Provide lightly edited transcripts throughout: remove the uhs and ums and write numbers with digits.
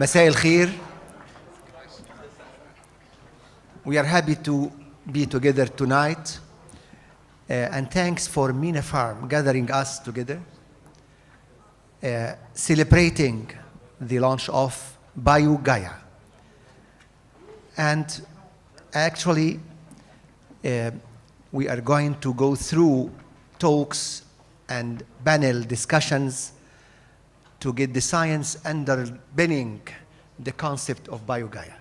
مساء الخير. We are happy to be together tonight, and thanks for Mina Farm gathering us together, celebrating the launch of BioGaia. And actually, we are going to go through talks and panel discussions to get the science underpinning the concept of BioGaia.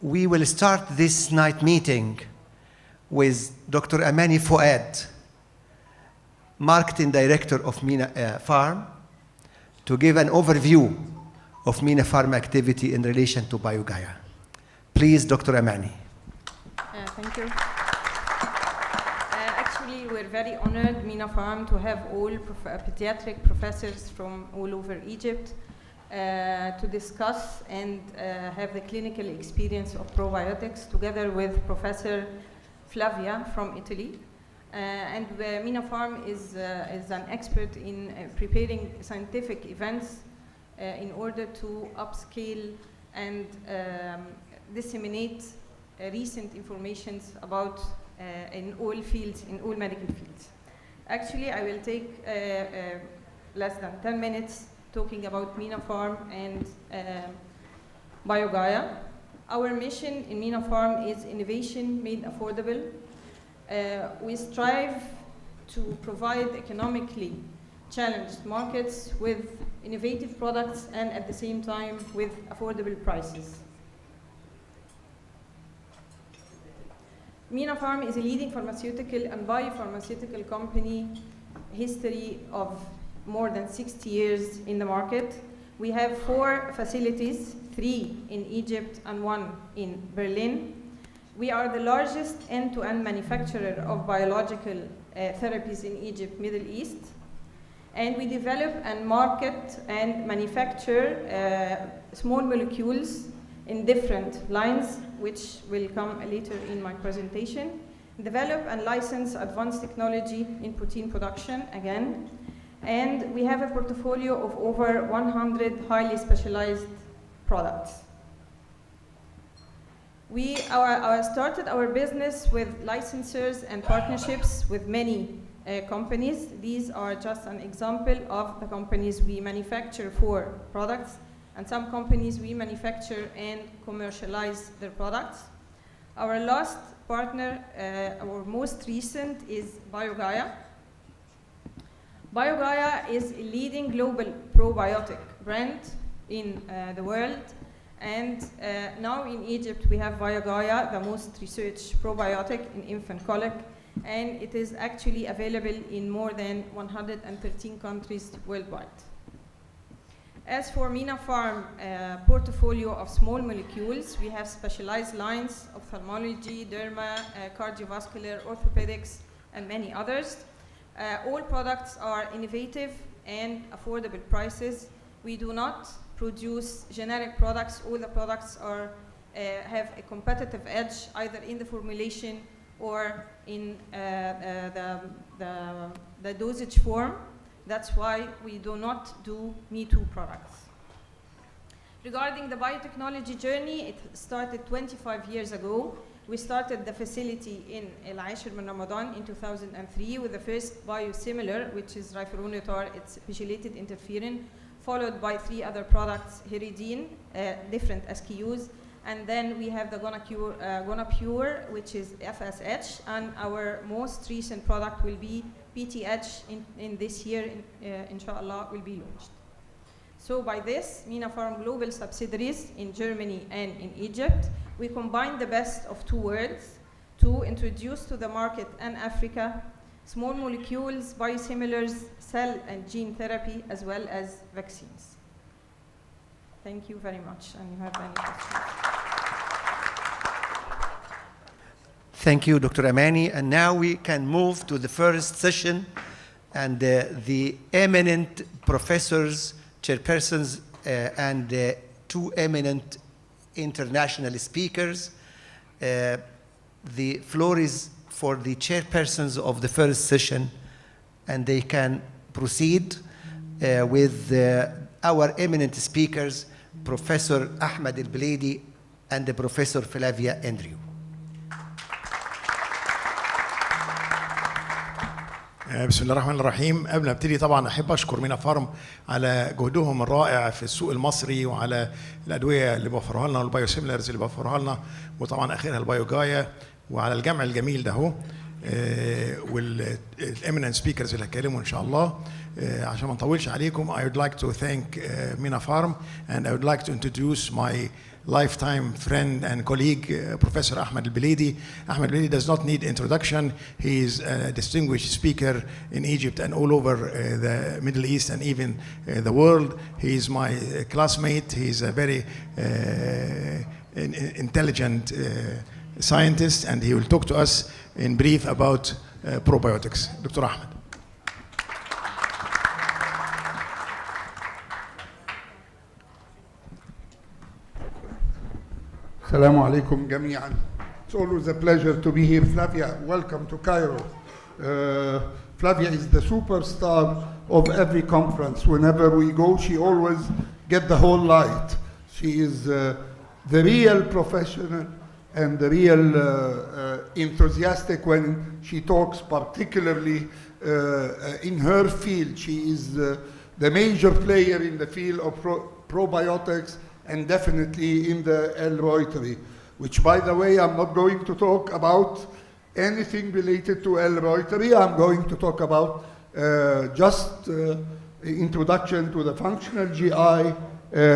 We will start this night meeting with Dr. Amani Fouad, Marketing Director of Mina Farm, to give an overview of Mina Farm activity in relation to BioGaia. Please, Dr. Amani. Thank you. Actually, we're very honored, Mina Farm, to have all pediatric professors from all over Egypt to discuss and have the clinical experience of probiotics together with Professor Flavia from Italy. And Mina Farm is an expert in preparing scientific events in order to upscale and disseminate recent information about in all fields, in all medical fields. Actually, I will take less than 10 minutes talking about Mina Farm and BioGaia. Our mission in Mina Farm is innovation made affordable. We strive to provide economically challenged markets with innovative products and at the same time with affordable prices. Mina Farm is a leading pharmaceutical and biopharmaceutical company, history of more than 60 years in the market. We have 4 facilities, 3 in Egypt and 1 in Berlin. We are the largest end-to-end manufacturer of biological therapies in Egypt, Middle East. And we develop and market and manufacture small molecules in different lines, which will come later in my presentation. Develop and license advanced technology in protein production, again. And we have a portfolio of over 100 highly specialized products. We started our business with licensors and partnerships with many companies. These are just an example of the companies we manufacture for products, and some companies we manufacture and commercialize their products. Our last partner, our most recent, is BioGaia. BioGaia is a leading global probiotic brand in the world. And now in Egypt, we have BioGaia, the most researched probiotic in infant colic, and it is actually available in more than 113 countries worldwide. As for Mina Farm portfolio of small molecules, we have specialized lines of ophthalmology, derma, cardiovascular, orthopedics, and many others. All products are innovative and affordable prices. We do not produce generic products. All the products are, have a competitive edge, either in the formulation or in the dosage form. That's why we do not do me-too products. Regarding the biotechnology journey, it started 25 years ago. We started the facility in El Ashir min Ramadan in 2003 with the first biosimilar, which is reuteri, it's pegylated interferon, followed by 3 other products, Heridine, different SKUs, and then we have the Gonapure, which is FSH, and our most recent product will be PTH in this year, inshallah, will be launched. So by this, Mina Farm global subsidiaries in Germany and in Egypt, we combine the best of 2 worlds to introduce to the market and Africa small molecules, biosimilars, cell and gene therapy, as well as vaccines. Thank you very much, and you have any questions? Thank you, Dr. Amani. And now we can move to the first session, and the eminent professors, chairpersons, and 2 eminent international speakers. The floor is for the chairpersons of the first session, and they can proceed with our eminent speakers, Professor Ahmed El-Bledi and Professor Flavia Andrew. بسم الله الرحمن الرحيم. قبل ما ابتدي طبعا احب اشكر مينا فارم على جهدهم الرائع في السوق المصري وعلى الادويه اللي بوفروها لنا والبايو سيميلرز اللي بوفروها لنا، وطبعا اخرها البايو جايا، وعلى الجمع الجميل ده. والeminent speakers اللي هيتكلموا ان شاء الله. عشان ما نطولش عليكم, I would like to thank Mina Farm, and I would like to introduce my lifetime friend and colleague, Professor Ahmed Al-Biledi. Ahmed Al-Biledi does not need introduction. He is a distinguished speaker in Egypt and all over the Middle East and even the world. He is my classmate. He is a very intelligent scientist, and he will talk to us in brief about probiotics. Dr. Ahmed. Assalamu alaikum jami'an. It's always a pleasure to be here. Flavia, welcome to Cairo. Flavia is the superstar of every conference. Whenever we go, she always gets the whole light. She is the real professional and the real enthusiastic when she talks, particularly in her field. She is the major player in the field of probiotics, and definitely in the reuteri, which, by the way, I'm not going to talk about anything related to reuteri. I'm going to talk about just introduction to the functional GI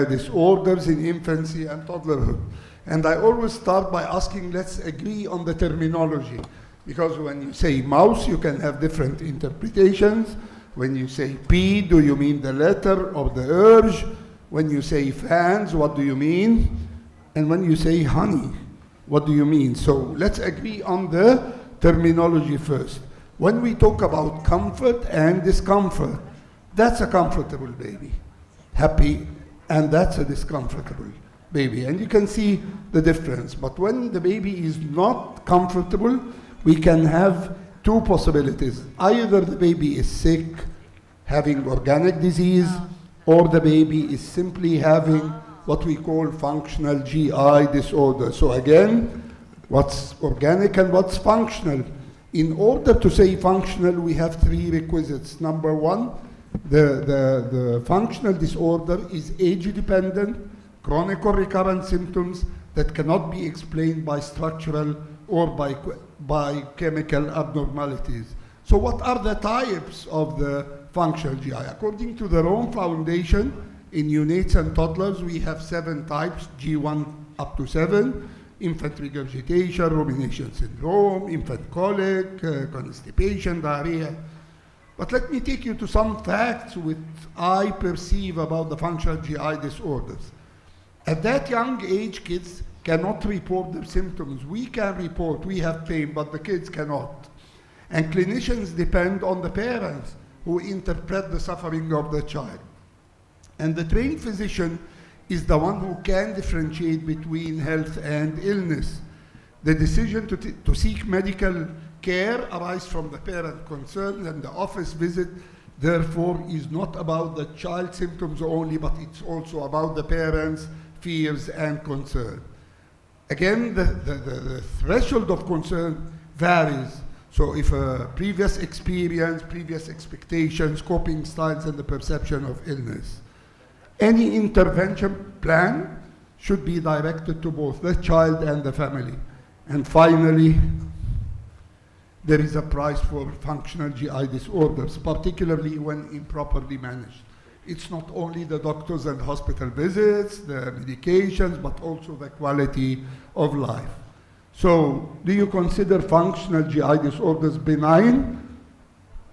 disorders in infancy and toddlerhood. And I always start by asking, let's agree on the terminology, because when you say mouse, you can have different interpretations. When you say P, do you mean the letter or the urge? When you say fans, what do you mean? And when you say honey, what do you mean? So let's agree on the terminology first. When we talk about comfort and discomfort, that's a comfortable baby. Happy, and that's a discomfortable baby. And you can see the difference. But when the baby is not comfortable, we can have two possibilities. Either the baby is sick, having organic disease, or the baby is simply having what we call functional GI disorder. So again, what's organic and what's functional? In order to say functional, we have three requisites. Number one, the functional disorder is age-dependent, chronic or recurrent symptoms that cannot be explained by structural or by chemical abnormalities. So what are the types of the functional GI? According to the Rome Foundation, in neonates and toddlers, we have 7 types, G1 up to 7, infant regurgitation, rumination syndrome, infant colic, constipation, diarrhea. But let me take you to some facts which I perceive about the functional GI disorders. At that young age, kids cannot report their symptoms. We can report, we have pain, but the kids cannot. And clinicians depend on the parents who interpret the suffering of the child. And the trained physician is the one who can differentiate between health and illness. The decision to seek medical care arises from the parent concerned, and the office visit, therefore, is not about the child's symptoms only, but it's also about the parents' fears and concern. Again, the threshold of concern varies. So if a previous experience, previous expectations, coping styles, and the perception of illness. Any intervention plan should be directed to both the child and the family. And finally, there is a price for functional GI disorders, particularly when improperly managed. It's not only the doctors and hospital visits, the medications, but also the quality of life. So, do you consider functional GI disorders benign?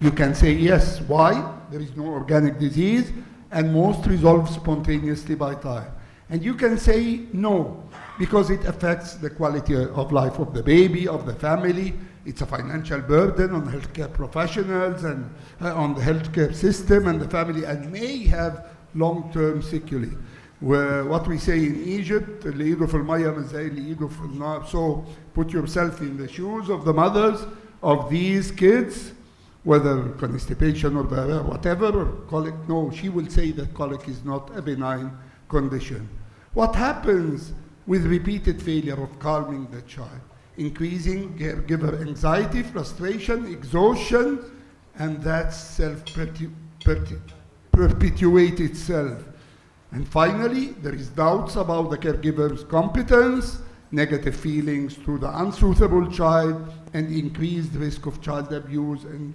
You can say yes. Why? There is no organic disease, and most resolve spontaneously by time. And you can say no, because it affects the quality of life of the baby, of the family. It's a financial burden on healthcare professionals and on the healthcare system and the family, and may have long-term sequelae. What we say in Egypt, اللي إيده في المية مش زي اللي إيده في النار. So put yourself in the shoes of the mothers of these kids, whether constipation or whatever, or colic. No, she will say that colic is not a benign condition. What happens with repeated failure of calming the child? Increasing caregiver anxiety, frustration, exhaustion, and that self-perpetuate itself. And finally, there is doubts about the caregiver's competence, negative feelings to the unsuitable child, and increased risk of child abuse, and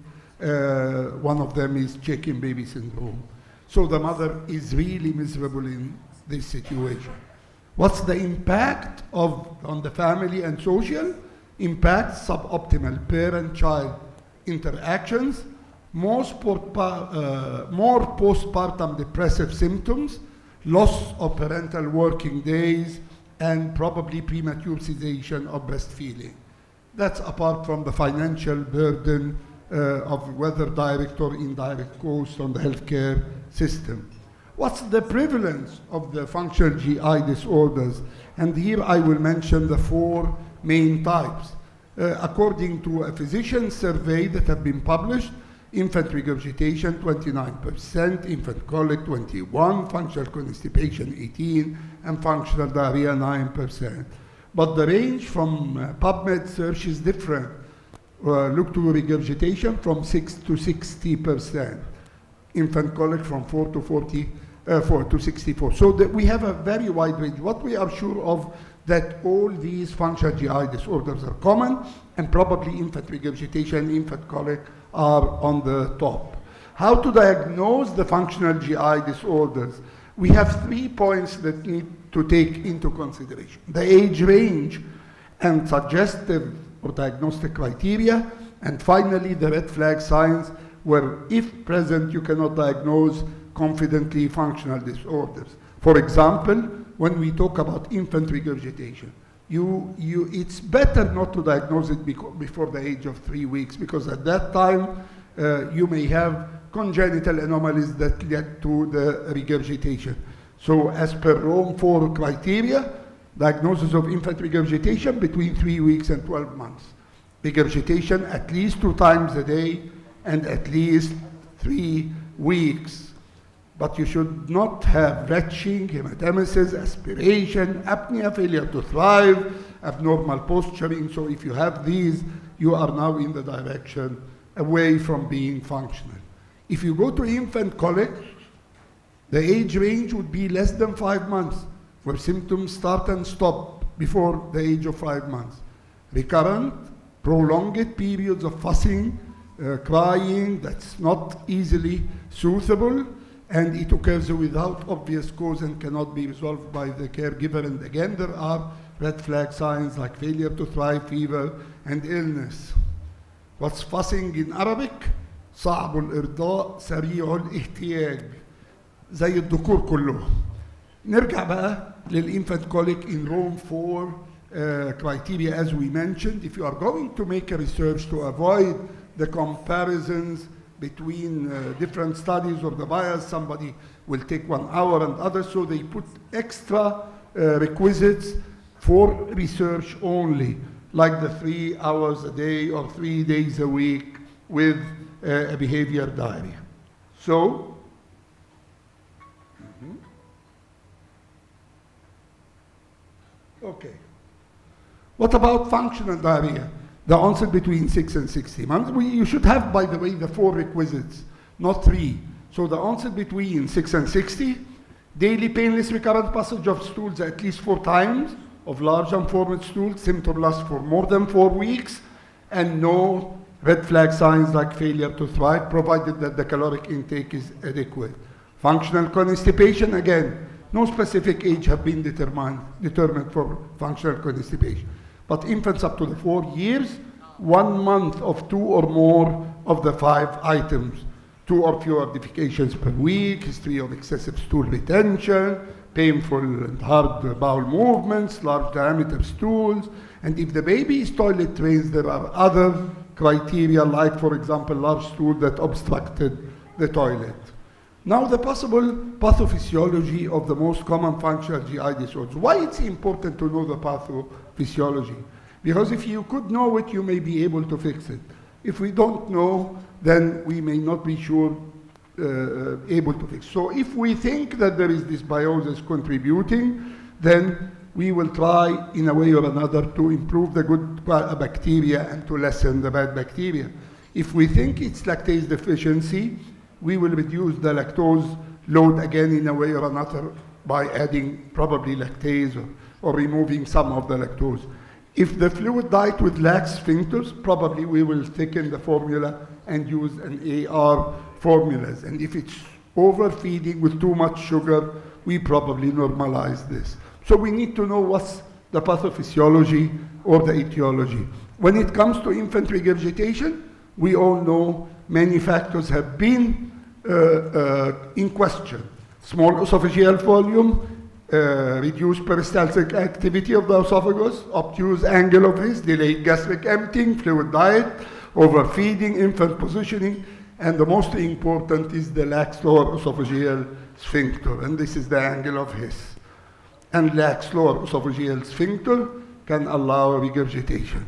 one of them is chicken baby syndrome. So the mother is really miserable in this situation. What's the impact on the family and social? Impact: suboptimal parent-child interactions, more postpartum depressive symptoms, loss of parental working days, and probably premature cessation of breastfeeding. That's apart from the financial burden of whether direct or indirect cost on the healthcare system. What's the prevalence of the functional GI disorders? And here I will mention the 4 main types. According to a physician survey that have been published, infant regurgitation 29%, infant colic 21%, functional constipation 18%, and functional diarrhea 9%. But the range from PubMed search is different. Look to regurgitation from 6 to 60%, infant colic from 4 to 64. So that we have a very wide range. What we are sure of, that all these functional GI disorders are common, and probably infant regurgitation, infant colic are on the top. How to diagnose the functional GI disorders? We have 3 points that need to take into consideration: the age range and suggestive or diagnostic criteria, and finally the red flag signs, where if present you cannot diagnose confidently functional disorders. For example, when we talk about infant regurgitation, it's better not to diagnose it before the age of 3 weeks, because at that time you may have congenital anomalies that lead to the regurgitation. So as per Rome 4 criteria, diagnosis of infant regurgitation between 3 weeks and 12 months. Regurgitation at least 2 times a day and at least 3 weeks. But you should not have retching, hematemesis, aspiration, apnea, failure to thrive, abnormal posturing. So if you have these, you are now in the direction away from being functional. If you go to infant colic, the age range would be less than 5 months, where symptoms start and stop before the age of 5 months. Recurrent, prolonged periods of fussing, crying, that's not easily sootable, and it occurs without obvious cause and cannot be resolved by the caregiver. And again, there are red flag signs like failure to thrive, fever, and illness. What's fussing in Arabic? صعب الإرضاء سريع الاحتياج، زي الذكور كلهم. نرجع بقى للإنفant colic in Rome 4 criteria, as we mentioned. If you are going to make a research to avoid the comparisons between different studies or the bias, somebody will take 1 hour and others, so they put extra requisites for research only, like the 3 hours a day or 3 days a week with a behavior diary. So, okay. What about functional diarrhea? The onset between 6 and 60 months. You should have, by the way, the 4 requisites, not 3. So the onset between 6 and 60, daily painless recurrent passage of stools at least 4 times, of large unformed stools, symptom lasts for more than 4 weeks, and no red flag signs like failure to thrive, provided that the caloric intake is adequate. Functional constipation, again, no specific age have been determined for functional constipation. But infants up to the 4 years, 1 month of 2 or more of the 5 items, 2 or fewer defecations per week, history of excessive stool retention, painful and hard bowel movements, large diameter stools, and if the baby is toilet trained, there are other criteria, like, for example, large stool that obstructed the toilet. Now, the possible pathophysiology of the most common functional GI disorders. Why it's important to know the pathophysiology? Because if you could know it, you may be able to fix it. If we don't know, then we may not be sure able to fix. So if we think that there is dysbiosis contributing, then we will try in a way or another to improve the good bacteria and to lessen the bad bacteria. If we think it's lactase deficiency, we will reduce the lactose load again in a way or another by adding probably lactase or or removing some of the lactose. If the fluid diet with lax sphincters, probably we will thicken the formula and use an AR formulas. And if it's overfeeding with too much sugar, we probably normalize this. So we need to know what's the pathophysiology or the etiology. When it comes to infant regurgitation, we all know many factors have been in question. Small esophageal volume, reduced peristaltic activity of the esophagus, obtuse angle of his, delayed gastric emptying, fluid diet, overfeeding, infant positioning, and the most important is the lax lower esophageal sphincter, and this is the angle of his. And lax lower esophageal sphincter can allow regurgitation.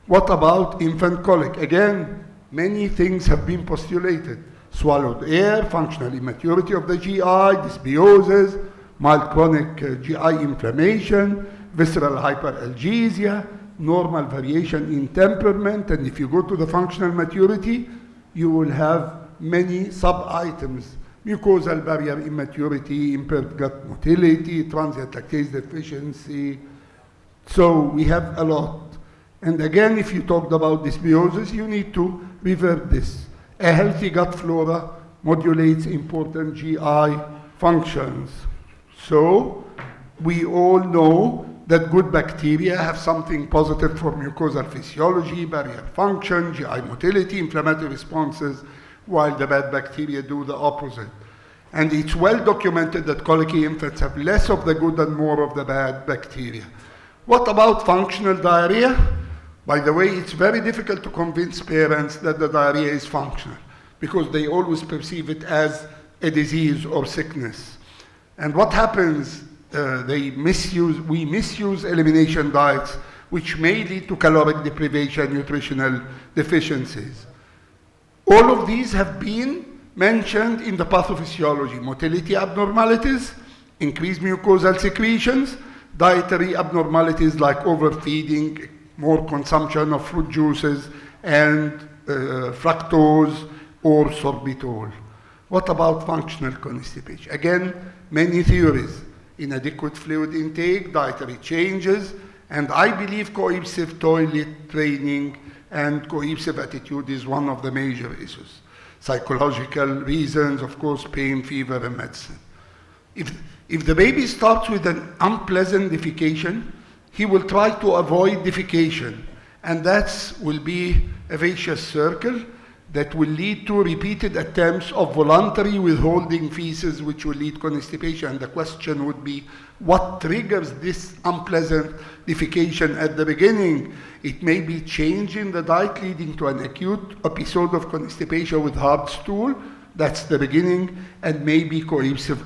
What about infant colic? Again, many things have been postulated. Swallowed air, functional immaturity of the GI, dysbiosis, mild chronic GI inflammation, visceral hyperalgesia, normal variation in temperament, and if you go to the functional maturity, you will have many sub-items. Mucosal barrier immaturity, impaired gut motility, transient lactase deficiency. So we have a lot. And again, if you talked about dysbiosis, you need to revert this. A healthy gut flora modulates important GI functions. So we all know that good bacteria have something positive for mucosal physiology, barrier function, GI motility, inflammatory responses, while the bad bacteria do the opposite. And it's well documented that colicky infants have less of the good and more of the bad bacteria. What about functional diarrhea? By the way, it's very difficult to convince parents that the diarrhea is functional because they always perceive it as a disease or sickness. And what happens, we misuse elimination diets, which may lead to caloric deprivation, nutritional deficiencies. All of these have been mentioned in the pathophysiology: motility abnormalities, increased mucosal secretions, dietary abnormalities like overfeeding, more consumption of fruit juices, and fructose or sorbitol. What about functional constipation? Again, many theories: inadequate fluid intake, dietary changes, and I believe cohesive toilet training and cohesive attitude is one of the major issues. Psychological reasons, of course, pain, fever, and medicine. If the baby starts with an unpleasant defecation, he will try to avoid defecation, and that will be a vicious circle that will lead to repeated attempts of voluntary withholding feces, which will lead to constipation. And the question would be, what triggers this unpleasant defecation at the beginning? It may be change in the diet leading to an acute episode of constipation with hard stool. That's the beginning, and maybe cohesive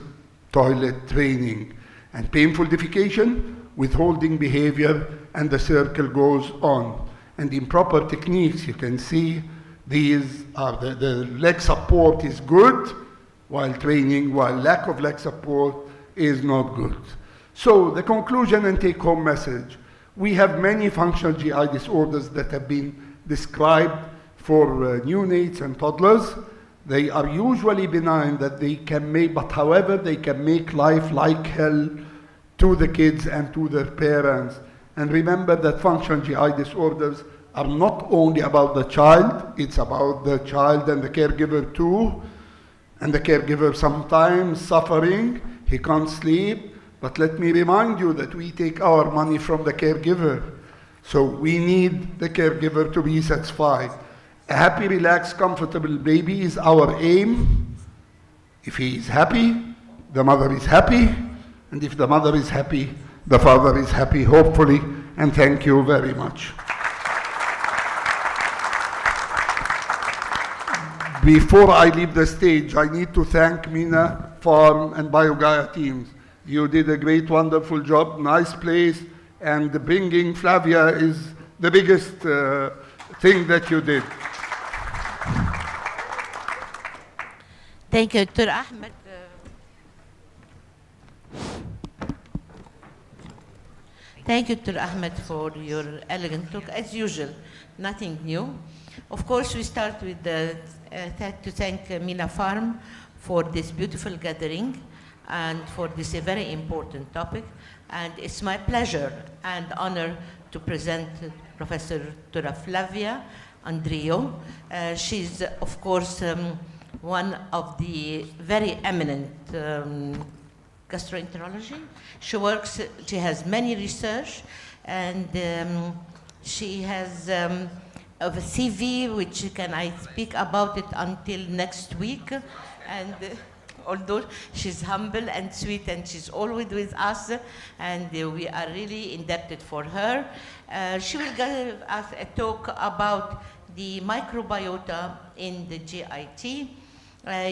toilet training. And painful defecation, withholding behavior, and the circle goes on. And improper techniques, you can see these are the leg support is good while training, while lack of leg support is not good. So the conclusion and take-home message: we have many functional GI disorders that have been described for neonates and toddlers. They are usually benign, that they can make, but however, they can make life like hell to the kids and to their parents. And remember that functional GI disorders are not only about the child, it's about the child and the caregiver too. And the caregiver sometimes suffering, he can't sleep. But let me remind you that we take our money from the caregiver. So we need the caregiver to be satisfied. A happy, relaxed, comfortable baby is our aim. If he is happy, the mother is happy. And if the mother is happy, the father is happy, hopefully. And thank you very much. Before I leave the stage, I need to thank Mina Farm and BioGaia teams. You did a great, wonderful job, nice place, and bringing Flavia is the biggest thing that you did. Thank you, Dr. Ahmed. Thank you, Dr. Ahmed, for your elegant talk. As usual, nothing new. Of course, we start with to thank Mina Farm for this beautiful gathering. and for this very important topic. And it's my pleasure and honor to present Professor Dra. Flavia Andrio. She's, of course, one of the very eminent gastroenterology. She has many research, and she has of a CV, which can I speak about it until next week. And although she's humble and sweet and she's always with us, and we are really indebted for her. She will give us a talk about the microbiota in the GIT.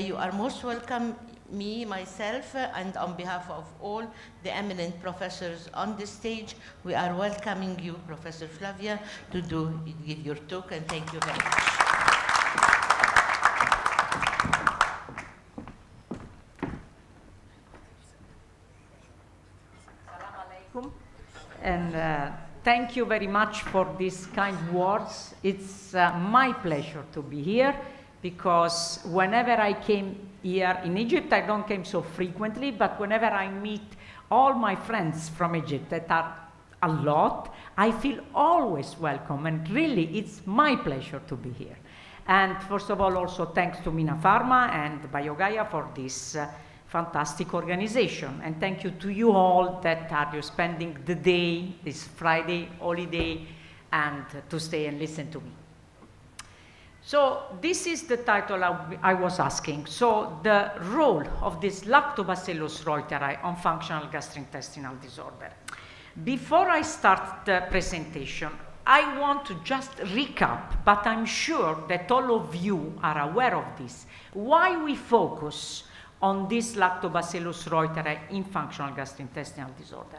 You are most welcome, me, myself, and on behalf of all the eminent professors on the stage, we are welcoming you, Professor Flavia, to give your talk, and thank you very much. And thank you very much for these kind words. It's my pleasure to be here, because whenever I came here in Egypt, I don't come so frequently, but whenever I meet all my friends from Egypt, that are a lot, I feel always welcome, and really it's my pleasure to be here. And first of all, also thanks to Mina Pharma and BioGaia for this fantastic organization, and thank you to you all that are spending the day, this Friday holiday, and to stay and listen to me. So this is the title I was asking. So the role of this Lactobacillus reuteri on functional gastrointestinal disorder. Before I start the presentation, I want to just recap, but I'm sure that all of you are aware of this, why we focus on this Lactobacillus reuteri in functional gastrointestinal disorder.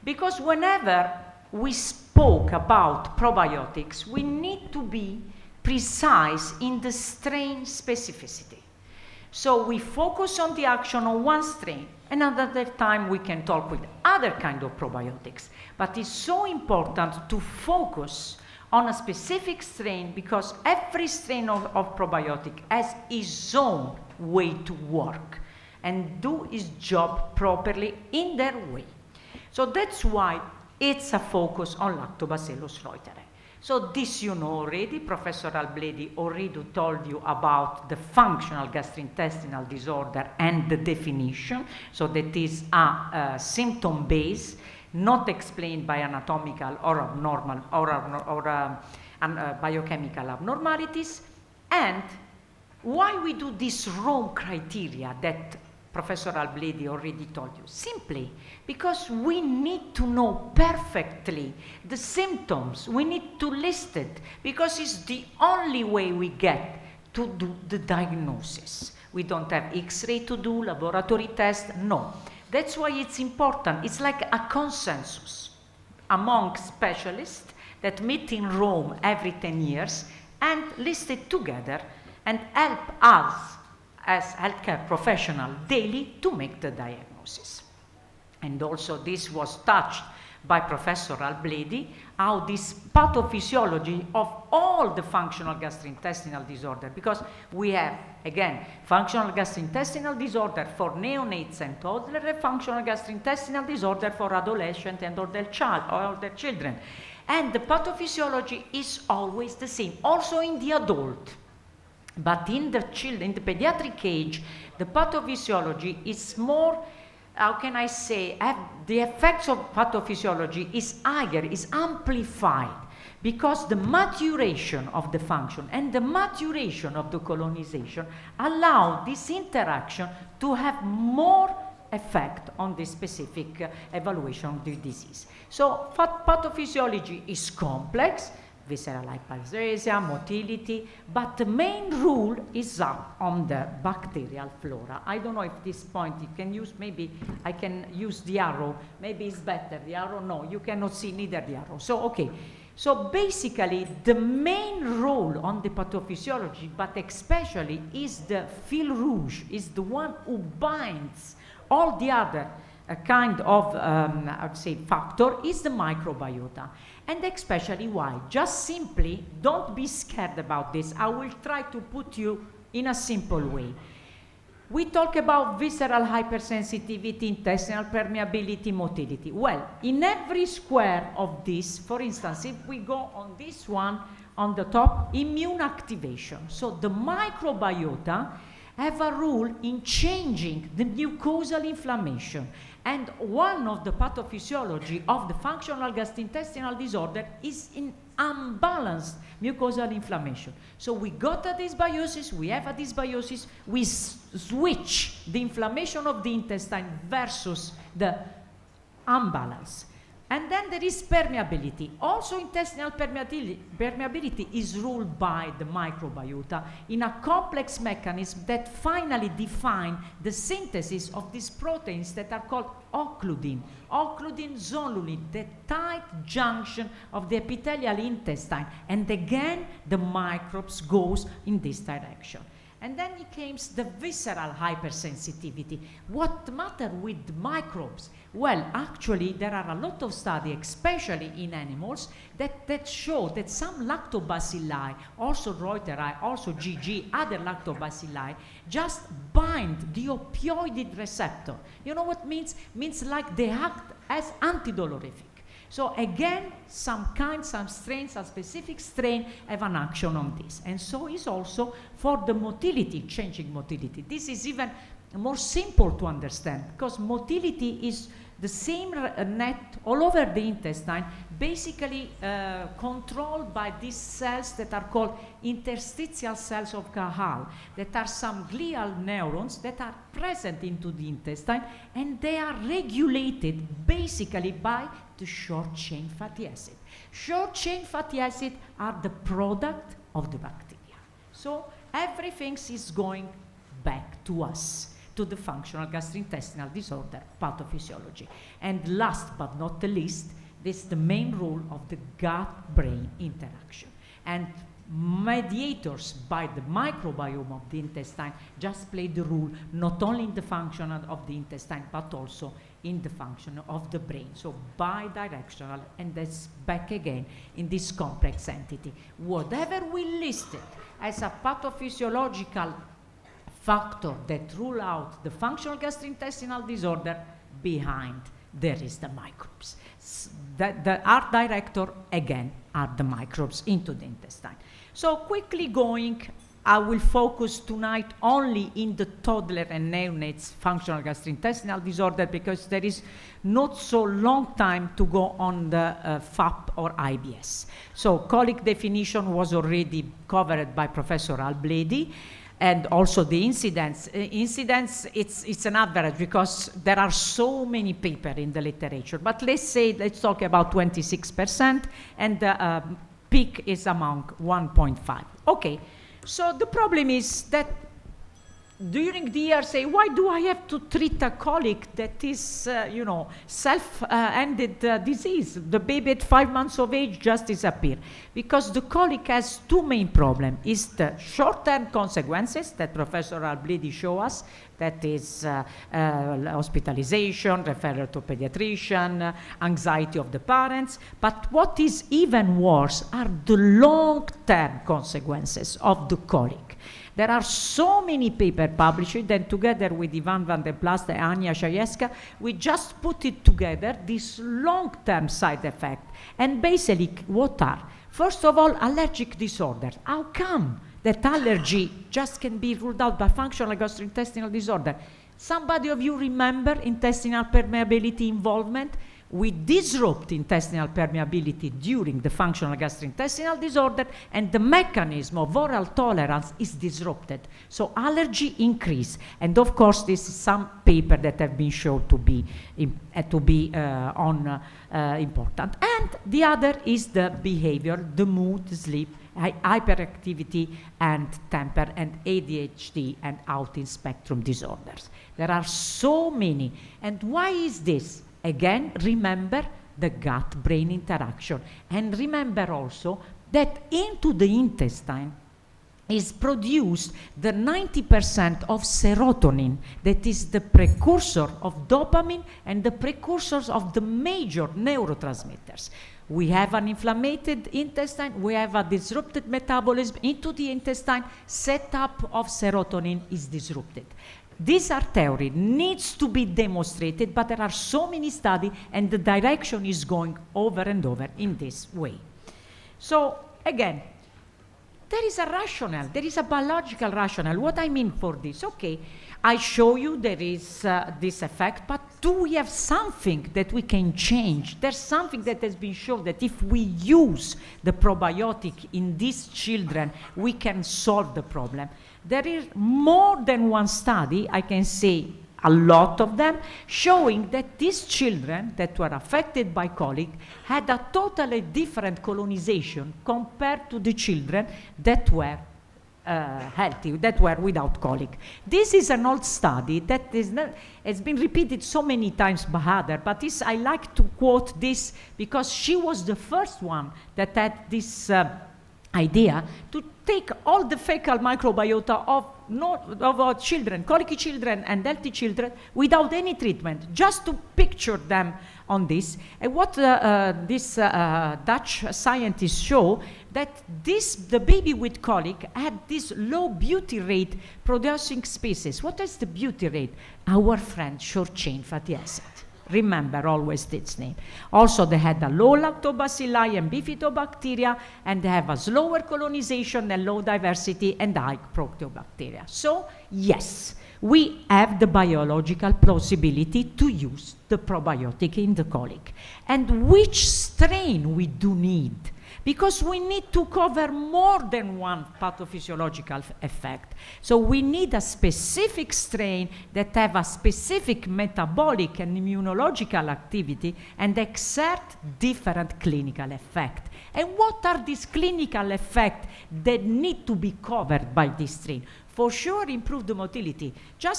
Because whenever we spoke about probiotics, we need to be precise in the strain specificity. So we focus on the action of one strain, and another time we can talk with other kind of probiotics. But it's so important to focus on a specific strain, because every strain of probiotic has its own way to work and do its job properly in their way. So that's why it's a focus on Lactobacillus reuteri. So this you know already. Professor Albledi already told you about the functional gastrointestinal disorder and the definition. So that is a symptom base, not explained by anatomical or abnormal or biochemical abnormalities. And why we do this Rome criteria that Professor Albledi already told you? Simply because we need to know perfectly the symptoms. We need to list it, because it's the only way we get to do the diagnosis. We don't have X-ray to do, laboratory test, no. That's why it's important. It's like a consensus among specialists that meet in Rome every 10 years and list it together and help us as healthcare professionals daily to make the diagnosis. And also this was touched by Professor Albledi, how this pathophysiology of all the functional gastrointestinal disorder, because we have, again, functional gastrointestinal disorder for neonates and toddlers, and functional gastrointestinal disorder for adolescents and older children. And the pathophysiology is always the same, also in the adult. But in the children, in the pediatric age, the pathophysiology is more, how can I say, the effects of pathophysiology is higher, is amplified, because the maturation of the function and the maturation of the colonization allow this interaction to have more effect on the specific evaluation of the disease. So pathophysiology is complex, visceral hyperplasia, motility, but the main rule is up on the bacterial flora. I don't know if this point you can use, maybe I can use the arrow, maybe it's better, the arrow, no, you cannot see neither the arrow. So, okay, so basically the main role on the pathophysiology, but especially is the fil rouge, is the one who binds all the other kind of, I would say, factor is the microbiota. And especially why? Just simply, don't be scared about this. I will try to put you in a simple way. We talk about visceral hypersensitivity, intestinal permeability, motility. Well, in every square of this, for instance, if we go on this one on the top, immune activation. So the microbiota have a role in changing the mucosal inflammation. And one of the pathophysiology of the functional gastrointestinal disorder is in unbalanced mucosal inflammation. So we got a dysbiosis, we have a dysbiosis, we switch the inflammation of the intestine versus the unbalance. And then there is permeability. Also intestinal permeability is ruled by the microbiota in a complex mechanism that finally define the synthesis of these proteins that are called occludin, zonulin, the tight junction of the epithelial intestine. And again, the microbes goes in this direction. And then it comes the visceral hypersensitivity. What matter with microbes? Well, actually, there are a lot of studies, especially in animals, that show that some lactobacilli, also reuteri, also GG, other lactobacilli, just bind the opioid receptor. You know what means? Means like they act as antidolorific. So again, some strains, some specific strain have an action on this. And so is also for the motility, changing motility. This is even more simple to understand because motility is the same net all over the intestine, basically controlled by these cells that are called interstitial cells of Cajal, that are some glial neurons that are present into the intestine, and they are regulated basically by the short-chain fatty acid. Short-chain fatty acid are the product of the bacteria. So everything is going back to us, to the functional gastrointestinal disorder pathophysiology. And last but not the least, this is the main role of the gut-brain interaction. And mediators by the microbiome of the intestine just play the role not only in the function of the intestine but also in the function of the brain. So bidirectional, and that's back again in this complex entity. Whatever we listed as a pathophysiological factor that rule out the functional gastrointestinal disorder, behind there is the microbes. The art director, again, are the microbes into the intestine. So quickly going, I will focus tonight only in the toddler and neonates functional gastrointestinal disorder because there is not so long time to go on the FAP or IBS. So colic definition was already covered by Professor Albledi. And also the incidence, it's an average because there are so many papers in the literature. But let's talk about 26%, and the peak is among 1.5. Okay, so the problem is that during the year, say, why do I have to treat a colic that is, self-ended disease? The baby at 5 months of age just disappear. Because the colic has two main problems. It's the short-term consequences that Professor Albledi showed us, that is hospitalization, referral to pediatrician, anxiety of the parents. But what is even worse are the long-term consequences of the colic. There are so many papers published that together with Ivan van der Plast and Anya Shayeska, we just put it together, this long-term side effect. And basically, what are? First of all, allergic disorders. How come that allergy just can be ruled out by functional gastrointestinal disorder? Somebody of you remember intestinal permeability involvement? We disrupt intestinal permeability during the functional gastrointestinal disorder, and the mechanism of oral tolerance is disrupted. So allergy increase, and of course this is some paper that have been shown to be important. And the other is the behavior, the mood, sleep, hyperactivity and temper, and ADHD and autism spectrum disorders. There are so many. And why is this? Again, remember the gut-brain interaction. And remember also that into the intestine is produced the 90% of serotonin, that is the precursor of dopamine and the precursors of the major neurotransmitters. We have an inflamed intestine, we have a disrupted metabolism into the intestine, setup of serotonin is disrupted. These are theory, needs to be demonstrated, but there are so many studies, and the direction is going over and over in this way. So again, there is a rationale, there is a biological rationale. What I mean for this? Okay, I show you there is this effect, but do we have something that we can change? There's something that has been shown that if we use the probiotic in these children, we can solve the problem. There is more than one study, I can say a lot of them, showing that these children that were affected by colic had a totally different colonization compared to the children that were healthy, that were without colic. This is an old study that has been repeated so many times by others, but I like to quote this because she was the first one that had this idea to take all the fecal microbiota of children, colicky children and healthy children without any treatment, just to picture them on this. And what this Dutch scientists show that the baby with colic had this low butyrate producing species. What is the butyrate? Our friend short chain fatty acid. Remember always this name. Also, they had a low lactobacilli and bifidobacteria, and they have a slower colonization and low diversity and high proteobacteria. So, yes, we have the biological possibility to use the probiotic in the colic. And which strain we do need? Because we need to cover more than one pathophysiological effect. So we need a specific strain that have a specific metabolic and immunological activity and exert different clinical effect. And what are these clinical effects that need to be covered by this strain? For sure, improve the motility.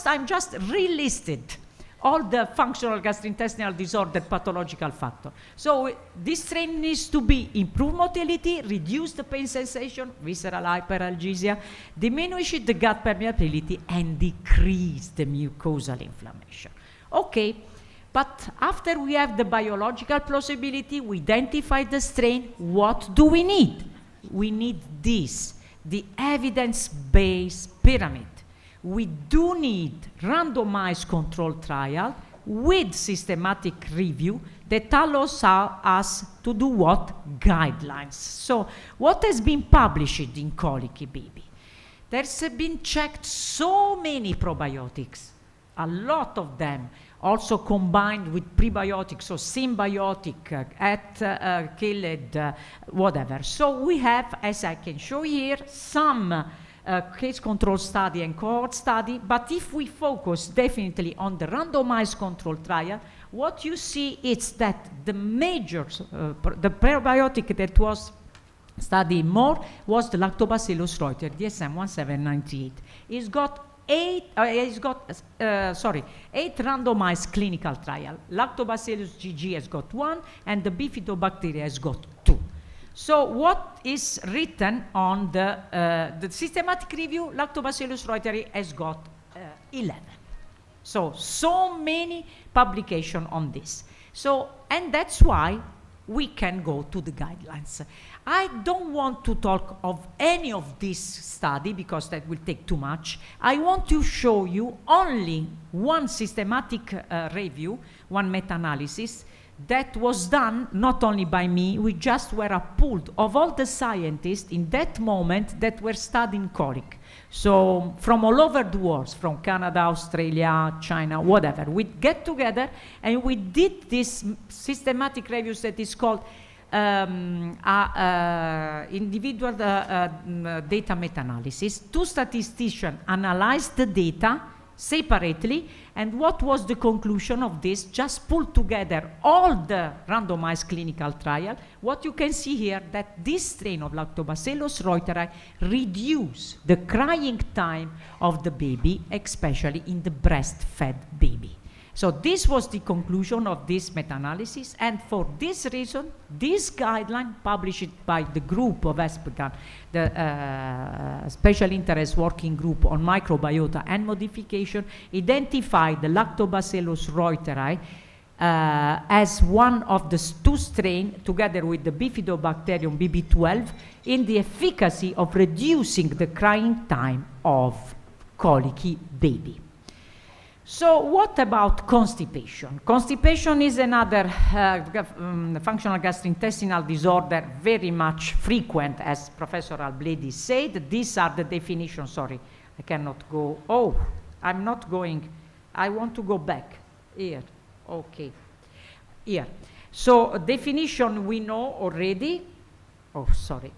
I'm just relisted all the functional gastrointestinal disorder pathological factor. So this strain needs to be improved motility, reduce the pain sensation, visceral hyperalgesia, diminish the gut permeability, and decrease the mucosal inflammation. Okay, but after we have the biological plausibility, we identify the strain, what do we need? We need this, the evidence-based pyramid. We do need randomized control trial with systematic review that allows us to do what? Guidelines. So what has been published in colicky baby? There's been checked so many probiotics, a lot of them, also combined with prebiotics, so symbiotic, killed, whatever. So we have, as I can show here, some case control study and cohort study, but if we focus definitely on the randomized control trial, what you see is that the major, the probiotic that was studied more was the Lactobacillus reuteri, DSM 1798. It's got eight randomized clinical trial. Lactobacillus GG has got 1, and the bifidobacteria has got 2. So what is written on the systematic review, Lactobacillus reuteri has got 11. So many publications on this. So, and that's why we can go to the guidelines. I don't want to talk of any of this study because that will take too much. I want to show you only one systematic review, one meta-analysis, that was done not only by me, we just were a pool of all the scientists in that moment that were studying colic. So from all over the world, from Canada, Australia, China, whatever, we get together and we did this systematic reviews that is called individual data meta-analysis. 2 statisticians analyzed the data separately, and what was the conclusion of this? Just pull together all the randomized clinical trial. What you can see here, that this strain of Lactobacillus reuteri reduce the crying time of the baby, especially in the breastfed baby. So this was the conclusion of this meta-analysis, and for this reason, this guideline published by the group of ESPGHAN, the Special Interest Working Group on Microbiota and Modification, identified the Lactobacillus reuteri as one of the 2 strains, together with the Bifidobacterium BB12, in the efficacy of reducing the crying time of colicky baby. So what about constipation? Constipation is another functional gastrointestinal disorder, very much frequent, as Professor Albledi said. These are the definitions. Sorry, I cannot go. Oh, I'm not going. I want to go back. Here. Okay. Here. So definition we know already. Oh, sorry.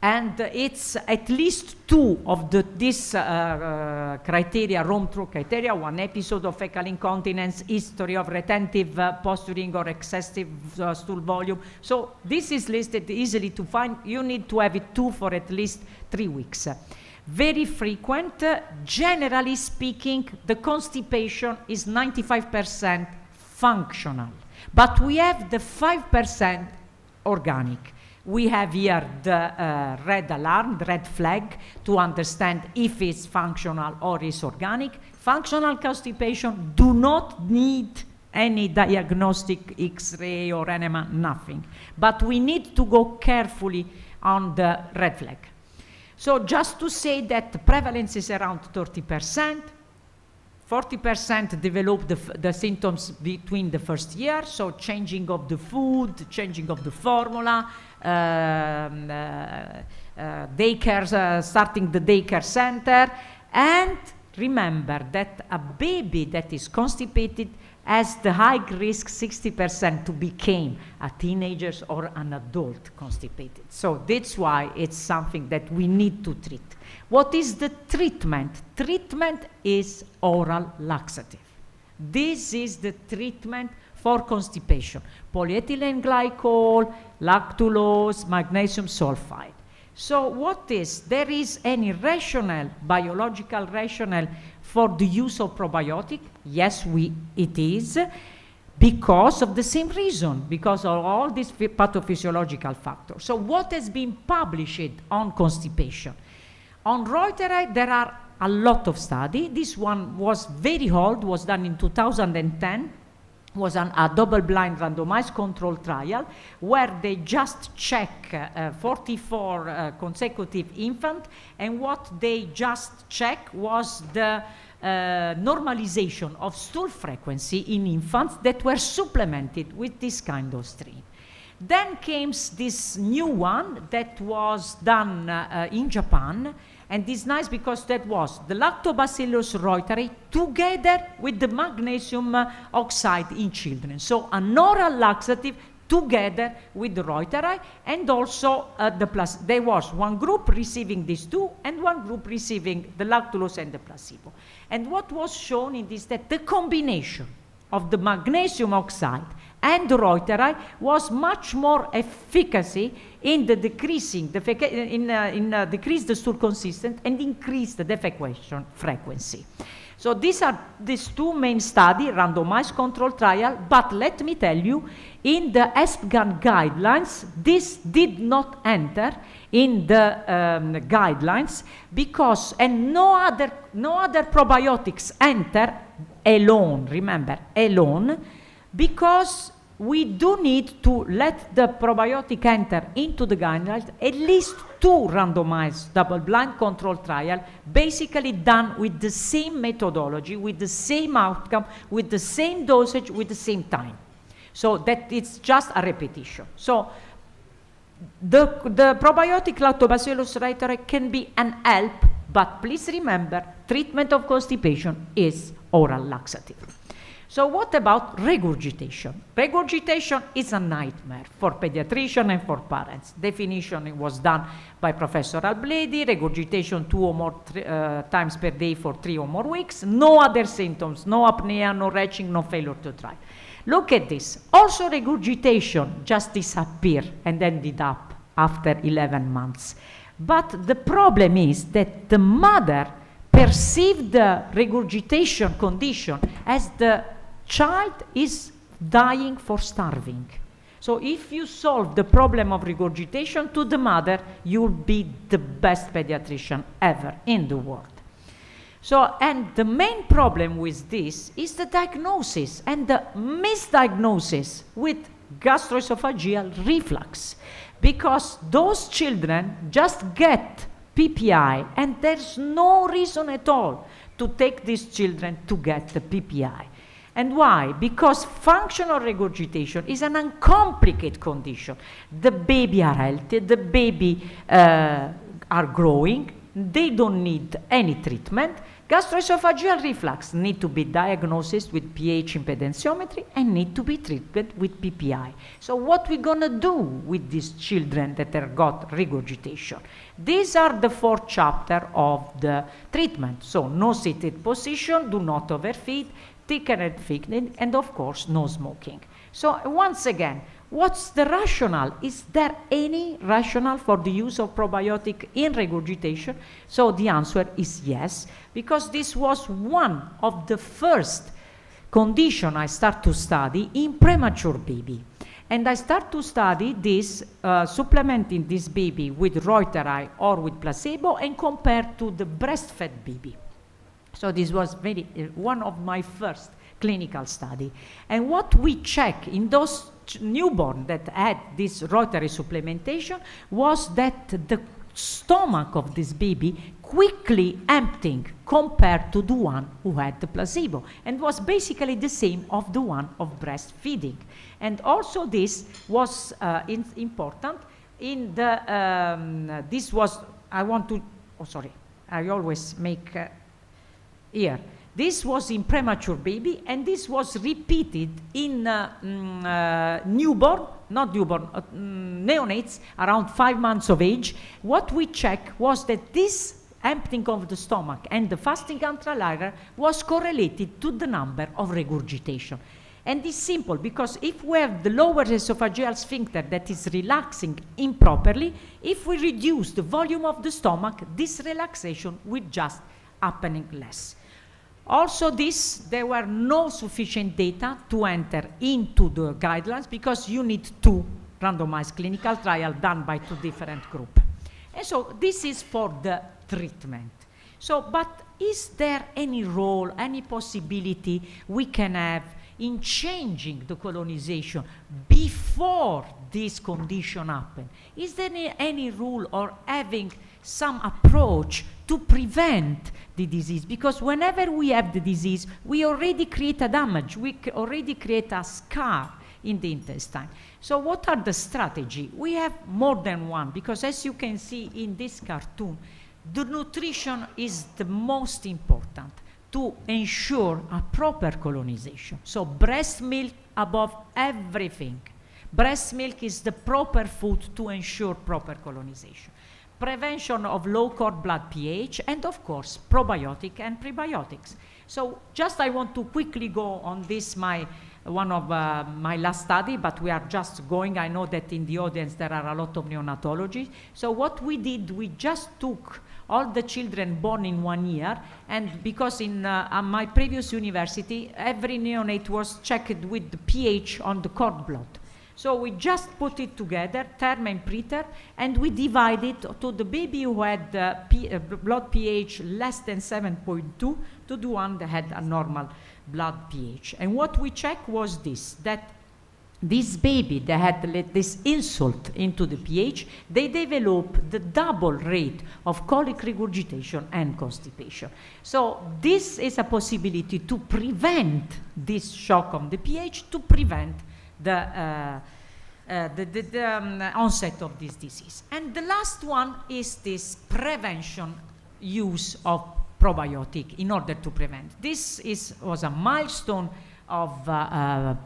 And it's at least two of this criteria, Rome-Through criteria, one episode of fecal incontinence, history of retentive posturing or excessive stool volume. So this is listed easily to find. You need to have it two for at least 3 weeks. Very frequent. Generally speaking, the constipation is 95% functional. But we have the 5% organic. We have here the red alarm, the red flag, to understand if it's functional or is organic. Functional constipation do not need any diagnostic X-ray or enema, nothing. But we need to go carefully on the red flag. So just to say that the prevalence is around 30%, 40% develop the symptoms between the first year, so changing of the food, changing of the formula, daycare, starting the daycare center, and remember that a baby that is constipated has the high risk 60% to become a teenager or an adult constipated. So that's why it's something that we need to treat. What is the treatment? Treatment is oral laxative. This is the treatment for constipation. Polyethylene glycol, lactulose, magnesium sulfide. So what is, there is any rationale, biological rationale for the use of probiotic? Yes, it is, because of the same reason, because of all these pathophysiological factors. So what has been published on constipation? On reuteri, there are a lot of studies. This one was very old, was done in 2010, was a double-blind randomized control trial where they just check 44 consecutive infants, and what they just checked was the normalization of stool frequency in infants that were supplemented with this kind of strain. Then came this new one that was done in Japan, and it's nice because that was the Lactobacillus reuteri together with the magnesium oxide in children. So an oral laxative together with the reuteri, and also there was one group receiving these two and one group receiving the lactulose and the placebo. And what was shown in this, that the combination of the magnesium oxide and the reuteri was much more efficacy in the decreasing decrease the stool consistency and increase the defecation frequency. So these are these two main studies, randomized control trial, but let me tell you, in the ESPGHAN guidelines, this did not enter in the guidelines because, and no other probiotics enter alone, remember, alone, because we do need to let the probiotic enter into the guidelines, at least 2 randomized double-blind control trial, basically done with the same methodology, with the same outcome, with the same dosage, with the same time. So that it's just a repetition. So the probiotic Lactobacillus reuteri can be an help, but please remember, treatment of constipation is oral laxative. So what about regurgitation? Regurgitation is a nightmare for pediatricians and for parents. Definition was done by Professor Albledi, regurgitation 2 or more times per day for 3 or more weeks, no other symptoms, no apnea, no retching, no failure to drive. Look at this. Also regurgitation just disappeared and ended up after 11 months. But the problem is that the mother perceived the regurgitation condition as the child is dying for starving. So if you solve the problem of regurgitation to the mother, you'll be the best pediatrician ever in the world. So, and the main problem with this is the diagnosis and the misdiagnosis with gastroesophageal reflux, because those children just get PPI, and there's no reason at all to take these children to get the PPI. And why? Because functional regurgitation is an uncomplicated condition. The baby are healthy, the baby are growing, they don't need any treatment. Gastroesophageal reflux need to be diagnosed with pH impedentiometry and need to be treated with PPI. So what we're gonna do with these children that have got regurgitation? These are the 4 chapters of the treatment. So no seated position, do not overfeed, thickened feeding, and of course no smoking. So once again, what's the rationale? Is there any rationale for the use of probiotic in regurgitation? So the answer is yes, because this was one of the first condition I start to study in premature baby. And I start to study this, supplementing this baby with reuteri or with placebo and compared to the breastfed baby. So this was one of my first clinical study. And what we check in those newborn that had this reuteri supplementation was that the stomach of this baby quickly emptying compared to the one who had the placebo, and was basically the same of the one of breastfeeding. And also this was important in the, this was, I always make here. This was in premature baby, and this was repeated in neonates around 5 months of age. What we checked was that this emptying of the stomach and the fasting intralateral was correlated to the number of regurgitation. And it's simple, because if we have the lower esophageal sphincter that is relaxing improperly, if we reduce the volume of the stomach, this relaxation will just happening less. Also there were no sufficient data to enter into the guidelines, because you need 2 randomized clinical trials done by 2 different groups. And so this is for the treatment. So, but is there any role, any possibility we can have in changing the colonization before this condition happen? Is there any rule or having some approach to prevent the disease? Because whenever we have the disease, we already create a damage, we already create a scar in the intestine. So what are the strategy? We have more than one, because as you can see in this cartoon, the nutrition is the most important to ensure a proper colonization. So breast milk above everything. Breast milk is the proper food to ensure proper colonization. Prevention of low cord blood pH, and of course probiotic and prebiotics. So just I want to quickly go on this, one of my last study, but we are just going. I know that in the audience there are a lot of neonatology. So what we did, we just took all the children born in 1 year, and because in my previous university, every neonate was checked with the pH on the cord blood. So we just put it together, term and preterm, and we divided to the baby who had blood pH less than 7.2 to the one that had a normal blood pH. And what we checked was this, that this baby that had this insult into the pH, they develop the double rate of colic regurgitation and constipation. So this is a possibility to prevent this shock on the pH, to prevent the onset of this disease. And the last one is this prevention use of probiotic in order to prevent. This was a milestone of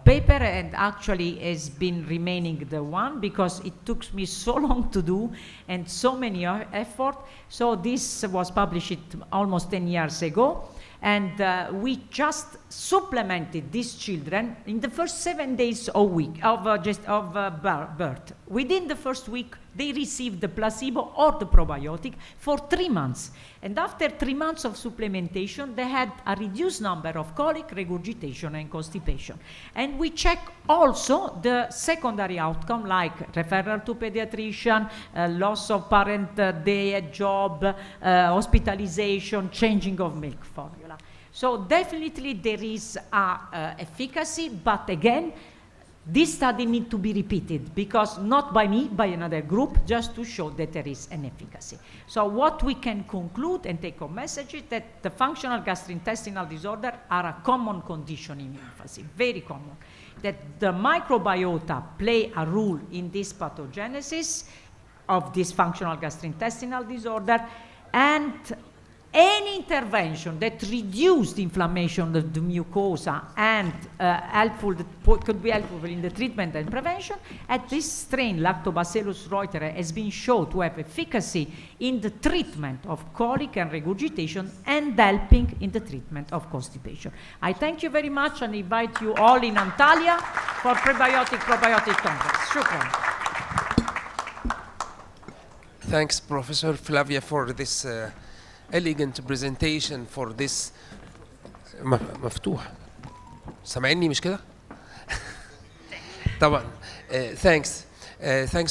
paper, and actually has been remaining the one, because it took me so long to do and so many effort. So this was published almost 10 years ago. And we just supplemented these children in the first 7 days of birth. Within the first week, they received the placebo or the probiotic for 3 months. And after 3 months of supplementation, they had a reduced number of colic, regurgitation, and constipation. And we check also the secondary outcome, like referral to pediatrician, loss of parent day, job, hospitalization, changing of milk formula. So definitely there is efficacy, but again, This study needs to be repeated, because not by me, by another group, just to show that there is an efficacy. So what we can conclude and take home message is that the functional gastrointestinal disorders are a common condition in infancy, very common. That the microbiota play a role in this pathogenesis of this functional gastrointestinal disorder, and any intervention that reduces the inflammation of the mucosa and could be helpful in the treatment and prevention, at this strain, Lactobacillus reuteri, has been shown to have efficacy in the treatment of colic and regurgitation and helping in the treatment of constipation. I thank you very much and invite you all in Antalya for Probiotic Congress. Shukran. Thanks, Professor Flavia, for this elegant presentation for this مفتوح سامعني مش كده؟ طبعا thanks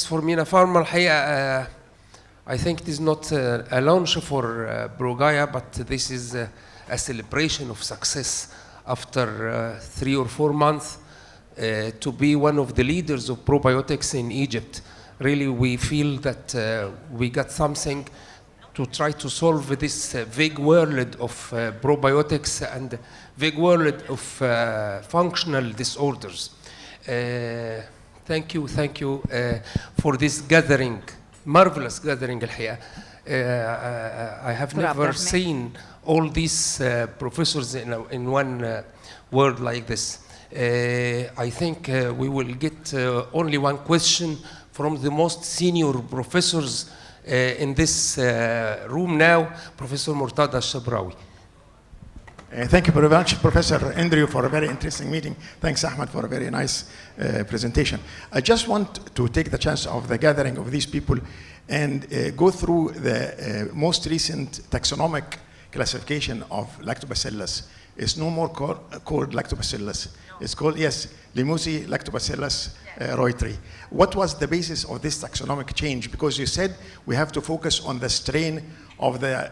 for Mina Farmer. الحقيقة I think it is not a launch for Brogaya, but this is a celebration of success after 3 or 4 months to be one of the leaders of probiotics in Egypt. Really, we feel that we got something to try to solve this vague world of probiotics and vague world of functional disorders. Thank you for this gathering, marvelous gathering الحقيقة. I have never seen all these professors in one word like this. I think we will get only one question from the most senior professors in this room now, Professor Murtada Shabrawi. Thank you very much, Professor Andrew, for a very interesting meeting. Thanks, Ahmed, for a very nice presentation. I just want to take the chance of the gathering of these people and go through the most recent taxonomic classification of Lactobacillus. It's no more called Lactobacillus. It's called, yes, Limusi Lactobacillus reuteri. What was the basis of this taxonomic change? Because you said we have to focus on the strain of the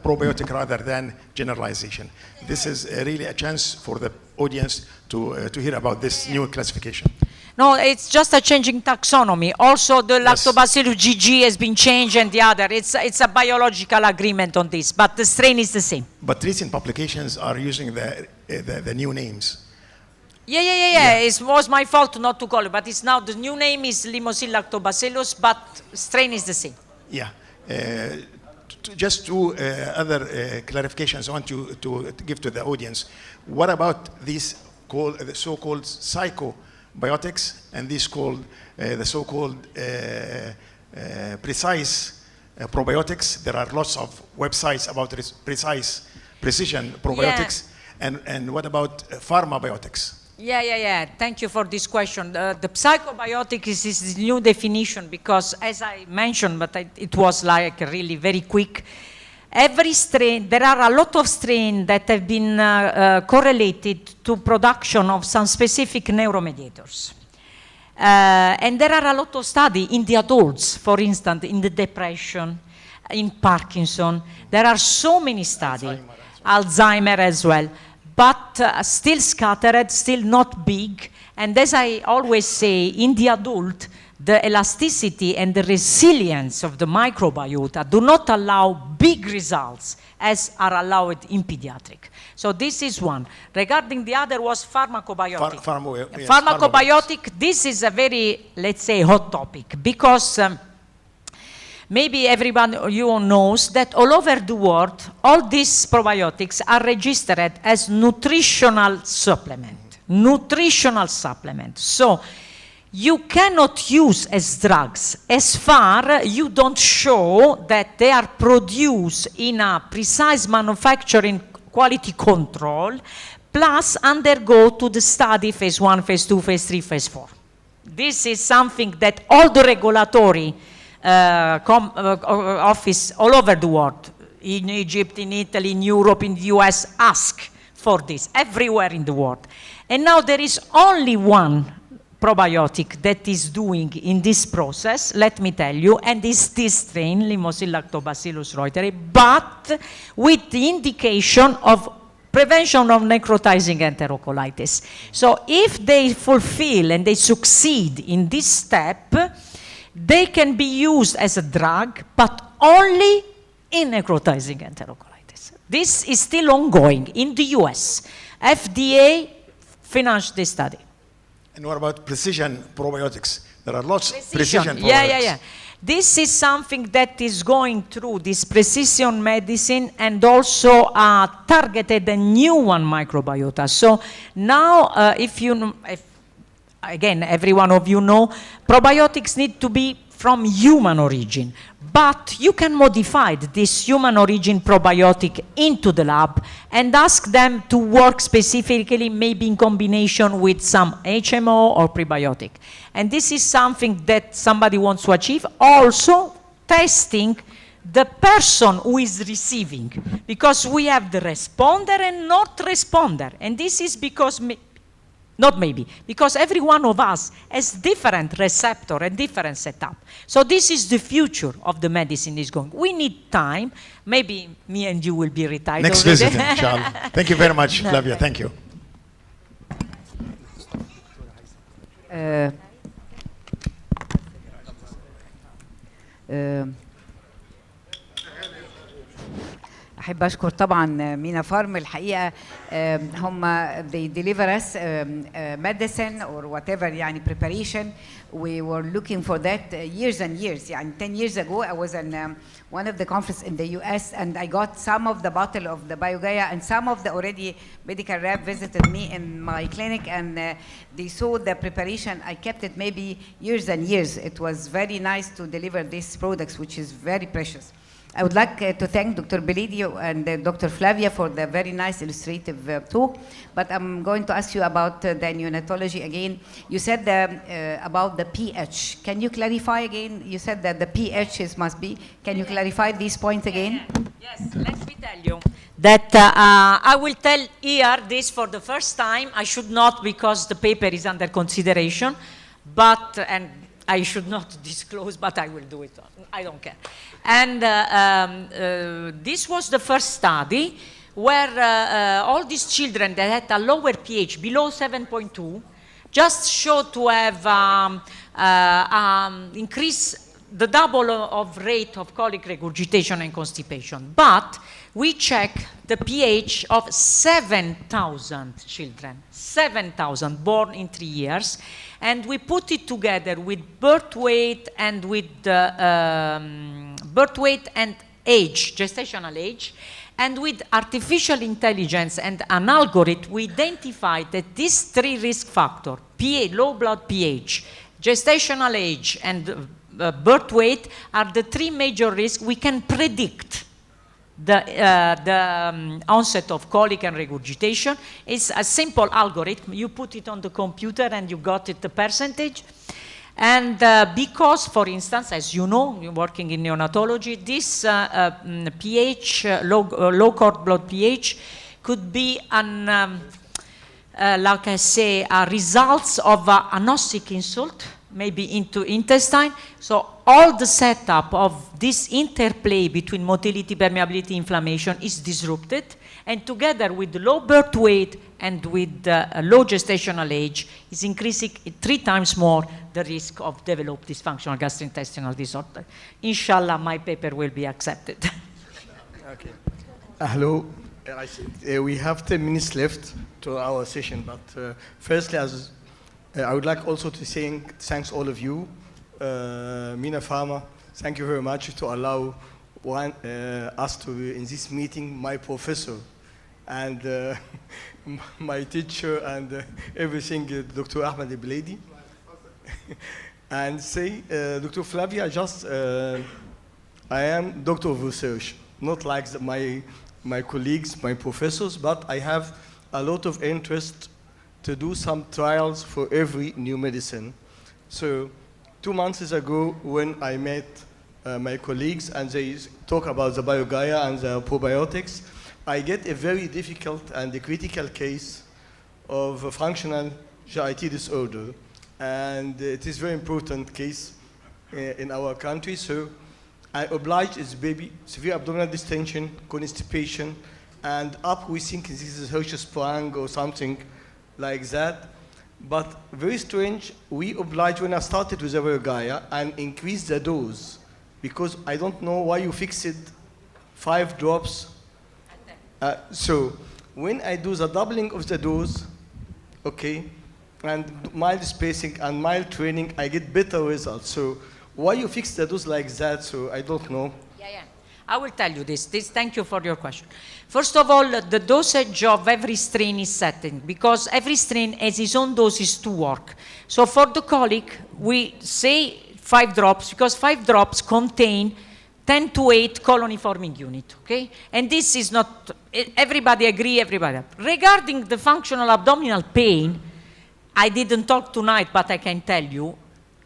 probiotic rather than generalization. This is really a chance for the audience to hear about this new classification. No, it's just a changing taxonomy. Also, the Lactobacillus GG has been changed and the other. It's a biological agreement on this, but the strain is the same. But recent publications are using the new names. Yeah. It was my fault not to call it, but it's now the new name is Limosil lactobacillus, but strain is the same. Yeah. Just two other clarifications I want to give to the audience. What about these the so-called psychobiotics and these called the so-called precise probiotics? There are lots of websites about precision probiotics. Yeah. And what about pharmabiotics? Yeah. Thank you for this question. The psychobiotic is the new definition because, as I mentioned, but it was like really very quick. Every strain, there are a lot of strains that have been correlated to production of some specific neuromediators. And there are a lot of studies in the adults, for instance, in the depression, in Parkinson. There are so many studies, Alzheimer as well. But still scattered, still not big. And as I always say, in the adult, the elasticity and the resilience of the microbiota do not allow big results as are allowed in pediatric. So this is one. Regarding the other was pharmacobiotic. Pharmacobiotic, this is a very, let's say, hot topic because maybe everyone you knows that all over the world, all these probiotics are registered as nutritional supplement. So you cannot use as drugs as far you don't show that they are produced in a precise manufacturing quality control, plus undergo to the study phase 1, phase 2, phase 3, phase 4. This is something that all the regulatory office all over the world, in Egypt, in Italy, in Europe, in the US, ask for this, everywhere in the world. And now there is only one probiotic that is doing in this process, let me tell you, and it's this strain, Limosil lactobacillus reuteri, but with the indication of prevention of necrotizing enterocolitis. So if they fulfill and they succeed in this step, they can be used as a drug, but only in necrotizing enterocolitis. This is still ongoing in the US. FDA finished this study. And what about precision probiotics? There are lots of precision probiotics. Yeah. This is something that is going through this precision medicine and also targeted a new one microbiota. So now, again, every one of you know, probiotics need to be from human origin. But you can modify this human origin probiotic into the lab and ask them to work specifically, maybe in combination with some HMO or prebiotic. And this is something that somebody wants to achieve. Also, testing the person who is receiving, because we have the responder and not responder. And this is because because every one of us has different receptor and different setup. So this is the future of the medicine is going. We need time. Maybe me and you will be retired Next already. visit, inshallah. Thank you very much, Flavia. Thank you. أحب أشكر طبعا مينا فارم الحقيقة هم they deliver us medicine or whatever يعني preparation. We were looking for that years and years. يعني 10 years ago I was in one of the conferences in the US and I got some of the bottle of the BioGaia, and some of the already medical rep visited me in my clinic and they saw the preparation. I kept it maybe years and years. It was very nice to deliver these products, which is very precious. I would like to thank Dr. Belidio and Dr. Flavia for the very nice illustrative talk, but I'm going to ask you about the neonatology again. You said about the pH. Can you clarify again? You said that the pH must be. Can you clarify these points again? Yes, let me tell you that I will tell here this for the first time. I should not, because the paper is under consideration, and I should not disclose, but I will do it. I don't care. And this was the first study where all these children that had a lower pH, below 7.2, just showed to have increase the double of rate of colic regurgitation and constipation. But we check the pH of 7,000 children, 7,000 born in 3 years, and we put it together with birth weight and with birth weight and age, gestational age, and with artificial intelligence and an algorithm, we identified that these 3 risk factors, low blood pH, gestational age, and birth weight, are the 3 major risks. We can predict the onset of colic and regurgitation. It's a simple algorithm. You put it on the computer and you got it the percentage. And because, for instance, as you know, you're working in neonatology, this pH, low cord blood pH, could be like I say, results of anostic insult, maybe into intestine. So all the setup of this interplay between motility, permeability, inflammation is disrupted, and together with the low birth weight and with low gestational age is increasing 3 times more the risk of develop dysfunctional gastrointestinal disorder. Inshallah, my paper will be accepted. Okay. Hello. We have 10 minutes left to our session, but firstly, I would like also to thanks all of you. Mina Pharma, thank you very much to allow us to be in this meeting, my professor and my teacher and everything, Dr. Ahmed Blady. And say, Dr. Flavia, I am doctor of research, not like my colleagues, my professors, but I have a lot of interest to do some trials for every new medicine. So 2 months ago, when I met my colleagues and they talk about the BioGaia and the probiotics, I get a very difficult and a critical case of a functional GIT disorder. And it is a very important case in our country. So I obliged its baby, severe abdominal distension, constipation, and up we think this is Hershey Sprang or something like that. But very strange, we obliged when I started with the Gaia and increased the dose, because I don't know why you fixed 5 drops. So when I do the doubling of the dose, okay, and mild spacing and mild training, I get better results. So why you fix the dose like that? So I don't know. Yeah. I will tell you this. Thank you for your question. First of all, the dosage of every strain is setting, because every strain has its own doses to work. So for the colic, we say 5 drops, because 5 drops contain 10 to 8 colony forming unit, okay? And this is not, everybody agree, everybody. Regarding the functional abdominal pain, I didn't talk tonight, but I can tell you,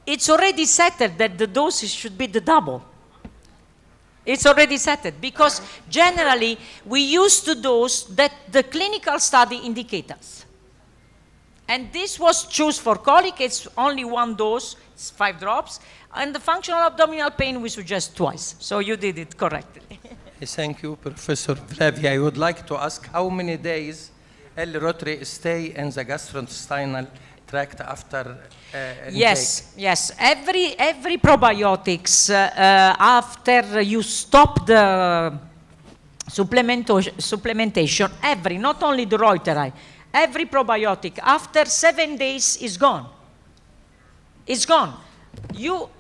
it's already settled that the doses should be the double. It's already settled, because generally we use the dose that the clinical study indicates us. And this was chosen for colic, it's only 1 dose, it's 5 drops, and the functional abdominal pain we suggest twice. So you did it correctly. Thank you, Professor Flavia. I would like to ask how many days L-reuteri stay in the gastrointestinal tract after intake? Yes. Every probiotics, after you stop the supplementation, not only the reuteri, every probiotic, after 7 days is gone. It's gone.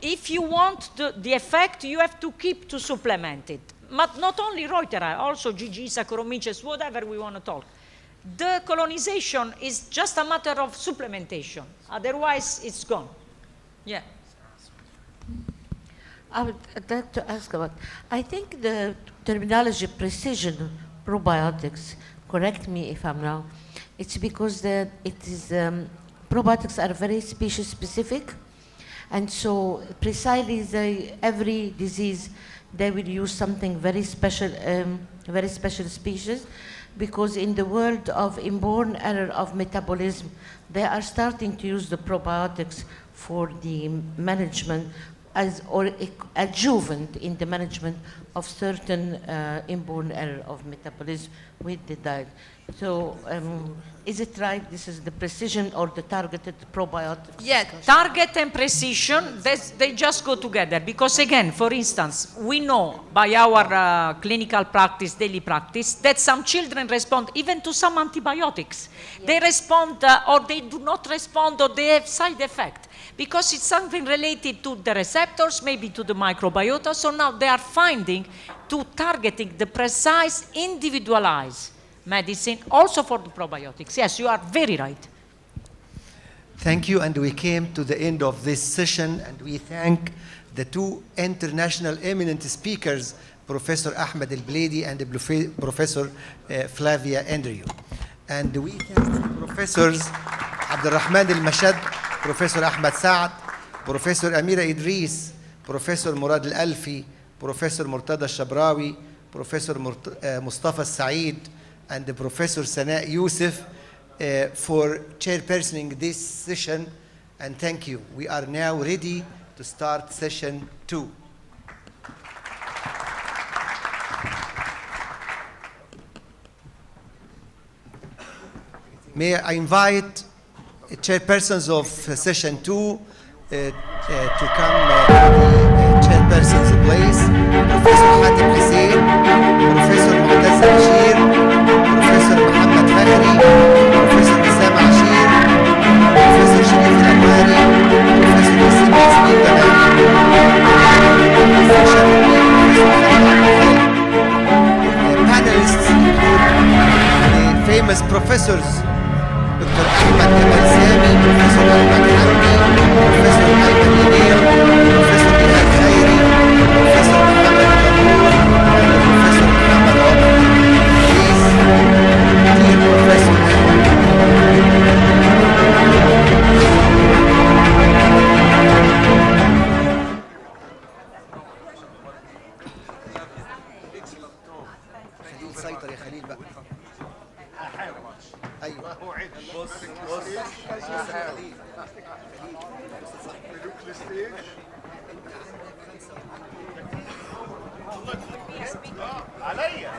If you want the effect, you have to keep to supplement it. But not only reuteri, also GG, Saccharomyces, whatever we want to talk. The colonization is just a matter of supplementation. Otherwise, it's gone. Yeah. I would like to ask about, I think the terminology precision probiotics, correct me if I'm wrong, it's because probiotics are very species specific, and so precisely every disease they will use something very special species, because in the world of inborn error of metabolism, they are starting to use the probiotics for the management or adjuvant in the management of certain inborn error of metabolism with the diet. So is it right, this is the precision or the targeted probiotics? Yeah, target and precision, they just go together. Because again, for instance, we know by our clinical practice, daily practice, that some children respond even to some antibiotics. Yeah. They respond or they do not respond, or they have side effect. Because it's something related to the receptors, maybe to the microbiota. So now they are finding to targeting the precise, individualized medicine, also for the probiotics. Yes, you are very right. Thank you, and we came to the end of this session, and we thank the 2 international eminent speakers, Professor Ahmed El-Bledi and Professor Flavia Andrew. And we thank Professors Abdulrahman El-Mashad, Professor Ahmed Saad, Professor Amira Idris, Professor Murad Al-Alfi, Professor Murtada Shabrawi, Professor Mustafa Saeed, and the Professor Sana Youssef for chairpersoning this session, and thank you. We are now ready to start session 2. May I invite chairpersons of session 2 to come to the chairperson's place. Professor Hatim Hussein, Professor Mu'taz Bashir, Professor Muhammad Fakhri, Professor Issam Ashir, Professor Sharif Al-Amari, Professor Yassin Yasmin Tamami, panelists include the famous professors Dr. Ahmed Kamal Sami, Professor Ahmed Hamdi, Professor Ayman Munir, Professor Ihad Khairi, Professor Muhammad Kamour, and Professor Muhammad Omar. Please, dear Professor. خليل سيطر يا خليل بقى. ايوه عليا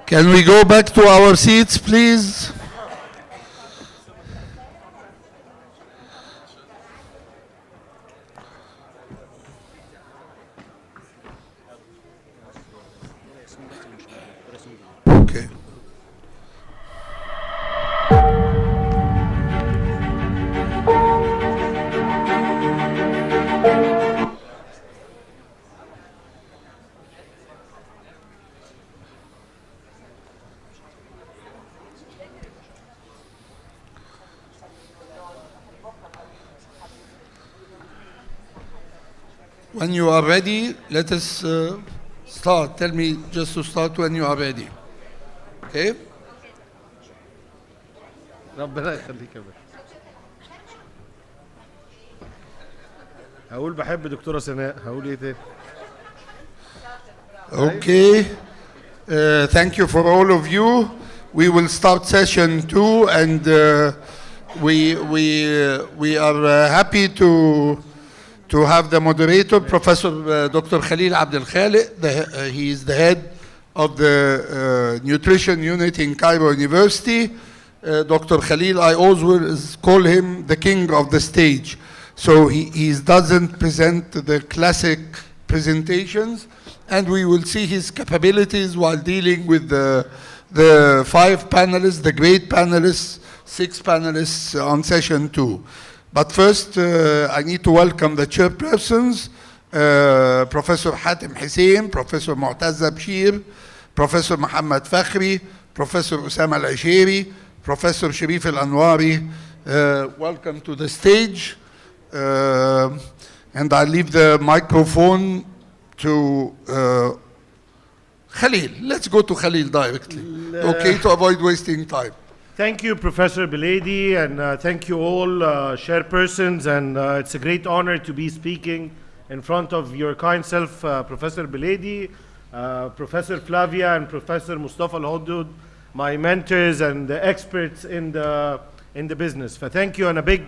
Can we go back to our seats, please? Okay. When you are ready, let us start. Tell me just to start when you are ready. Okay? ربنا يخليك يا باشا. هقول بحب دكتورة سناء، هقول ايه تاني؟ Okay. Thank you for all of you. We will start session 2, and we are happy to have the moderator, Professor Dr. Khalil Abdel Khaliq. He is the head of the nutrition unit in Cairo University. Dr. Khalil, I always call him the king of the stage. So he doesn't present the classic presentations, and we will see his capabilities while dealing with the 5 panelists, the great panelists, 6 panelists on session 2. But first, I need to welcome the chairpersons, Professor Hatem Hussein, Professor Mu'tazza Bashir, Professor Muhammad Fakhri, Professor Usama Al-Asheri, Professor Sharif Al-Anwari. Welcome to the stage. And I leave the microphone to Khalil. Let's go to Khalil directly, okay, to avoid wasting time. Thank you, Professor Beledi, and thank you all chairpersons, and it's a great honor to be speaking in front of your kind self, Professor Beledi, Professor Flavia, and Professor Mustafa Al-Hudud, my mentors and the experts in the business. So thank you, and a big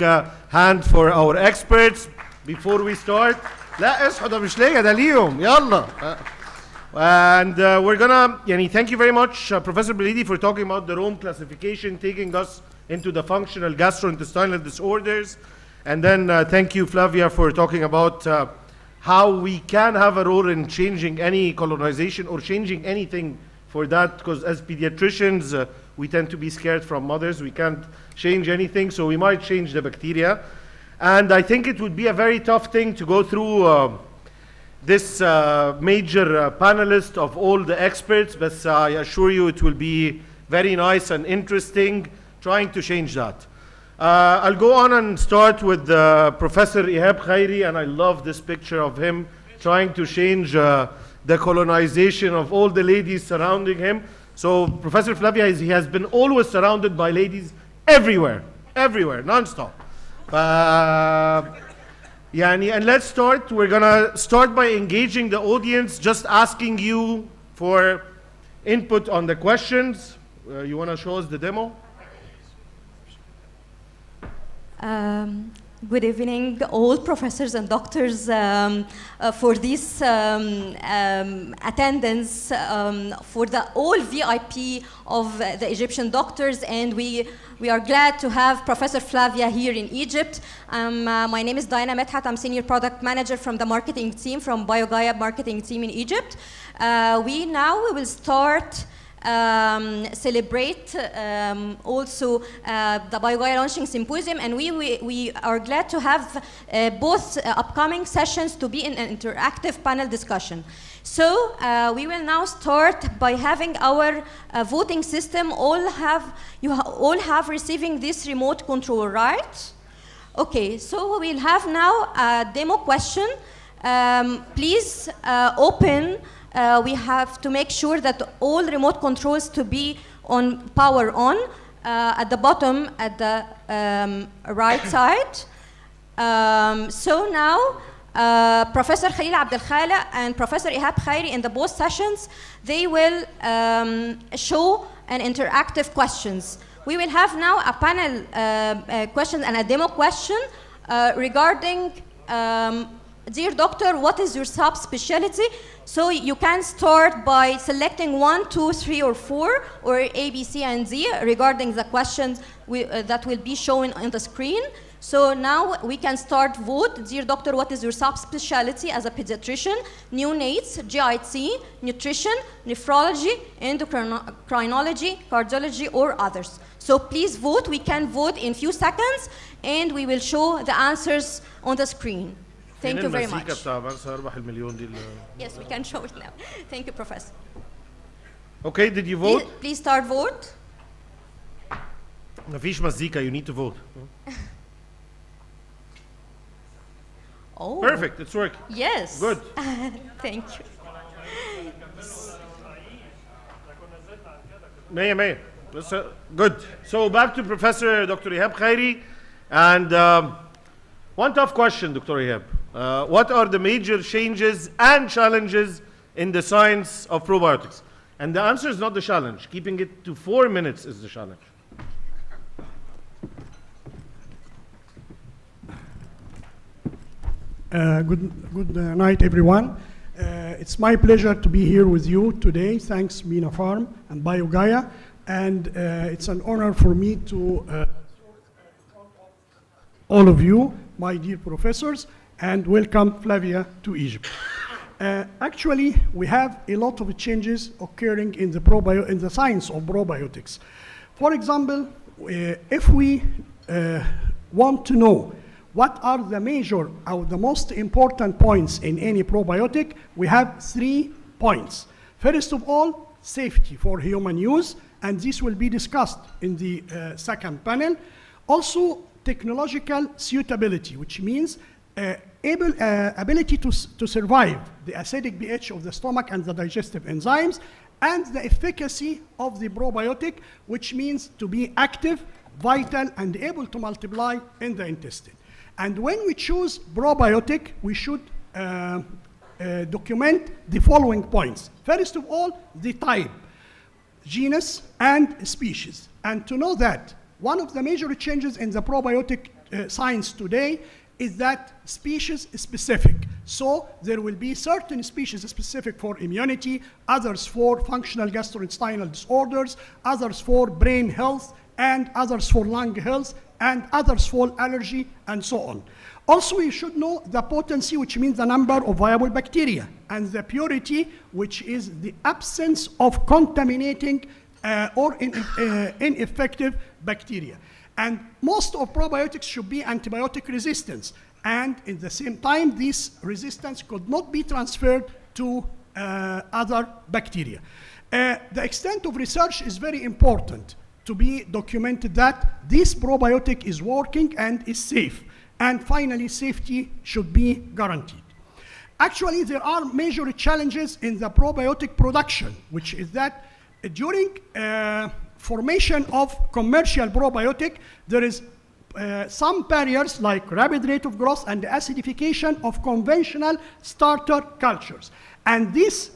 hand for our experts. Before we start, لا اصحوا ده مش ليا ده ليهم يلا. And we're gonna, thank you very much, Professor Beledi, for talking about the Rome classification, taking us into the functional gastrointestinal disorders. And then thank you, Flavia, for talking about how we can have a role in changing any colonization or changing anything for that, because as pediatricians, we tend to be scared from mothers. We can't change anything, so we might change the bacteria. And I think it would be a very tough thing to go through this major panelist of all the experts, but I assure you it will be very nice and interesting trying to change that. I'll go on and start with Professor Ihab Khairi, and I love this picture of him trying to change the colonization of all the ladies surrounding him. So Professor Flavia, he has been always surrounded by ladies everywhere, non-stop. And let's start. We're gonna start by engaging the audience, just asking you for input on the questions. You wanna show us the demo? Good evening, all professors and doctors, for this attendance, for the all VIP of the Egyptian doctors, and we are glad to have Professor Flavia here in Egypt. My name is Diana Medhat. I'm Senior Product Manager from the marketing team, from BioGaia marketing team in Egypt. We will start celebrate also the BioGaia Launching Symposium, and we are glad to have both upcoming sessions to be in an interactive panel discussion. So we will now start by having our voting system. You all have receiving this remote control, right? Okay, so we'll have now a demo question. Please open. We have to make sure that all remote controls to be on power on at the bottom at the right side. So now Professor Khalil Abdel Khala and Professor Ihab Khairi in the both sessions, they will show an interactive questions. We will have now a panel question and a demo question regarding dear doctor, what is your subspecialty? So you can start by selecting 1, 2, 3, or 4, or A, B, C, and D regarding the questions that will be shown on the screen. So now we can start vote. Dear doctor, what is your subspecialty as a pediatrician? Neonates, GIT, nutrition, nephrology, endocrinology, cardiology, or others. So please vote. We can vote in few seconds, and we will show the answers on the screen. Thank you very much. Yes, we can show it now. Thank you, Professor. Okay, did you vote? Please start vote. مفيش مزيكا, you need to vote. Oh. Perfect, it's working. Yes. Good. Thank you. مية. Good. So back to Professor Dr. Ihab Khairi, and one tough question, Dr. Ihab. What are the major changes and challenges in the science of probiotics? And the answer is not the challenge. Keeping it to 4 minutes is the challenge. Good night, everyone. It's my pleasure to be here with you today. Thanks, Mina Farm and BioGaia. And it's an honor for me to all of you, my dear professors, and welcome Flavia to Egypt. Actually, we have a lot of changes occurring in the science of probiotics. For example, if we want to know what are the major or the most important points in any probiotic, we have 3 points. First of all, safety for human use, and this will be discussed in the second panel. Also, technological suitability, which means ability to survive the acidic pH of the stomach and the digestive enzymes, and the efficacy of the probiotic, which means to be active, vital, and able to multiply in the intestine. And when we choose probiotic, we should document the following points. First of all, the type, genus, and species. And to know that, one of the major changes in the probiotic science today is that species specific. So there will be certain species specific for immunity, others for functional gastrointestinal disorders, others for brain health, and others for lung health, and others for allergy, and so on. Also, you should know the potency, which means the number of viable bacteria, and the purity, which is the absence of contaminating or ineffective bacteria. And most of probiotics should be antibiotic resistance. And at the same time, this resistance could not be transferred to other bacteria. The extent of research is very important to be documented that this probiotic is working and is safe. And finally, safety should be guaranteed. Actually, there are major challenges in the probiotic production, which is that during formation of commercial probiotic, there is some barriers like rapid rate of growth and the acidification of conventional starter cultures. And these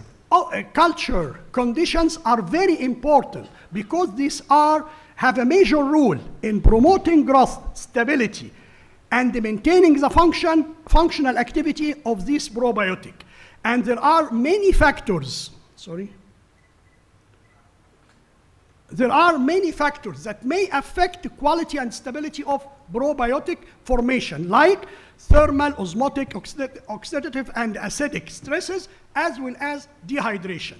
culture conditions are very important because these have a major role in promoting growth, stability, and maintaining the functional activity of this probiotic. And there are many factors, there are many factors that may affect the quality and stability of probiotic formation, like thermal, osmotic, oxidative, and acidic stresses, as well as dehydration.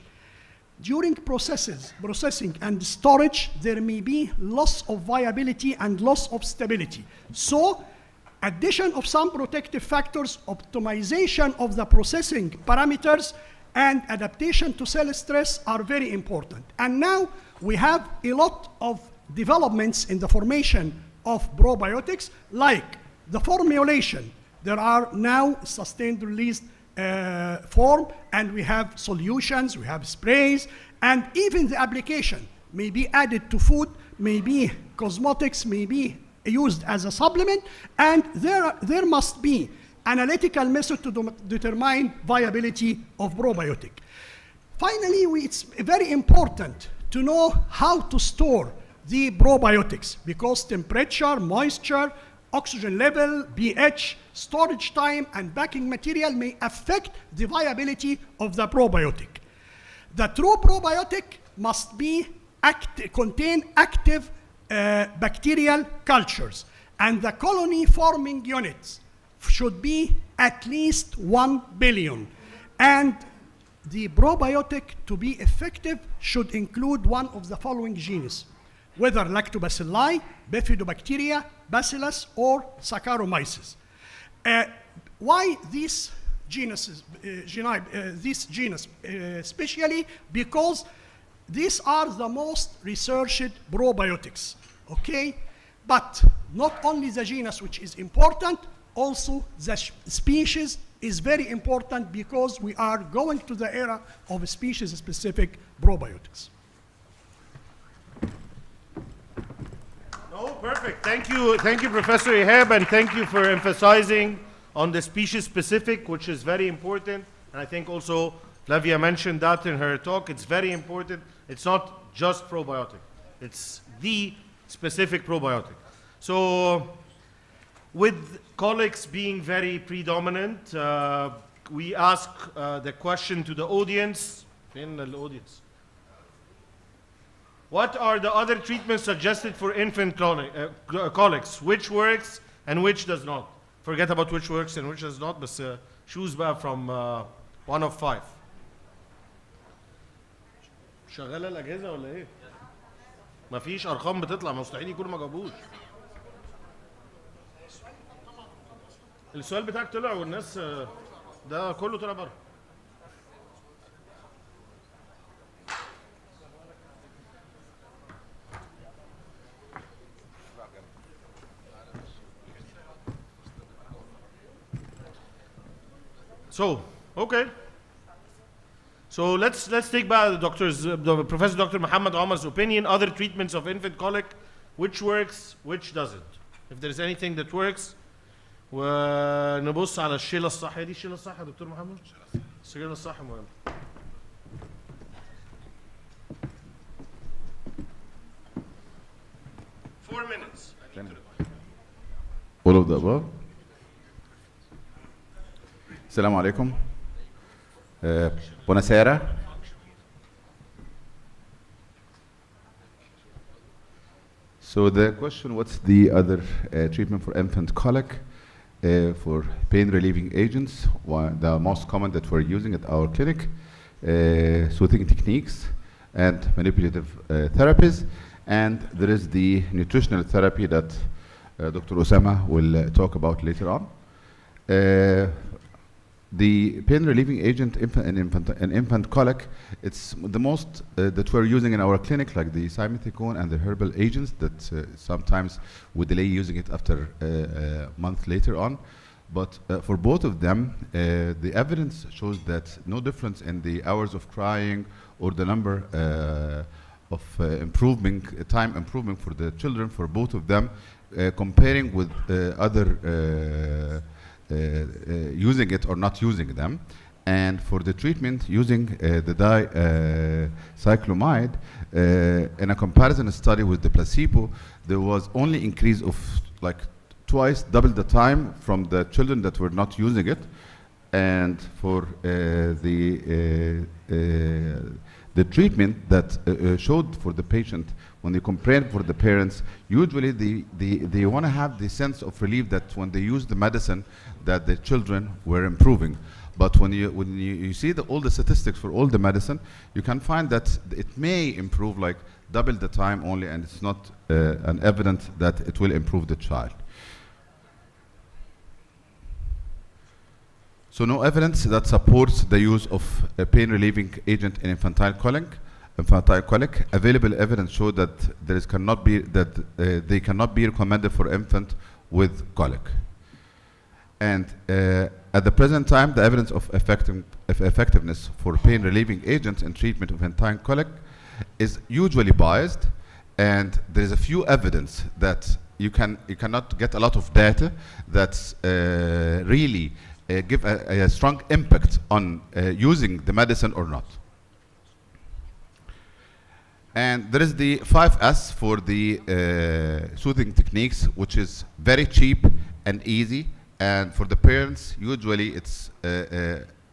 During processing and storage, there may be loss of viability and loss of stability. So, addition of some protective factors, optimization of the processing parameters, and adaptation to cell stress are very important. And now we have a lot of developments in the formation of probiotics, like the formulation. There are now sustained release form, and we have solutions, we have sprays, and even the application may be added to food, may be cosmetics, may be used as a supplement, and there must be analytical method to determine viability of probiotic. Finally, it's very important to know how to store the probiotics, because temperature, moisture, oxygen level, pH, storage time, and packing material may affect the viability of the probiotic. The true probiotic must contain active bacterial cultures, and the colony forming units should be at least 1 billion. And the probiotic, to be effective, should include one of the following genus, whether lactobacilli, bifidobacteria, bacillus, or Saccharomyces. Why these genuses, this genus especially? Because these are the most researched probiotics, okay? But not only the genus, which is important, also the species is very important, because we are going to the era of species-specific probiotics. No, perfect. Thank you, Professor Ihab, and thank you for emphasizing on the species-specific, which is very important. And I think also Flavia mentioned that in her talk. It's very important. It's not just probiotic. It's the specific probiotic. So with colics being very predominant, we ask the question to the audience. What are the other treatments suggested for infant colics? Which works and which does not? Forget about which works and which does not, but choose from 1 of 5. شغالة الأجهزة ولا إيه؟ مفيش أرقام بتطلع، مستحيل يكونوا ما جابوش. السؤال بتاعك طلع والناس ده كله طلع بره. So, okay. So let's take back the Professor Dr. Muhammad Omar's opinion. Other treatments of infant colic, which works, which doesn't. If there's anything that works, ونبص على الشيلة الصح. هي دي الشيلة الصح يا دكتور محمد؟ الشيلة الصح مهم. Four minutes. All of the above. Assalamu alaikum. Buonasera. So the question, what's the other treatment for infant colic? For pain relieving agents, the most common that we're using at our clinic, soothing techniques and manipulative therapies, and there is the nutritional therapy that Dr. Osama will talk about later on. The pain relieving agent in infant colic, it's the most that we're using in our clinic, like the simethicone and the herbal agents that sometimes we delay using it after a month later on. But for both of them, the evidence shows that no difference in the hours of crying or the number of time improvement for the children for both of them, comparing with other using it or not using them. And for the treatment using the dicyclomide, in a comparison study with the placebo, there was only increase of like twice double the time from the children that were not using it. And for the treatment that showed for the patient, when they compared for the parents, usually they want to have the sense of relief that when they use the medicine, that the children were improving. But when you see all the statistics for all the medicine, you can find that it may improve like double the time only, and it's not an evidence that it will improve the child. So no evidence that supports the use of a pain-relieving agent in infantile colic. Available evidence show that they cannot be recommended for infant with colic. And at the present time, the evidence of effectiveness for pain-relieving agents in treatment of infantile colic is usually biased, and there is a few evidence that you cannot get a lot of data that's really give a strong impact on using the medicine or not. And there is the 5S for the soothing techniques, which is very cheap and easy, and for the parents, usually it's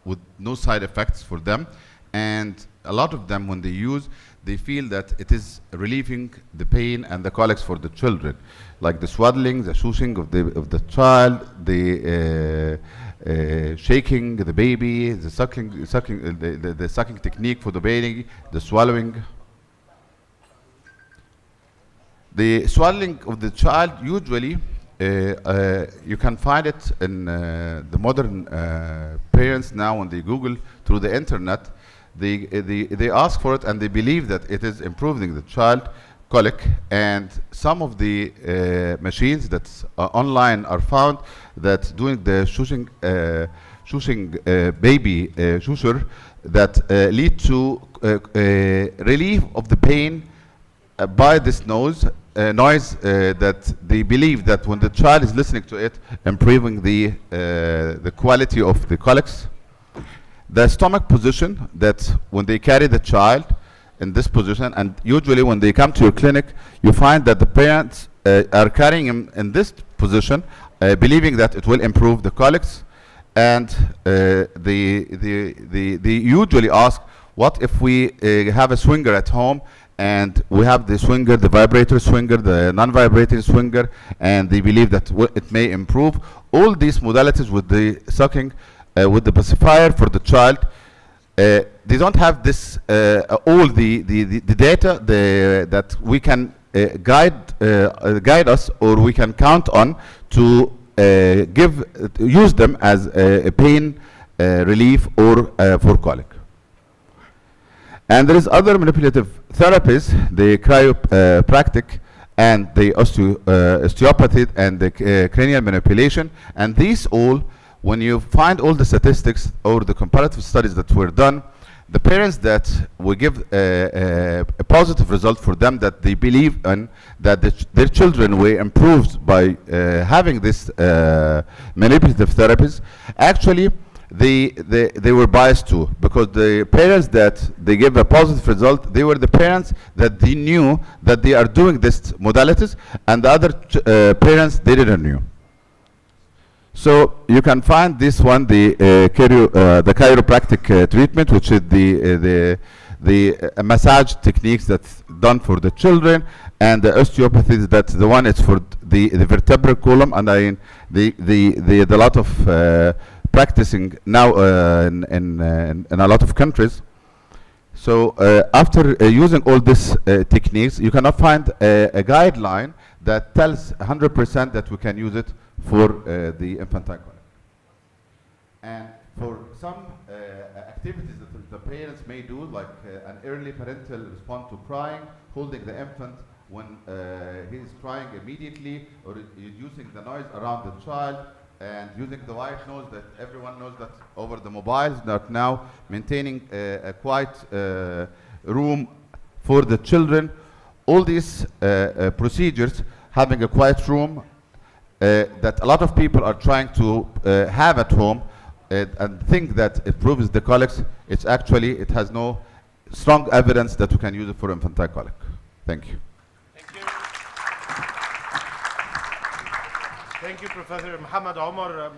with no side effects for them. And a lot of them, when they use, they feel that it is relieving the pain and the colics for the children, like the swaddling, the soothing of the child, the shaking the baby, the sucking technique for the baby, the swallowing. The swaddling of the child, usually you can find it in the modern parents now when they Google through the internet. They ask for it and they believe that it is improving the child colic, and some of the machines that online are found that doing the shushing baby shusher that lead to relief of the pain by this noise that they believe that when the child is listening to it, improving the quality of the colics. The stomach position, that when they carry the child in this position, and usually when they come to your clinic, you find that the parents are carrying him in this position, believing that it will improve the colics, and they usually ask, what if we have a swinger at home, and we have the swinger, the vibrator swinger, the non-vibrating swinger, and they believe that it may improve. All these modalities with the sucking, with the pacifier for the child, they don't have this all the data that we can guide us, or we can count on to use them as a pain relief or for colic. And there is other manipulative therapies, the chiropractic and the osteopathy and the cranial manipulation, and these all, when you find all the statistics or the comparative studies that were done, the parents that will give a positive result for them, that they believe in, that their children were improved by having this manipulative therapies, actually they were biased too, because the parents that they gave a positive result, they were the parents that they knew that they are doing this modalities, and the other parents they didn't know. So you can find this one, the chiropractic treatment, which is the massage techniques that's done for the children, and the osteopathy, that's the one it's for the vertebral column, and the lot of practicing now in a lot of countries. So after using all these techniques, you cannot find a guideline that tells 100% that we can use it for the infantile colic. And for some activities that the parents may do, like an early parental response to crying, holding the infant when he is crying immediately, or reducing the noise around the child, and using the white noise that everyone knows that over the mobiles, that now maintaining a quiet room for the children. All these procedures, having a quiet room, that a lot of people are trying to have at home, and think that it improves the colics. It's actually, it has no strong evidence that we can use it for infantile colic. Thank you. Thank you, Professor Muhammad Omar.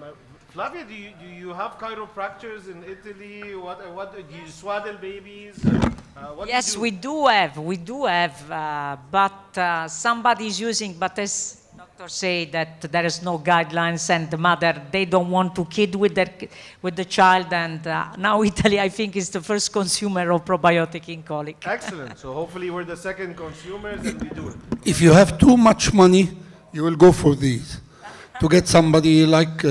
Flavia, do you have chiropractors in Italy? What do you swaddle babies? What Yes, do you we do have, but somebody is using, but as doctors say that there is no guidelines and the mother, they don't want to kid with the child, and now Italy, I think, is the first consumer of probiotic in colic. Excellent. So hopefully we're the second consumers and we do it. If you have too much money, you will go for these. To get somebody like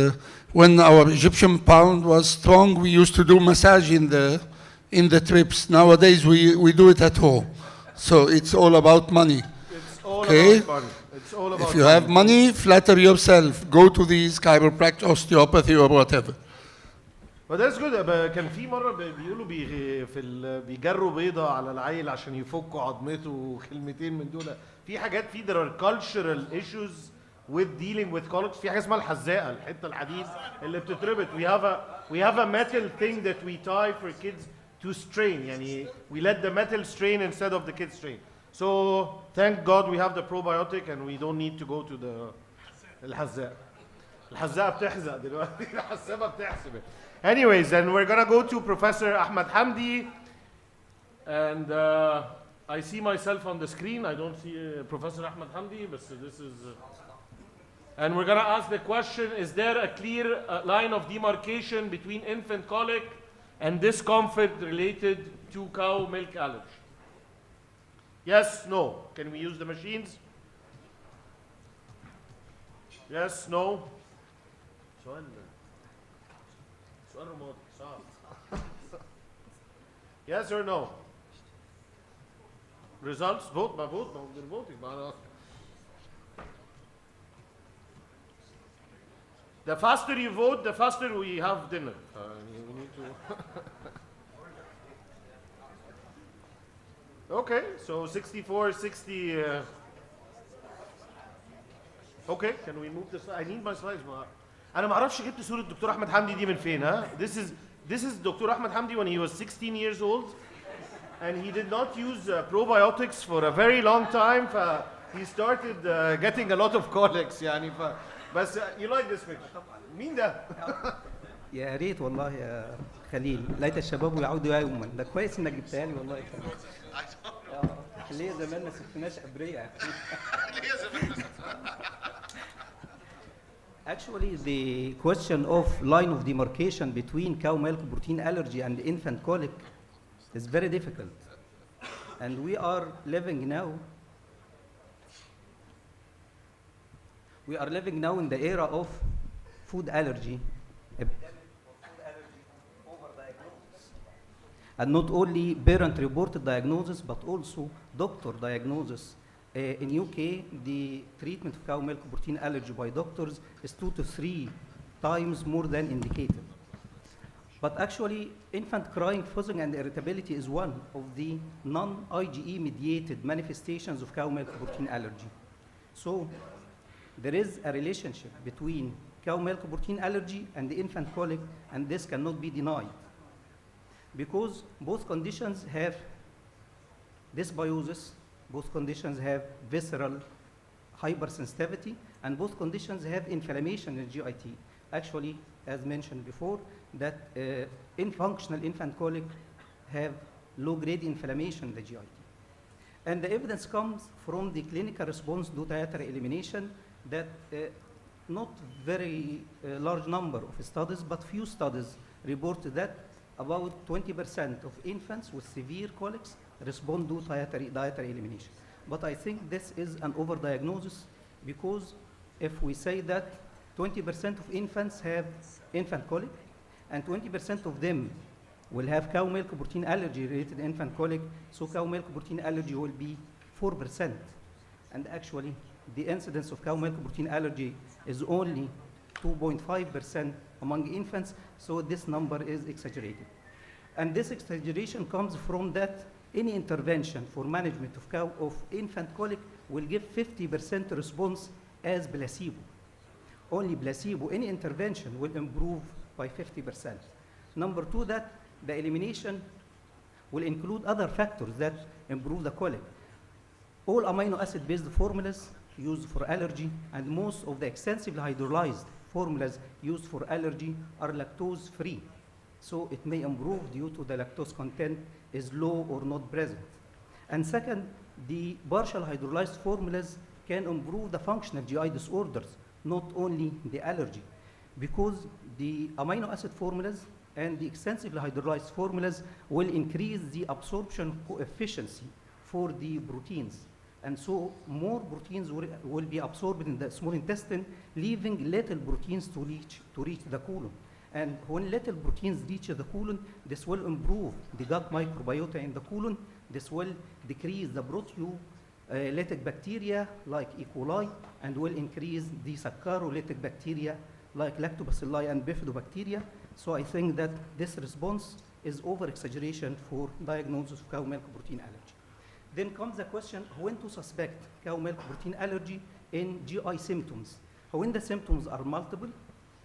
when our Egyptian pound was strong, we used to do massage in the trips. Nowadays, we do it at home. So it's all about money. It's all Okay? about money. It's all about If you have money, flatter yourself. Go to these chiropractic, osteopathy, or whatever. But that's good. كان في مرة بيقولوا بيجروا بيضة على العيل عشان يفكوا عظمته وكلمتين من دول. في حاجات there are cultural issues with dealing with colics. في حاجة اسمها الحزاقة، الحتة الحديد اللي بتتربط. We have a metal thing that we tie for kids to strain. يعني we let the metal strain instead of the kids strain. So thank God we have the probiotic and we don't need to go to the الحزاقة. الحزاقة بتحزق دلوقتي، الحسابة بتحسب. Anyways, and we're gonna go to Professor Ahmed Hamdi, and I see myself on the screen. I don't see Professor Ahmed Hamdi, but this is. And we're gonna ask the question: is there a clear line of demarcation between infant colic and discomfort related to cow milk allergy? Yes, no. Can we use the machines? Yes, no. Yes or no? Results? Vote. We're voting. The faster you vote, the faster we have dinner. We need to. Okay, so 64, 60. Okay, can we move the slide? I need my slides. أنا ما أعرفش جبت صورة الدكتور أحمد حمدي دي من فين ها؟ This is Dr. Ahmed Hamdi when he was 16 years old, and he did not use probiotics for a very long time. He started getting a lot of colics يعني بس you like this picture. مين ده؟ يا ريت والله يا خليل، ليت الشباب يعودوا يوما. ده كويس انك جبتها لي والله. ليه زمان ما سبتناش ابرياء. Actually, the question of line of demarcation between cow milk protein allergy and infant colic is very difficult. And we are living now in the era of food allergy, and not only parent-reported diagnosis, but also doctor diagnosis. In UK, the treatment of cow milk protein allergy by doctors is 2 to 3 times more than indicated. But actually, infant crying, fuzzing, and irritability is one of the non-IgE mediated manifestations of cow milk protein allergy. So there is a relationship between cow milk protein allergy and the infant colic, and this cannot be denied, because both conditions have dysbiosis, both conditions have visceral hypersensitivity, and both conditions have inflammation in GIT. Actually, as mentioned before, that functional infant colic have low-grade inflammation in the GIT. And the evidence comes from the clinical response to dietary elimination that not very large number of studies, but few studies reported that about 20% of infants with severe colics respond to dietary elimination. But I think this is an overdiagnosis, because if we say that 20% of infants have infant colic and 20% of them will have cow milk protein allergy related infant colic, so cow milk protein allergy will be 4%. And actually, the incidence of cow milk protein allergy is only 2.5% among infants, so this number is exaggerated. And this exaggeration comes from that any intervention for management of infant colic will give 50% response as placebo. Only placebo, any intervention will improve by 50%. Number two, that the elimination will include other factors that improve the colic. All amino acid based formulas used for allergy, and most of the extensively hydrolyzed formulas used for allergy are lactose-free. So it may improve due to the lactose content is low or not present. And second, the partial hydrolyzed formulas can improve the functional GI disorders, not only the allergy, because the amino acid formulas and the extensively hydrolyzed formulas will increase the absorption coefficiency for the proteins. And so more proteins will be absorbed in the small intestine, leaving little proteins to reach the colon. And when little proteins reach the colon, this will improve the gut microbiota in the colon. This will decrease the proteolytic bacteria like E. coli, and will increase the saccharolytic bacteria like lactobacilli and bifidobacteria. So I think that this response is over-exaggeration for diagnosis of cow milk protein allergy. Then comes the question, when to suspect cow milk protein allergy in GI symptoms. When the symptoms are multiple,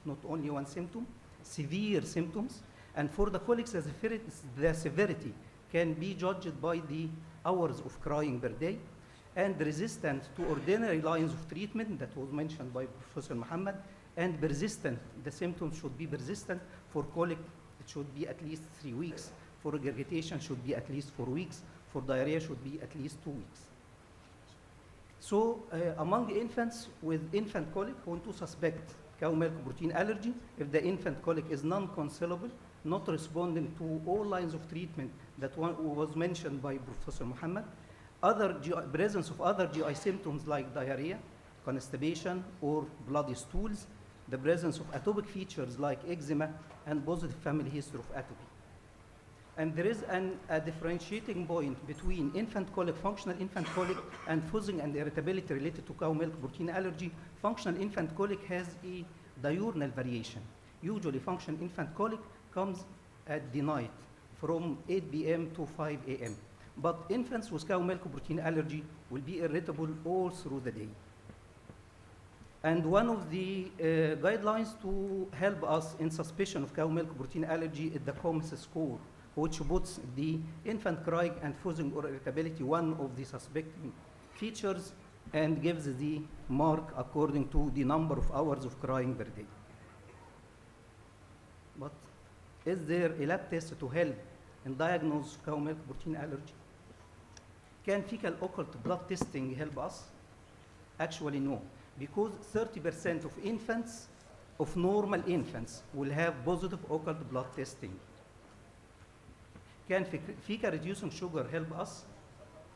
not only one symptom, severe symptoms, and for the colics, the severity can be judged by the hours of crying per day, and resistant to ordinary lines of treatment that was mentioned by Professor Muhammad, and persistent. The symptoms should be persistent. For colic, it should be at least 3 weeks. For regurgitation, should be at least 4 weeks. For diarrhea, should be at least 2 weeks. So among infants with infant colic, we want to suspect cow milk protein allergy if the infant colic is non-consolable, not responding to all lines of treatment that was mentioned by Professor Muhammad, presence of other GI symptoms like diarrhea, constipation, or bloody stools, the presence of atopic features like eczema, and positive family history of atopy. And there is a differentiating point between infant colic, functional infant colic, and fuzzing and irritability related to cow milk protein allergy. Functional infant colic has a diurnal variation. Usually functional infant colic comes at the night from 8 p.m. to 5 a.m. But infants with cow milk protein allergy will be irritable all through the day. And one of the guidelines to help us in suspicion of cow milk protein allergy is the COMS score, which puts the infant crying and fuzzing or irritability one of the suspecting features, and gives the mark according to the number of hours of crying per day. But is there a lab test to help in diagnosis of cow milk protein allergy? Can fecal occult blood testing help us? Actually, no, because 30% of infants, of normal infants, will have positive occult blood testing. Can fecal reducing sugar help us?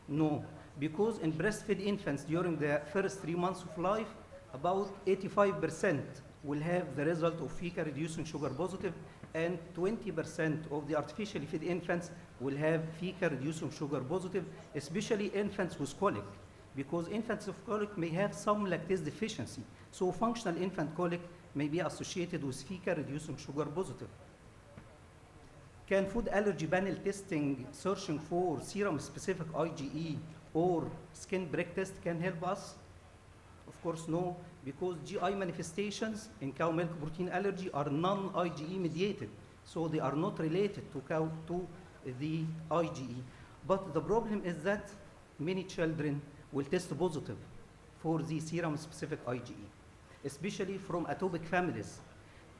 No, because in breastfed infants during the first 3 months of life, about 85% will have the result of fecal reducing sugar positive, and 20% of the artificially fed infants will have fecal reducing sugar positive, especially infants with colic, because infants with colic may have some lactase deficiency. So functional infant colic may be associated with fecal reducing sugar positive. Can food allergy panel testing searching for serum-specific IgE or skin prick test can help us? Of course, no, because GI manifestations in cow milk protein allergy are non-IgE mediated, so they are not related to the IgE. But the problem is that many children will test positive for the serum-specific IgE, especially from atopic families.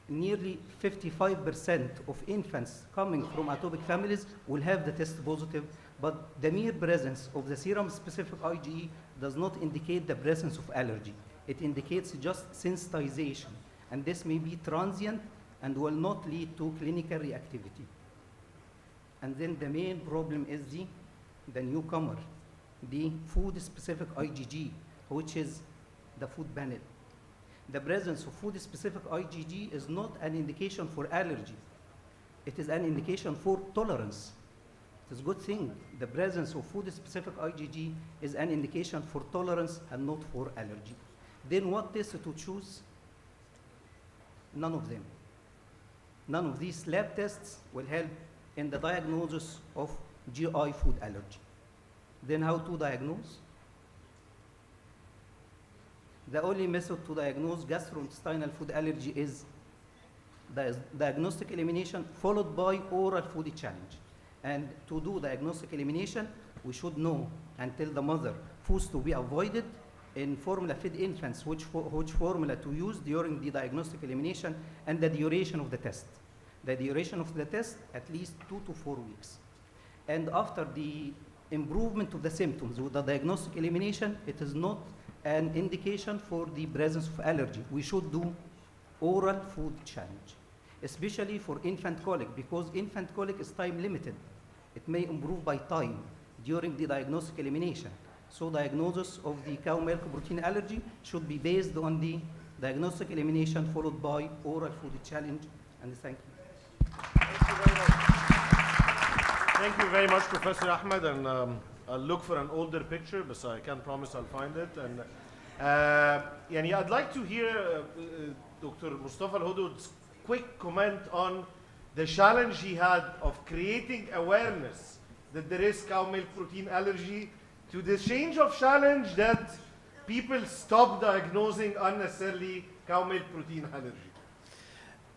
Nearly 55% of infants coming from atopic families will have the test positive, but the mere presence of the serum-specific IgE does not indicate the presence of allergy. It indicates just sensitization, and this may be transient and will not lead to clinical reactivity. And then the main problem is the newcomer, the food-specific IgG, which is the food panel. The presence of food-specific IgG is not an indication for allergy. It is an indication for tolerance. It is a good thing. The presence of food-specific IgG is an indication for tolerance and not for allergy. Then what test to choose? None of them. None of these lab tests will help in the diagnosis of GI food allergy. Then how to diagnose? The only method to diagnose gastrointestinal food allergy is diagnostic elimination followed by oral food challenge. And to do diagnostic elimination, we should know and tell the mother foods to be avoided in formula-fed infants, which formula to use during the diagnostic elimination, and the duration of the test. The duration of the test, at least 2 to 4 weeks. And after the improvement of the symptoms with the diagnostic elimination, it is not an indication for the presence of allergy. We should do oral food challenge, especially for infant colic, because infant colic is time limited. It may improve by time during the diagnostic elimination. So diagnosis of the cow milk protein allergy should be based on the diagnostic elimination followed by oral food challenge. And thank you. Thank you very much, Professor Ahmed, and I'll look for an older picture, but I can't promise I'll find it. And I'd like to hear Dr. Mustafa Al-Hudud's quick comment on the challenge he had of creating awareness that there is cow milk protein allergy, to the change of challenge that people stop diagnosing unnecessarily cow milk protein allergy.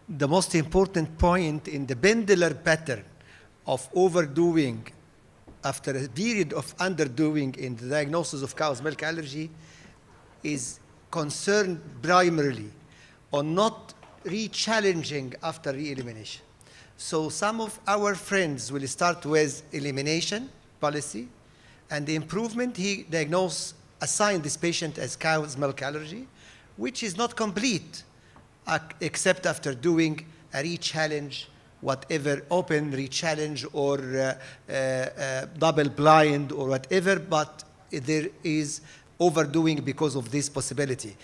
The most important point in the pendular pattern of overdoing after a period of underdoing in the diagnosis of cow's milk allergy is concerned primarily on not re-challenging after re-elimination. So some of our friends will start with elimination policy, and the improvement he assigned this patient as cow's milk allergy, which is not complete except after doing a re-challenge, whatever, open re-challenge or double blind or whatever, but there is overdoing because of this possibility.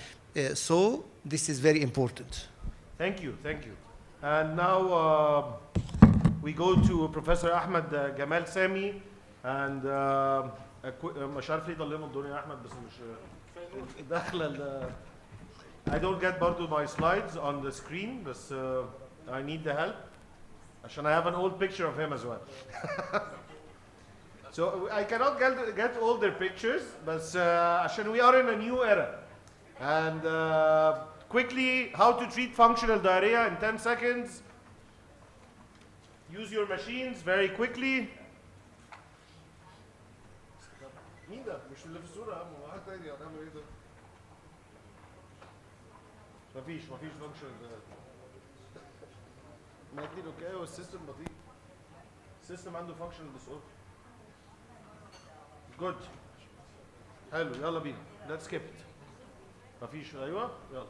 So this is very important. Thank you, thank you. And now we go to Professor Ahmed Gamal Sami, and مش عارف ليه ضلموا الدنيا يا احمد، بس مش داخله I don't get برضو my slides on the screen, but I need the help عشان I have an old picture of him as well. So I cannot get older pictures, but عشان we are in a new era. And quickly, how to treat functional diarrhea in 10 seconds. Use your machines very quickly. مين ده؟ مش اللي في الصورة يا عم، واحد تاني هنعمل ايه ده؟ مفيش فانكشن. ما اكيد اوكي، هو السيستم بطيء. السيستم عنده فانكشن ديس اوردر. جود. حلو، يلا بينا. Let's skip it. مفيش، ايوه، يلا.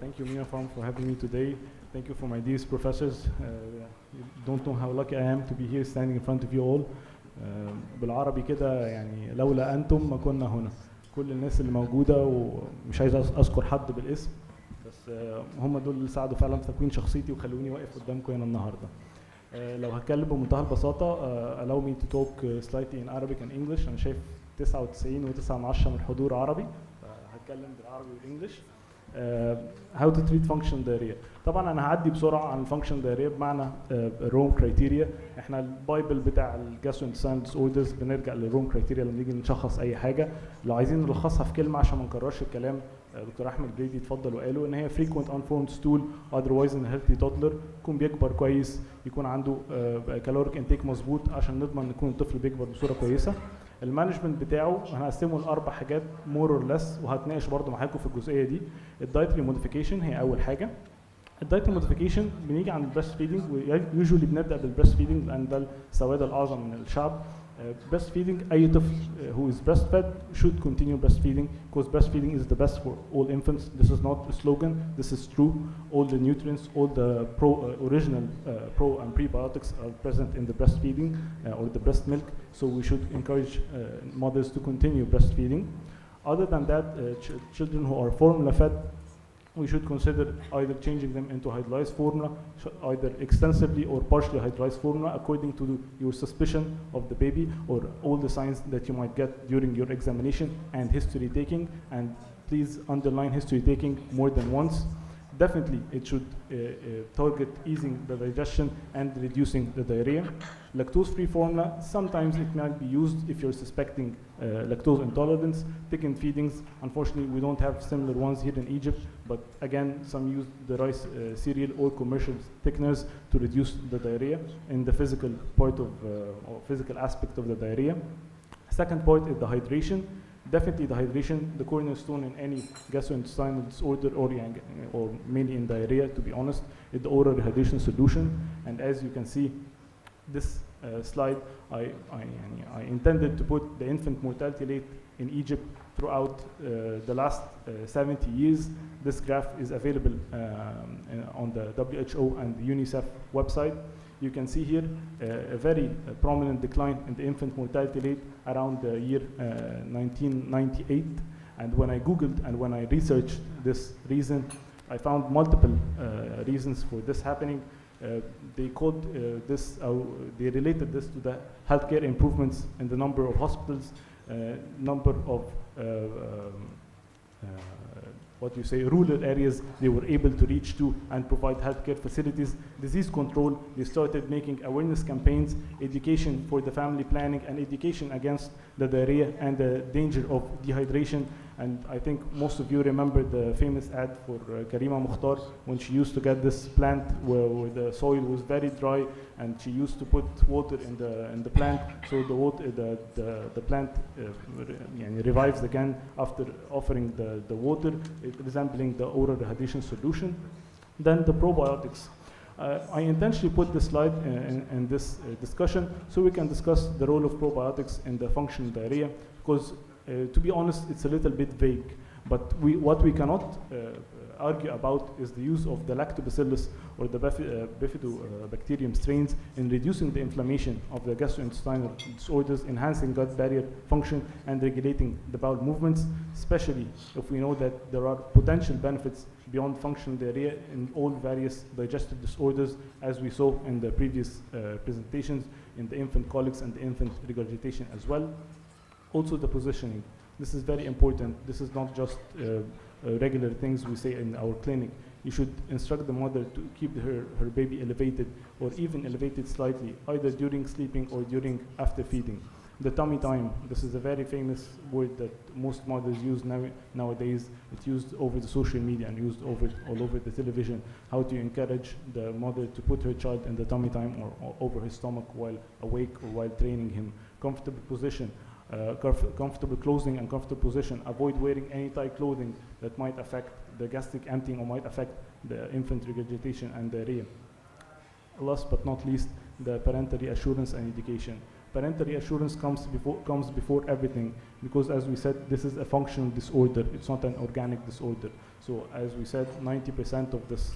Thank you, Mina Farm, for having me today. Thank you for my dear professors. You don't know how lucky I am to be here standing in front of you all. بالعربي كده يعني لولا أنتم ما كنا هنا. كل الناس اللي موجودة، ومش عايز أذكر حد بالاسم، بس هم دول اللي ساعدوا فعلا في تكوين شخصيتي وخلوني واقف قدامكم هنا النهارده. لو هتكلم بمنتهى البساطة allow me to talk slightly in Arabic and English. أنا شايف 99.9 من الحضور عربي، هتكلم بالعربي والإنجليش. how to treat functional diarrhea. طبعا انا هعدي بسرعه عن functional diarrhea بمعنى روم كرايتيريا. احنا البايبل بتاع الجاستروانتستاينال ديس اوردرز بنرجع للروم كرايتيريا لما نيجي نشخص اي حاجه. لو عايزين نلخصها في كلمه عشان ما نكررش الكلام، دكتور احمد بريدي اتفضل وقاله ان هي frequent unformed stool otherwise in a healthy toddler، يكون بيكبر كويس، يكون عنده caloric intake مظبوط عشان نضمن ان يكون الطفل بيكبر بصوره كويسه. المانجمنت بتاعه هنقسمه لاربع حاجات مور اور ليس، وهتناقش برضه معاكم في الجزئيه دي. الدايتري موديفيكيشن هي اول حاجه. الدايتري موديفيكيشن بنيجي عند البريست فيدنج، ويوجولي بنبدا بالبريست فيدنج لان ده السواد الاعظم من الشعب. breast feeding, أي طفل who is breastfed should continue breastfeeding because breastfeeding is the best for all infants. This is not a slogan, this is true. All the nutrients, all the original pro and prebiotics are present in the breastfeeding or the breast milk, so we should encourage mothers to continue breastfeeding. Other than that, children who are formula fed, we should consider either changing them into hydrolyzed formula, either extensively or partially hydrolyzed formula, according to your suspicion of the baby or all the signs that you might get during your examination and history taking. And please underline history taking more than once. definitely it should target easing the digestion and reducing the diarrhea. Lactose-free formula, sometimes it might be used if you're suspecting lactose intolerance. Thickened feedings, unfortunately we don't have similar ones here in Egypt, but again, some use the rice cereal or commercial thickeners to reduce the diarrhea in the physical part of, or physical aspect of the diarrhea. Second part is the hydration. Definitely the hydration, the cornerstone in any gastrointestinal disorder or mainly in diarrhea, to be honest, is the oral rehydration solution. And as you can see, this slide, I intended to put the infant mortality rate in Egypt throughout the last 70 years. This graph is available on the WHO and the UNICEF website. You can see here a very prominent decline in the infant mortality rate around the year 1998. And when I Googled and when I researched this reason, I found multiple reasons for this happening. They called they related this to the healthcare improvements in the number of hospitals, number of rural areas they were able to reach to and provide healthcare facilities, disease control. They started making awareness campaigns, education for the family planning, and education against the diarrhea and the danger of dehydration. And I think most of you remember the famous ad for Karima Mukhtar when she used to get this plant where the soil was very dry, and she used to put water in the plant, so the plant revives again after offering the water, resembling the oral rehydration solution. Then the probiotics. I intentionally put this slide in this discussion so we can discuss the role of probiotics in the functional diarrhea, because to be honest, it's a little bit vague. But what we cannot argue about is the use of the lactobacillus or the bifidobacterium strains in reducing the inflammation of the gastrointestinal disorders, enhancing gut barrier function, and regulating the bowel movements, especially if we know that there are potential benefits beyond functional diarrhea in all various digestive disorders, as we saw in the previous presentations in the infant colics and the infant regurgitation as well. Also the positioning. This is very important. This is not just regular things we say in our clinic. You should instruct the mother to keep her baby elevated, or even elevated slightly, either during sleeping or after feeding. The tummy time, this is a very famous word that most mothers use nowadays. It's used over the social media and used all over the television. How to encourage the mother to put her child in the tummy time or over his stomach while awake or while training him. Comfortable position. Comfortable clothing and comfortable position. Avoid wearing any tight clothing that might affect the gastric emptying or might affect the infant regurgitation and diarrhea. Last but not least, the parental reassurance and education. Parental reassurance comes before everything, because as we said, this is a functional disorder. It's not an organic disorder. So as we said, 90% of this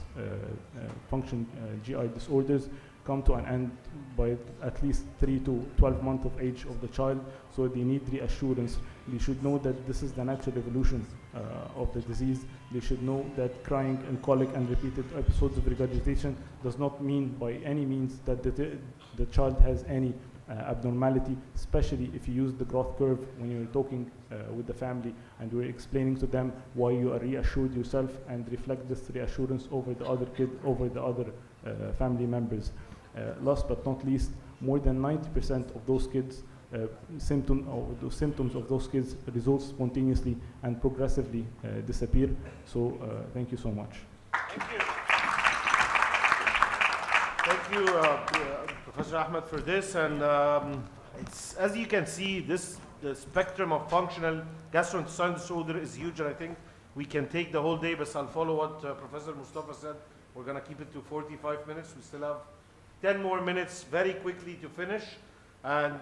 function GI disorders come to an end by at least 3 to 12 months of age of the child, so they need reassurance. They should know that this is the natural evolution of the disease. They should know that crying and colic and repeated episodes of regurgitation does not mean by any means that the child has any abnormality, especially if you use the growth curve when you're talking with the family and we're explaining to them why you are reassured yourself, and reflect this reassurance over the other kid, over the other family members. Last but not least, more than 90% of those kids, the symptoms of those kids resolve spontaneously and progressively disappear. So thank you so much. Thank you. Thank you, Professor Ahmed, for this. And it's, as you can see, the spectrum of functional gastrointestinal disorder is huge, and I think we can take the whole day, but I'll follow what Professor Mustafa said. We're going to keep it to 45 minutes. We still have 10 more minutes very quickly to finish. And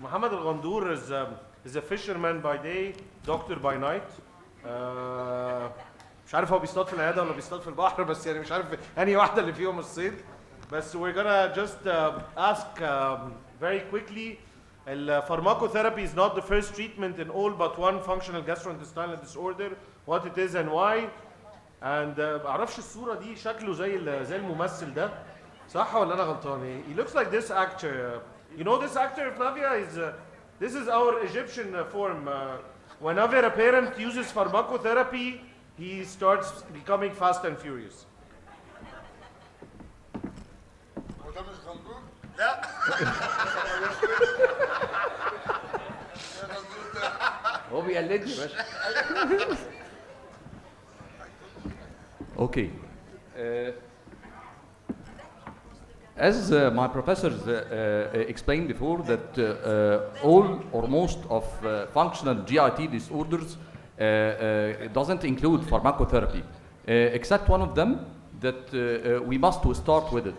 Mohammed Al-Ghandour is a fisherman by day, doctor by night. مش عارف هو بيصطاد في العيادة ولا بيصطاد في البحر، بس يعني مش عارف أنهي واحدة اللي فيهم الصيد. بس we're gonna just ask very quickly. Pharmacotherapy is not the first treatment in all but one functional gastrointestinal disorder. What it is and why. And معرفش الصورة دي شكله زي الممثل ده. صح ولا أنا غلطان؟ He looks like this actor. You know this actor, Flavia? This is our Egyptian form. Whenever a parent uses pharmacotherapy, he starts becoming fast and furious. هو بيقلدني يا باشا. Okay. As my professors explained before, that all or most of functional GIT disorders doesn't include pharmacotherapy, except one of them that we must start with it.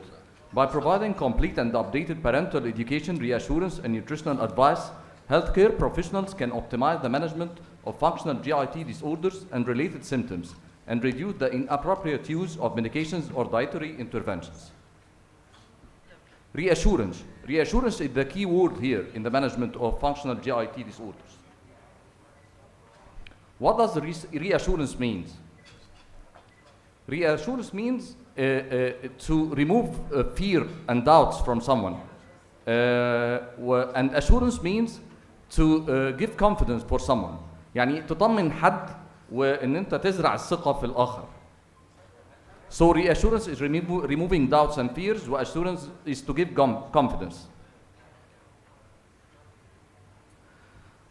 By providing complete and updated parental education, reassurance, and nutritional advice, healthcare professionals can optimize the management of functional GIT disorders and related symptoms, and reduce the inappropriate use of medications or dietary interventions. Reassurance. Reassurance is the key word here in the management of functional GIT disorders. What does reassurance mean? Reassurance means to remove fear and doubts from someone. And assurance means to give confidence for someone. يعني تطمن حد وإن أنت تزرع الثقة في الآخر. So reassurance is removing doubts and fears, while assurance is to give confidence.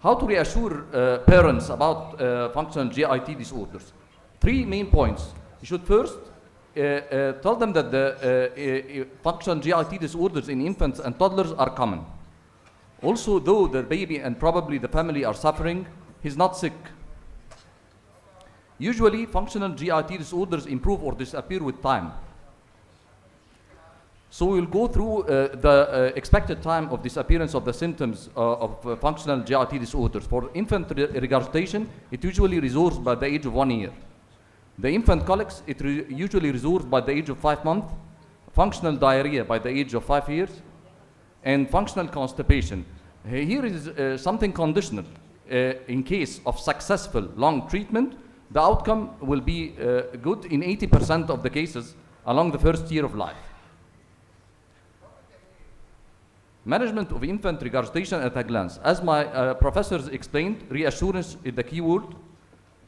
How to reassure parents about functional GIT disorders? 3 main points. You should first tell them that the functional GIT disorders in infants and toddlers are common. Also, though the baby and probably the family are suffering, he's not sick. Usually, functional GIT disorders improve or disappear with time. So we'll go through the expected time of disappearance of the symptoms of functional GIT disorders. For infant regurgitation, it usually resolves by the age of 1 year. The infant colics, it usually resolves by the age of 5 months. Functional diarrhea by the age of 5 years. And functional constipation. Here is something conditional. In case of successful long treatment, the outcome will be good in 80% of the cases along the first year of life. Management of infant regurgitation at a glance. As my professors explained, reassurance is the key word.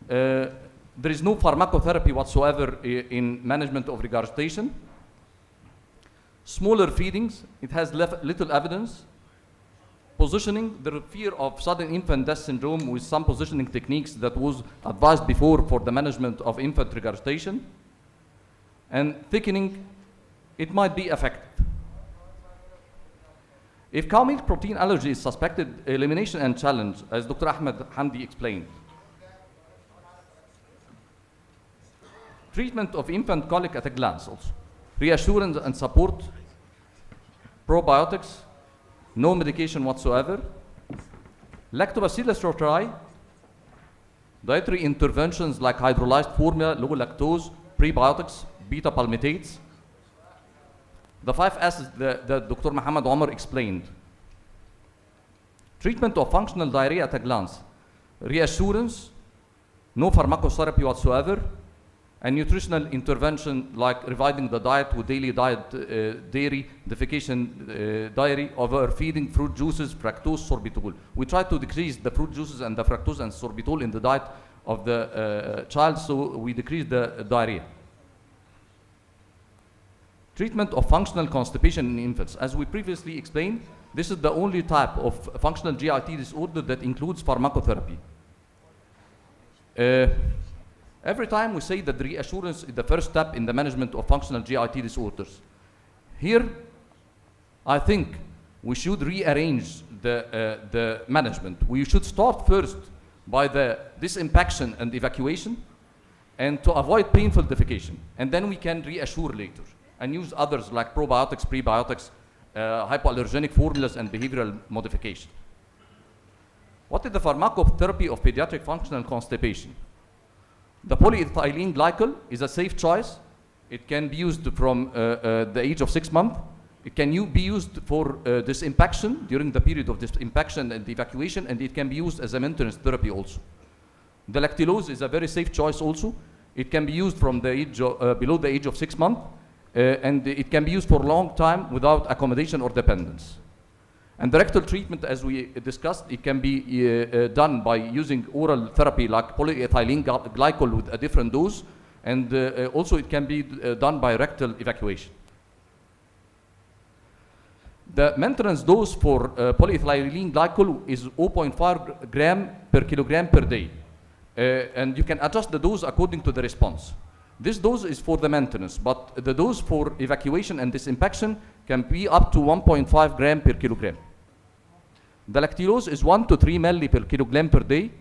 There is no pharmacotherapy whatsoever in management of regurgitation. Smaller feedings, it has little evidence. Positioning, the fear of sudden infant death syndrome with some positioning techniques that was advised before for the management of infant regurgitation. And thickening, it might be effective. If cow milk protein allergy is suspected, elimination and challenge, as Dr. Ahmed Hamdi explained. Treatment of infant colic at a glance also. Reassurance and support, probiotics, no medication whatsoever. Lactobacillus reuteri, dietary interventions like hydrolyzed formula, low lactose, prebiotics, beta palmitates. The 5 S's that Dr. Muhammad Omar explained. Treatment of functional diarrhea at a glance. Reassurance, no pharmacotherapy whatsoever, and nutritional intervention like reviving the diet with daily diet, dairy, defecation, diary, overfeeding, fruit juices, fructose, sorbitol. We try to decrease the fruit juices and the fructose and sorbitol in the diet of the child, so we decrease the diarrhea. Treatment of functional constipation in infants. As we previously explained, this is the only type of functional GIT disorder that includes pharmacotherapy. Every time we say that the reassurance is the first step in the management of functional GIT disorders. Here, I think we should rearrange the management. We should start first by the disimpaction and evacuation, and to avoid painful defecation. And then we can reassure later and use others like probiotics, prebiotics, hypoallergenic formulas, and behavioral modification. What is the pharmacotherapy of pediatric functional constipation? The polyethylene glycol is a safe choice. It can be used from the age of 6 months. It can be used for disimpaction during the period of disimpaction and evacuation, and it can be used as a maintenance therapy also. The lactulose is a very safe choice also. It can be used from the age of, below the age of 6 months, and it can be used for a long time without accommodation or dependence. And the rectal treatment, as we discussed, it can be done by using oral therapy like polyethylene glycol with a different dose, and also it can be done by rectal evacuation. The maintenance dose for polyethylene glycol is 0.5 gram per kilogram per day. And you can adjust the dose according to the response. This dose is for the maintenance, but the dose for evacuation and disinfection can be up to 1.5 gram per kilogram. The lactulose is 1 to 3 milli per kilogram per day.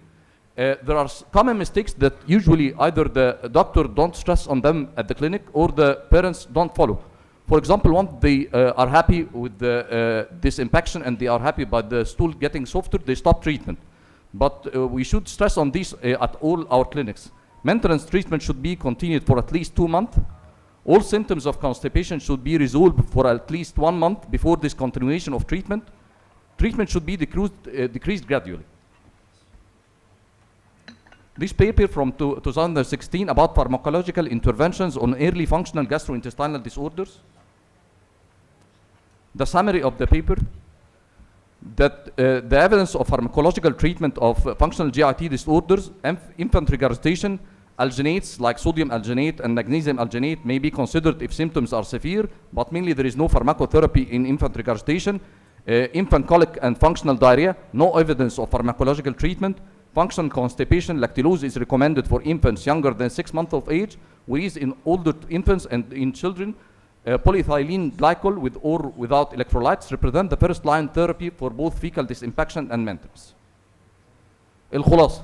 There are common mistakes that usually either the doctor don't stress on them at the clinic or the parents don't follow. For example, once they are happy with the disinfection and they are happy by the stool getting softer, they stop treatment. But we should stress on this at all our clinics. Maintenance treatment should be continued for at least 2 months. All symptoms of constipation should be resolved for at least 1 month before discontinuation of treatment. Treatment should be decreased gradually. This paper from 2016 about pharmacological interventions on early functional gastrointestinal disorders. The summary of the paper, that the evidence of pharmacological treatment of functional GIT disorders, infant regurgitation, alginates like sodium alginate and magnesium alginate may be considered if symptoms are severe, but mainly there is no pharmacotherapy in infant regurgitation. Infant colic and functional diarrhea, no evidence of pharmacological treatment. Functional constipation, lactulose is recommended for infants younger than 6 months of age, whereas in older infants and in children, polyethylene glycol with or without electrolytes represent the first line therapy for both fecal disinfection and maintenance. الخلاصة.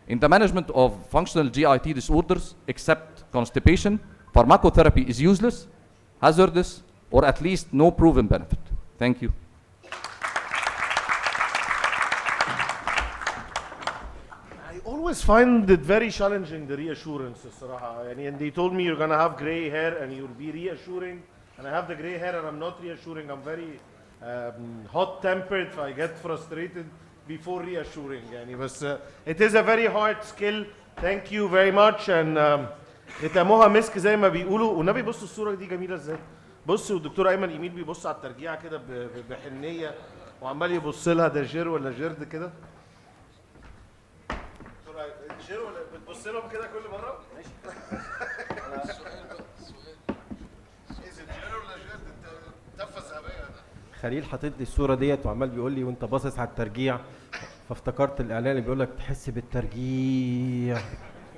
In the management of functional GIT disorders, except constipation, pharmacotherapy is useless, hazardous, or at least no proven benefit. Thank you. I always find it very challenging, the reassurance الصراحة. And they told me you're gonna have gray hair and you'll be reassuring, and I have the gray hair and I'm not reassuring. I'm very hot-tempered, so I get frustrated before reassuring. But it is a very hard skill. Thank you very much. And ختموها مسك زي ما بيقولوا. والنبي بصوا الصورة دي جميلة ازاي. بصوا الدكتور ايمن ايميل بيبص على الترجيعة كده بحنية وعمال يبص لها ده جير ولا جيرد كده. جير ولا بتبص لهم كده كل مرة؟ ماشي. السؤال جير ولا جيرد؟ انت تفه ذهبية. خليل حاطط لي الصورة ديت وعمال بيقول لي وانت باصص على الترجيع، فافتكرت الاعلان اللي بيقول لك تحس بالترجيع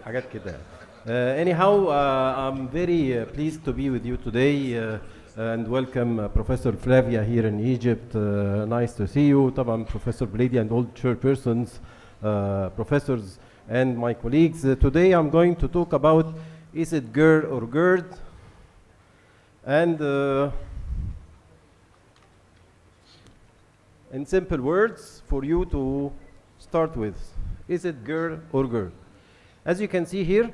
حاجات كده. Anyhow, I'm very pleased to be with you today and welcome Professor Flavia here in Egypt. Nice to see you. طبعا Professor Blady and all chairpersons, professors and my colleagues. Today I'm going to talk about is it GERD or GERD, and in simple words for you to start with, is it GERD or GERD? As you can see here,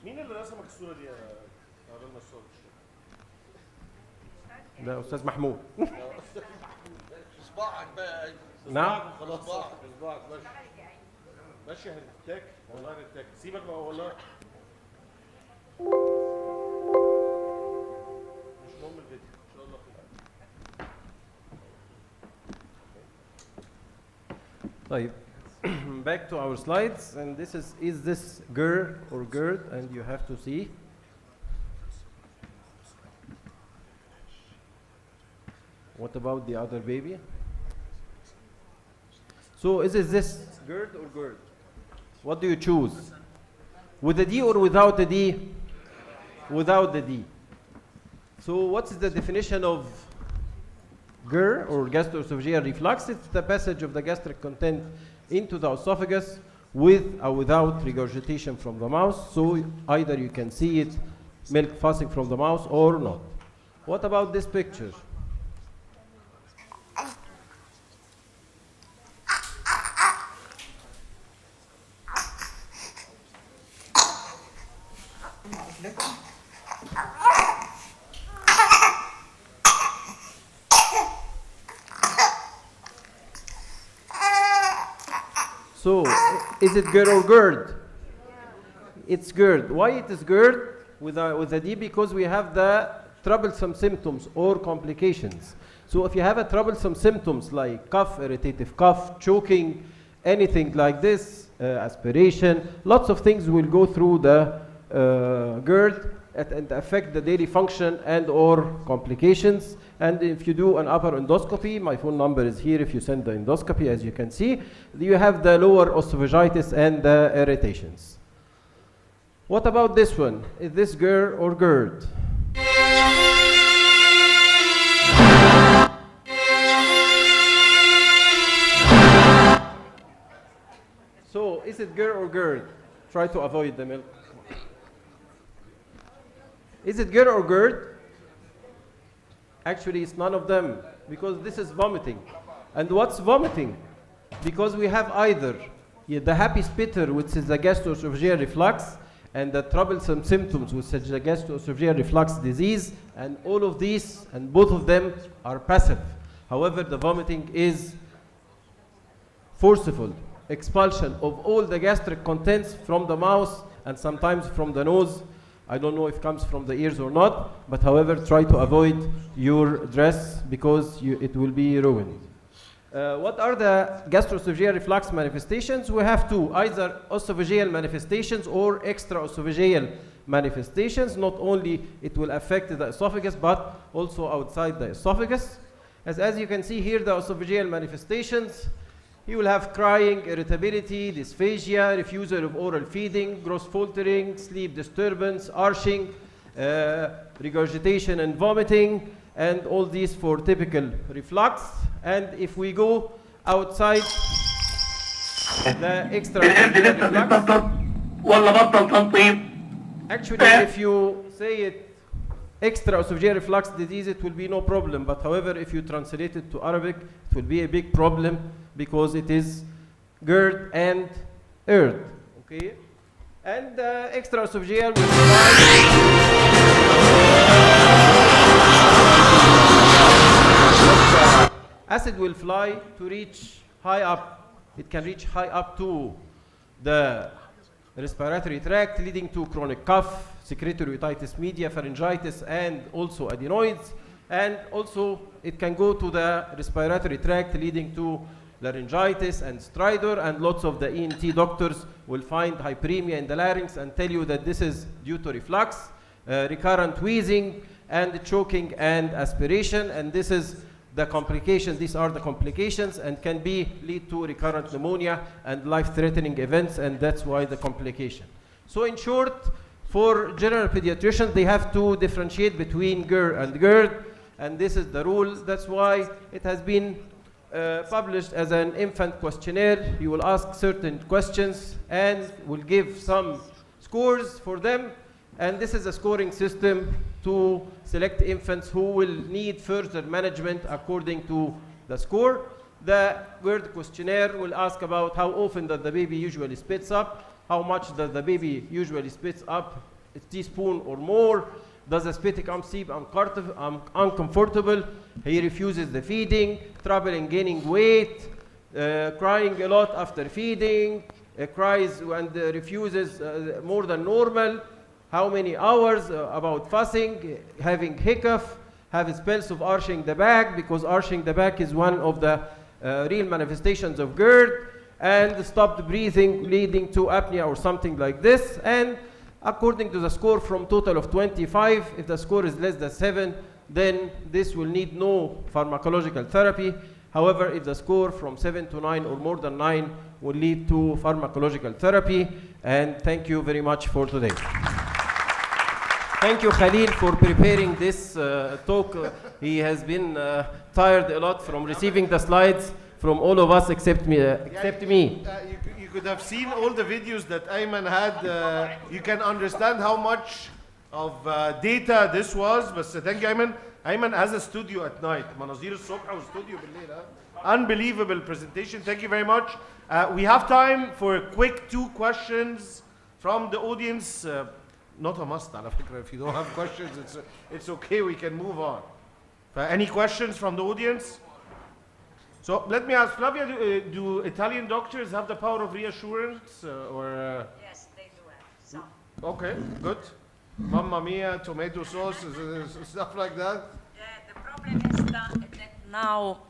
مين اللي رسمك الصورة دي يا راجل نصار؟ ده أستاذ محمود. صباعك بقى. نعم. خلاص صباعك ماشي. ماشي هنتاك والله هنتاك. سيبك بقى والله. مش مهم الفيديو إن شاء الله خير. طيب. Back to our slides, and this is this GERD or GERD, and you have to see. What about the other baby? So is this GERD or GERD? What do you choose? With a D or without a D? Without the D. So what's the definition of GERD or gastroesophageal reflux? It's the passage of the gastric content into the esophagus with or without regurgitation from the mouth. So either you can see it, milk passing from the mouth or not. What about this picture? So, is it GERD or GERD? It's GERD. Why it is GERD with a D? Because we have the troublesome symptoms or complications. So if you have a troublesome symptoms like cough, irritative cough, choking, anything like this, aspiration, lots of things will go through the GERD and affect the daily function and or complications. And if you do an upper endoscopy, my phone number is here if you send the endoscopy, as you can see, you have the lower esophagitis and the irritations. What about this one? Is this GERD or GERD? So, is it GERD or GERD? Try to avoid the milk. Is it GERD or GERD? Actually, it's none of them, because this is vomiting. And what's vomiting? Because we have either the happy spitter, which is the gastroesophageal reflux, and the troublesome symptoms, which is the gastroesophageal reflux disease, and all of these, and both of them are passive. However, the vomiting is forceful expulsion of all the gastric contents from the mouth and sometimes from the nose. I don't know if it comes from the ears or not, but however, try to avoid your dress because it will be ruined. What are the gastroesophageal reflux manifestations? We have two, either esophageal manifestations or extraesophageal manifestations. Not only it will affect the esophagus, but also outside the esophagus. As you can see here, the esophageal manifestations, you will have crying, irritability, dysphagia, refusal of oral feeding, gross faltering, sleep disturbance, arching, regurgitation and vomiting, and all these for typical reflux. And if we go outside the extraesophageal reflux, actually if you say it extraesophageal reflux disease, it will be no problem. But however, if you translate it to Arabic, it will be a big problem because it is GERD and ERD. Okay? And extraesophageal will acid will fly to reach high up. It can reach high up to the respiratory tract, leading to chronic cough, secretory otitis media, pharyngitis, and also adenoids. And also, it can go to the respiratory tract, leading to laryngitis and stridor, and lots of the ENT doctors will find hyperemia in the larynx and tell you that this is due to reflux, recurrent wheezing, and choking and aspiration, and this is the complications. These are the complications and can lead to recurrent pneumonia and life-threatening events, and that's why the complication. So in short, for general pediatricians, they have to differentiate between GER and GERD, and this is the rule. That's why it has been published as an infant questionnaire. You will ask certain questions and will give some scores for them, and this is a scoring system to select infants who will need further management according to the score. The GERD questionnaire will ask about how often does the baby usually spits up, how much does the baby usually spits up, a teaspoon or more, does the spit come seep uncomfortable, he refuses the feeding, trouble in gaining weight, crying a lot after feeding, cries and refuses more than normal, how many hours, about fussing, having hiccup, have spells of arching the back, because arching the back is one of the real manifestations of GERD, and stopped breathing leading to apnea or something like this. And according to the score from total of 25, if the score is less than 7, then this will need no pharmacological therapy. However, if the score from 7 to 9 or more than 9 will lead to pharmacological therapy. And thank you very much for today. Thank you, Khalil, for preparing this talk. He has been tired a lot from receiving the slides from all of us except me. You could have seen all the videos that Ayman had. You can understand how much of data this was. But thank you, Ayman. Ayman has a studio at night. مناظير الصبح وstudio بالليل. Unbelievable presentation. Thank you very much. We have time for a quick 2 questions from the audience. Not a must, على فكرة. If you don't have questions, it's okay. We can move on. Any questions from the audience? So let me ask Flavia, do Italian doctors have the power of reassurance? Yes, they do have some. Okay, good. Mamma mia, tomato sauce, stuff like that? Yeah, the problem is that now...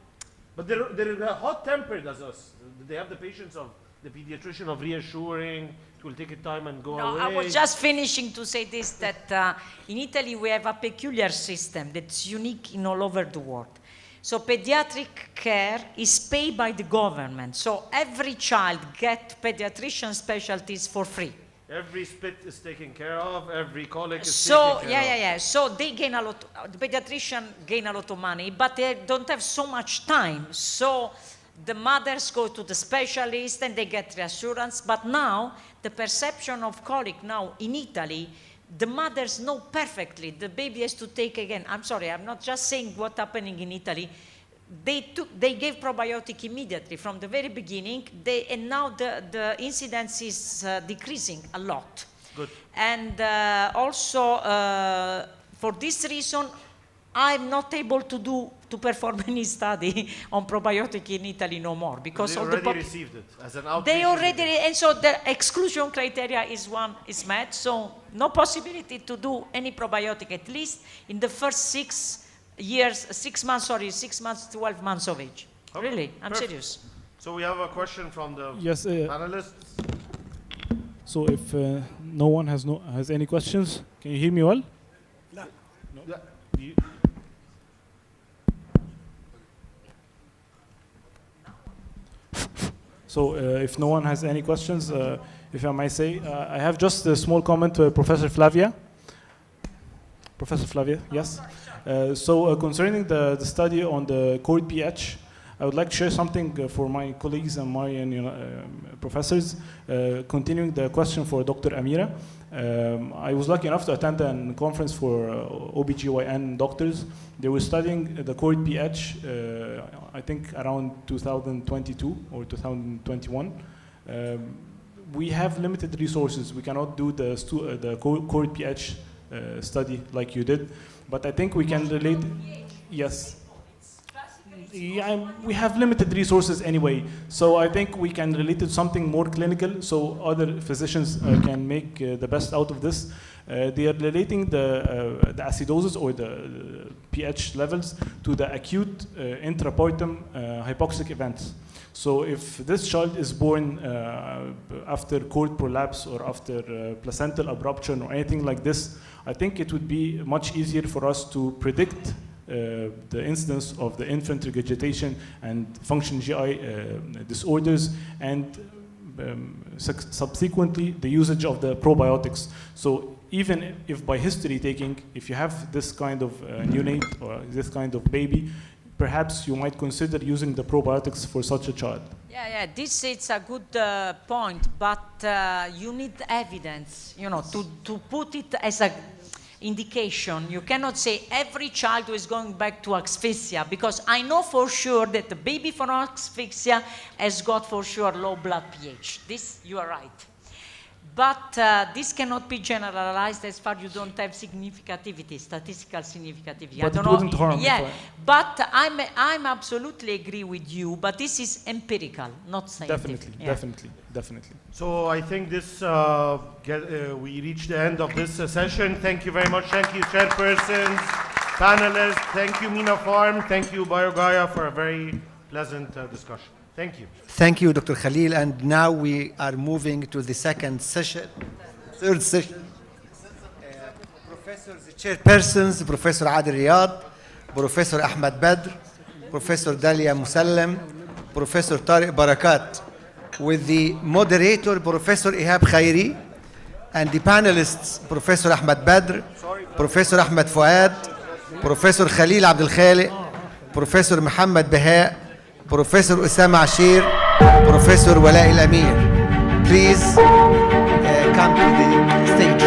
But they're hot-tempered as us. They have the patience of the pediatrician of reassuring, it will take a time and go away. I was just finishing to say this, that in Italy we have a peculiar system that's unique in all over the world. So pediatric care is paid by the government. So every child gets pediatrician specialties for free. Every spit is taken care of, every colic is So, taken care of. yeah. So they gain a lot, the pediatrician gain a lot of money, but they don't have so much time. So the mothers go to the specialist and they get reassurance. But now, the perception of colic now in Italy, the mothers know perfectly the baby has to take again. I'm sorry, I'm not just saying what's happening in Italy. They gave probiotic immediately from the very beginning, and now the incidence is decreasing a lot. Good. And also, for this reason, I'm not able to perform any study on probiotic in Italy no more because they of already received it as an outpatient. They already, and so the exclusion criteria is met, so no possibility to do any probiotic, at least in the first 6 months, 12 months of age. Okay. Really, I'm Perfect. serious. So we have a question from the Yes, panelists. So if no one has any questions, can you hear me well? Yeah. So if no one has any questions, if I may say, I have just a small comment to Professor Flavia. Professor Flavia, yes. So concerning the study on the cord pH, I would like to share something for my colleagues and my professors. Continuing the question for Dr. Amira, I was lucky enough to attend a conference for OBGYN doctors. They were studying the cord pH, I think around 2022 or 2021. We have limited resources. We cannot do the cord pH study like you did, but I think we can relate. Yes. Yeah, we have limited resources anyway, so I think we can relate to something more clinical so other physicians can make the best out of this. They are relating the acidosis or the pH levels to the acute intrapartum hypoxic events. So if this child is born after cord prolapse or after placental abruption or anything like this, I think it would be much easier for us to predict the incidence of the infant regurgitation and functional GI disorders, and subsequently the usage of the probiotics. So even if by history taking, if you have this kind of neonate or this kind of baby, perhaps you might consider using the probiotics for such a child. Yeah, this is a good point, but you need evidence, to put it as a indication. You cannot say every child who is going back to asphyxia, because I know for sure that the baby from asphyxia has got for sure low blood pH. This, you are right. But this cannot be generalized as far as you don't have significativity, statistical significativity. But I don't it wouldn't know. harm. Yeah, but I'm absolutely agree with you, but this is empirical, not scientific. Definitely. So I think this, we reached the end of this session. Thank you very much. Thank you, chairpersons, panelists. Thank you, Mina Farm. Thank you, BioGaia, for a very pleasant discussion. Thank you. Thank you, Dr. Khalil. And now we are moving to the third session. Professors, chairpersons, Professor Adil Riyad, Professor Ahmed Badr, Professor Dalia Musallam, Professor Tariq Barakat, with the moderator, Professor Ihab Khairi, and the panelists, Professor Ahmed Badr, Professor Ahmed Fuad, Professor Khalil Abdel Khaliq, Professor Muhammad Baha, Professor Osama Ashir, Professor Wala'i Al-Amir. please come to the stage.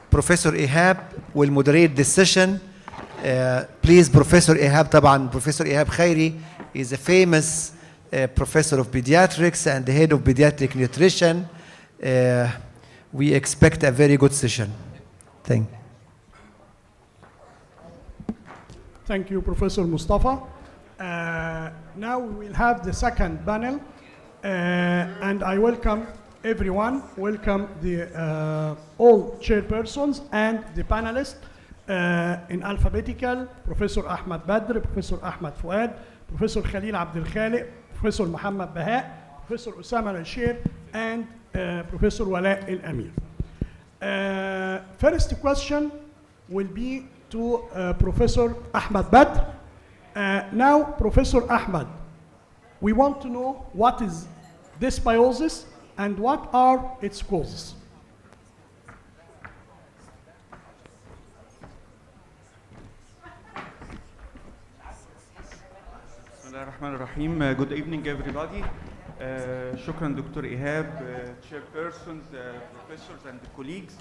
Professor Ihab will moderate this session. Please, Professor Ihab, طبعا Professor Ihab Khairi is a famous professor of pediatrics and the head of pediatric nutrition. We expect a very good session. Thank you. Thank you, Professor Mustafa. Now we will have the second panel, and I welcome everyone. Welcome the all chairpersons and the panelists in alphabetical: Professor Ahmed Badr, Professor Ahmed Fouad, Professor Khalil Abdel Khaliq, Professor Muhammad Baha, Professor Osama Al-Sheikh, and Professor Wala El-Amir. First question will be to Professor Ahmed Badr. Now, Professor Ahmed, we want to know what is dysbiosis and what are its causes. Good evening, everybody. شكرا دكتور إيهاب, chairpersons, professors and colleagues.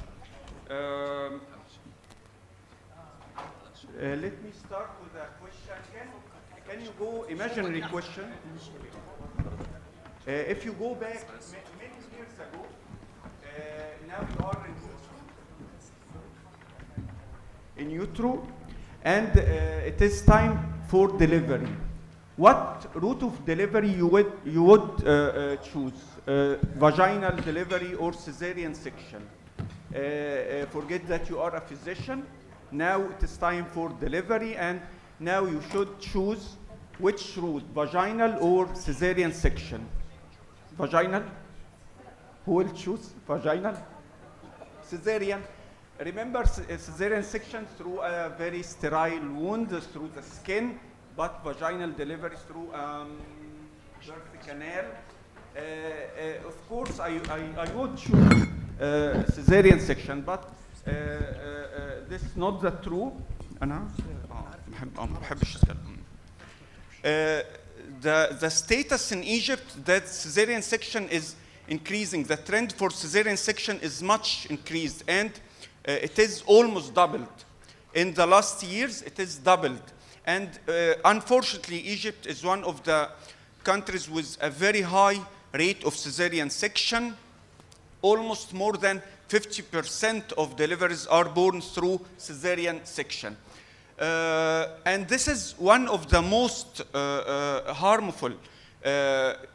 Let me start with a question. Can you go imaginary question? If you go back many years ago, now you are in utero, and it is time for delivery. What route of delivery you would choose? Vaginal delivery or cesarean section? Forget that you are a physician. Now it is time for delivery, and now you should choose which route, vaginal or cesarean section. Vaginal? Who will choose vaginal? Cesarean. Remember, cesarean section through a very sterile wound, through the skin, but vaginal delivery through birth canal. Of course, I would choose cesarean section, but this is not the true. The status in Egypt that cesarean section is increasing. The trend for cesarean section is much increased, and it is almost doubled. In the last years, it is doubled. And unfortunately, Egypt is one of the countries with a very high rate of cesarean section. Almost more than 50% of deliveries are born through cesarean section. And this is one of the most harmful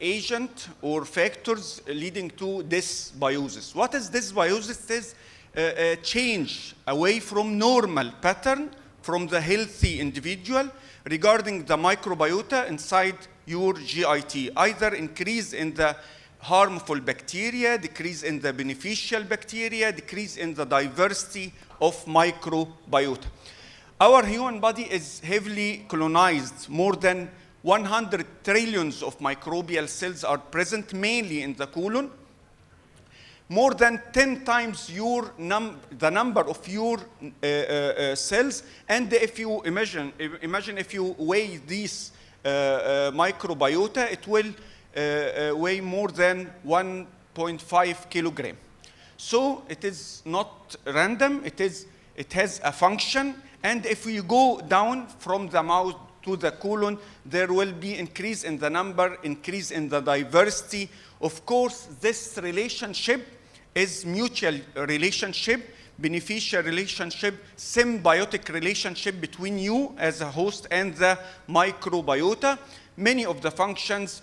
agent or factors leading to dysbiosis. What is dysbiosis? It is a change away from normal pattern from the healthy individual regarding the microbiota inside your GIT, either increase in the harmful bacteria, decrease in the beneficial bacteria, decrease in the diversity of microbiota. Our human body is heavily colonized. More than 100 trillions of microbial cells are present, mainly in the colon. More than 10 times the number of your cells. And if you imagine if you weigh these microbiota, it will weigh more than 1.5 kilogram. So it is not random. It has a function. And if we go down from the mouth to the colon, there will be increase in the number, increase in the diversity. Of course, this relationship is mutual relationship, beneficial relationship, symbiotic relationship between you as a host and the microbiota. Many of the functions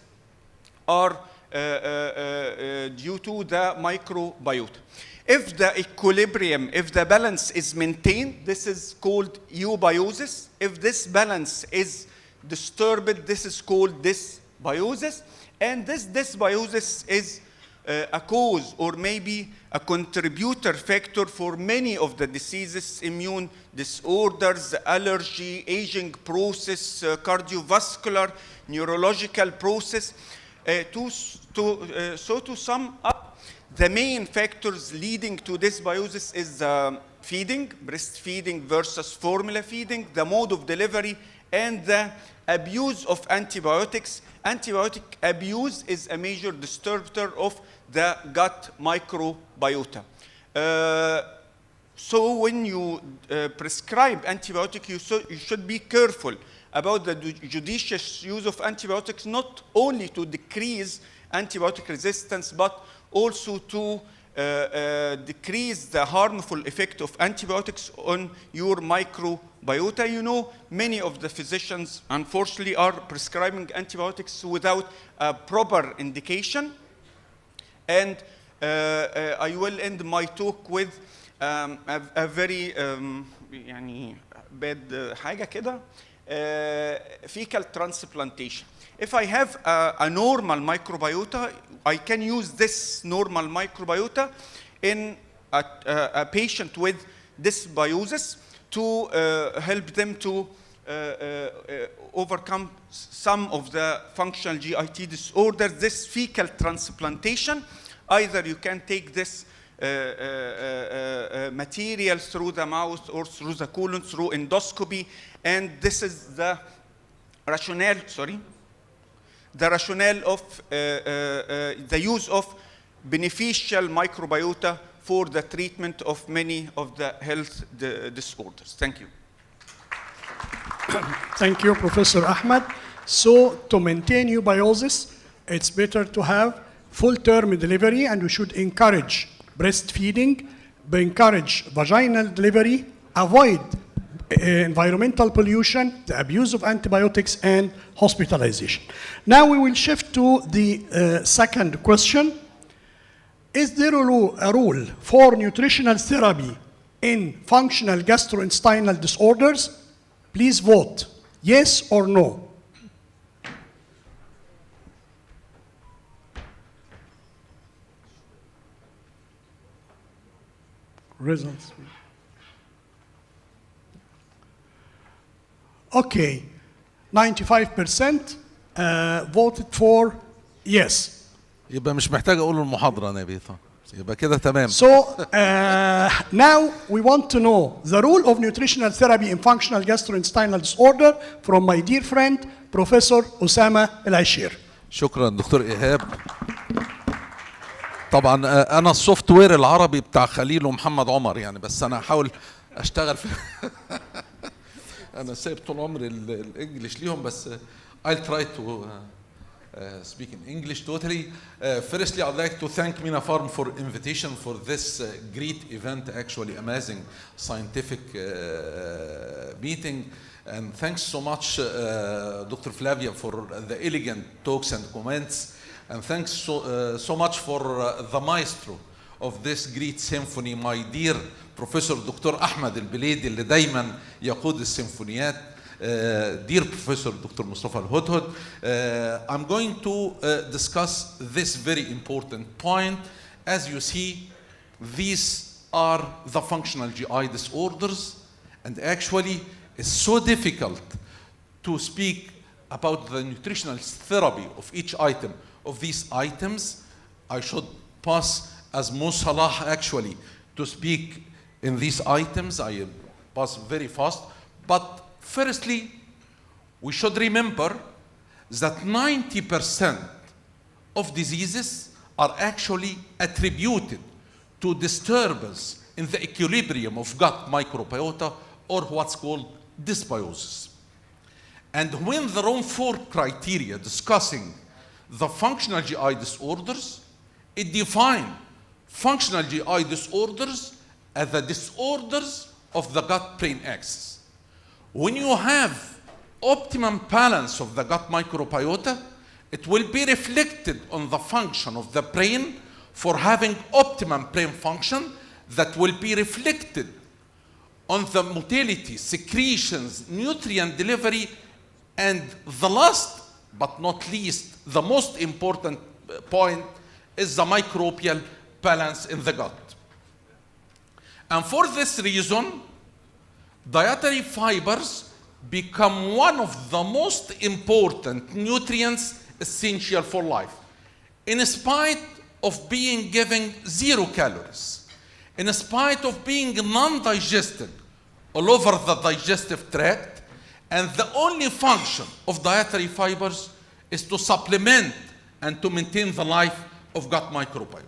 are due to the microbiota. If the equilibrium, if the balance is maintained, this is called eubiosis. If this balance is disturbed, this is called dysbiosis. And this dysbiosis is a cause or maybe a contributor factor for many of the diseases, immune disorders, allergy, aging process, cardiovascular, neurological process. So to sum up, the main factors leading to dysbiosis is feeding, breastfeeding versus formula feeding, the mode of delivery, and the abuse of antibiotics. Antibiotic abuse is a major disturber of the gut microbiota. So when you prescribe antibiotic, you should be careful about the judicious use of antibiotics, not only to decrease antibiotic resistance, but also to decrease the harmful effect of antibiotics on your microbiota. You know, many of the physicians, unfortunately, are prescribing antibiotics without a proper indication. And I will end my talk with a very bad حاجة كده, fecal transplantation. If I have a normal microbiota, I can use this normal microbiota in a patient with dysbiosis to help them to overcome some of the functional GIT disorders. This fecal transplantation, either you can take this material through the mouth or through the colon, through endoscopy, and this is the rationale, the rationale of the use of beneficial microbiota for the treatment of many of the health disorders. Thank you. Thank you, Professor Ahmed. So to maintain eubiosis, it's better to have full-term delivery, and we should encourage breastfeeding, encourage vaginal delivery, avoid environmental pollution, the abuse of antibiotics, and hospitalization. Now we will shift to the second question. Is there a rule for nutritional therapy in functional gastrointestinal disorders? Please vote, yes or no. Results. Okay, 95% voted for yes. يبقى مش محتاج اقول المحاضرة أنا بيطا. يبقى كده تمام. So now we want to know the role of nutritional therapy in functional gastrointestinal disorder from my dear friend Professor أسامة العشير. شكرا دكتور إيهاب. طبعا أنا السوفت وير العربي بتاع خليل ومحمد عمر يعني، بس أنا هحاول أشتغل في أنا سايب طول عمري الإنجليش ليهم، بس I'll try to speak in English totally. Firstly, I'd like to thank Mina Farm for invitation for this great event, actually amazing scientific meeting. And thanks so much, Dr. Flavia, for the elegant talks and comments. And thanks so much for the maestro of this great symphony, my dear Professor Dr. Ahmed البليدي اللي دايما يقود السيمفونيات. dear Professor Dr. Mustafa Al-Hudhud. I'm going to discuss this very important point. As you see, these are the functional GI disorders, and actually it's so difficult to speak about the nutritional therapy of each item of these items. I should pass as Mo Salah actually to speak in these items. I pass very fast. But firstly, we should remember that 90% of diseases are actually attributed to disturbance in the equilibrium of gut microbiota, or what's called dysbiosis. And when the Rome 4 criteria discussing the functional GI disorders, it defined functional GI disorders as the disorders of the gut-brain axis. When you have optimum balance of the gut microbiota, it will be reflected on the function of the brain for having optimum brain function that will be reflected on the motility, secretions, nutrient delivery, and the last but not least, the most important point is the microbial balance in the gut. And for this reason, dietary fibers become one of the most important nutrients essential for life, in spite of being given 0 calories, in spite of being non-digested all over the digestive tract, and the only function of dietary fibers is to supplement and to maintain the life of gut microbiota.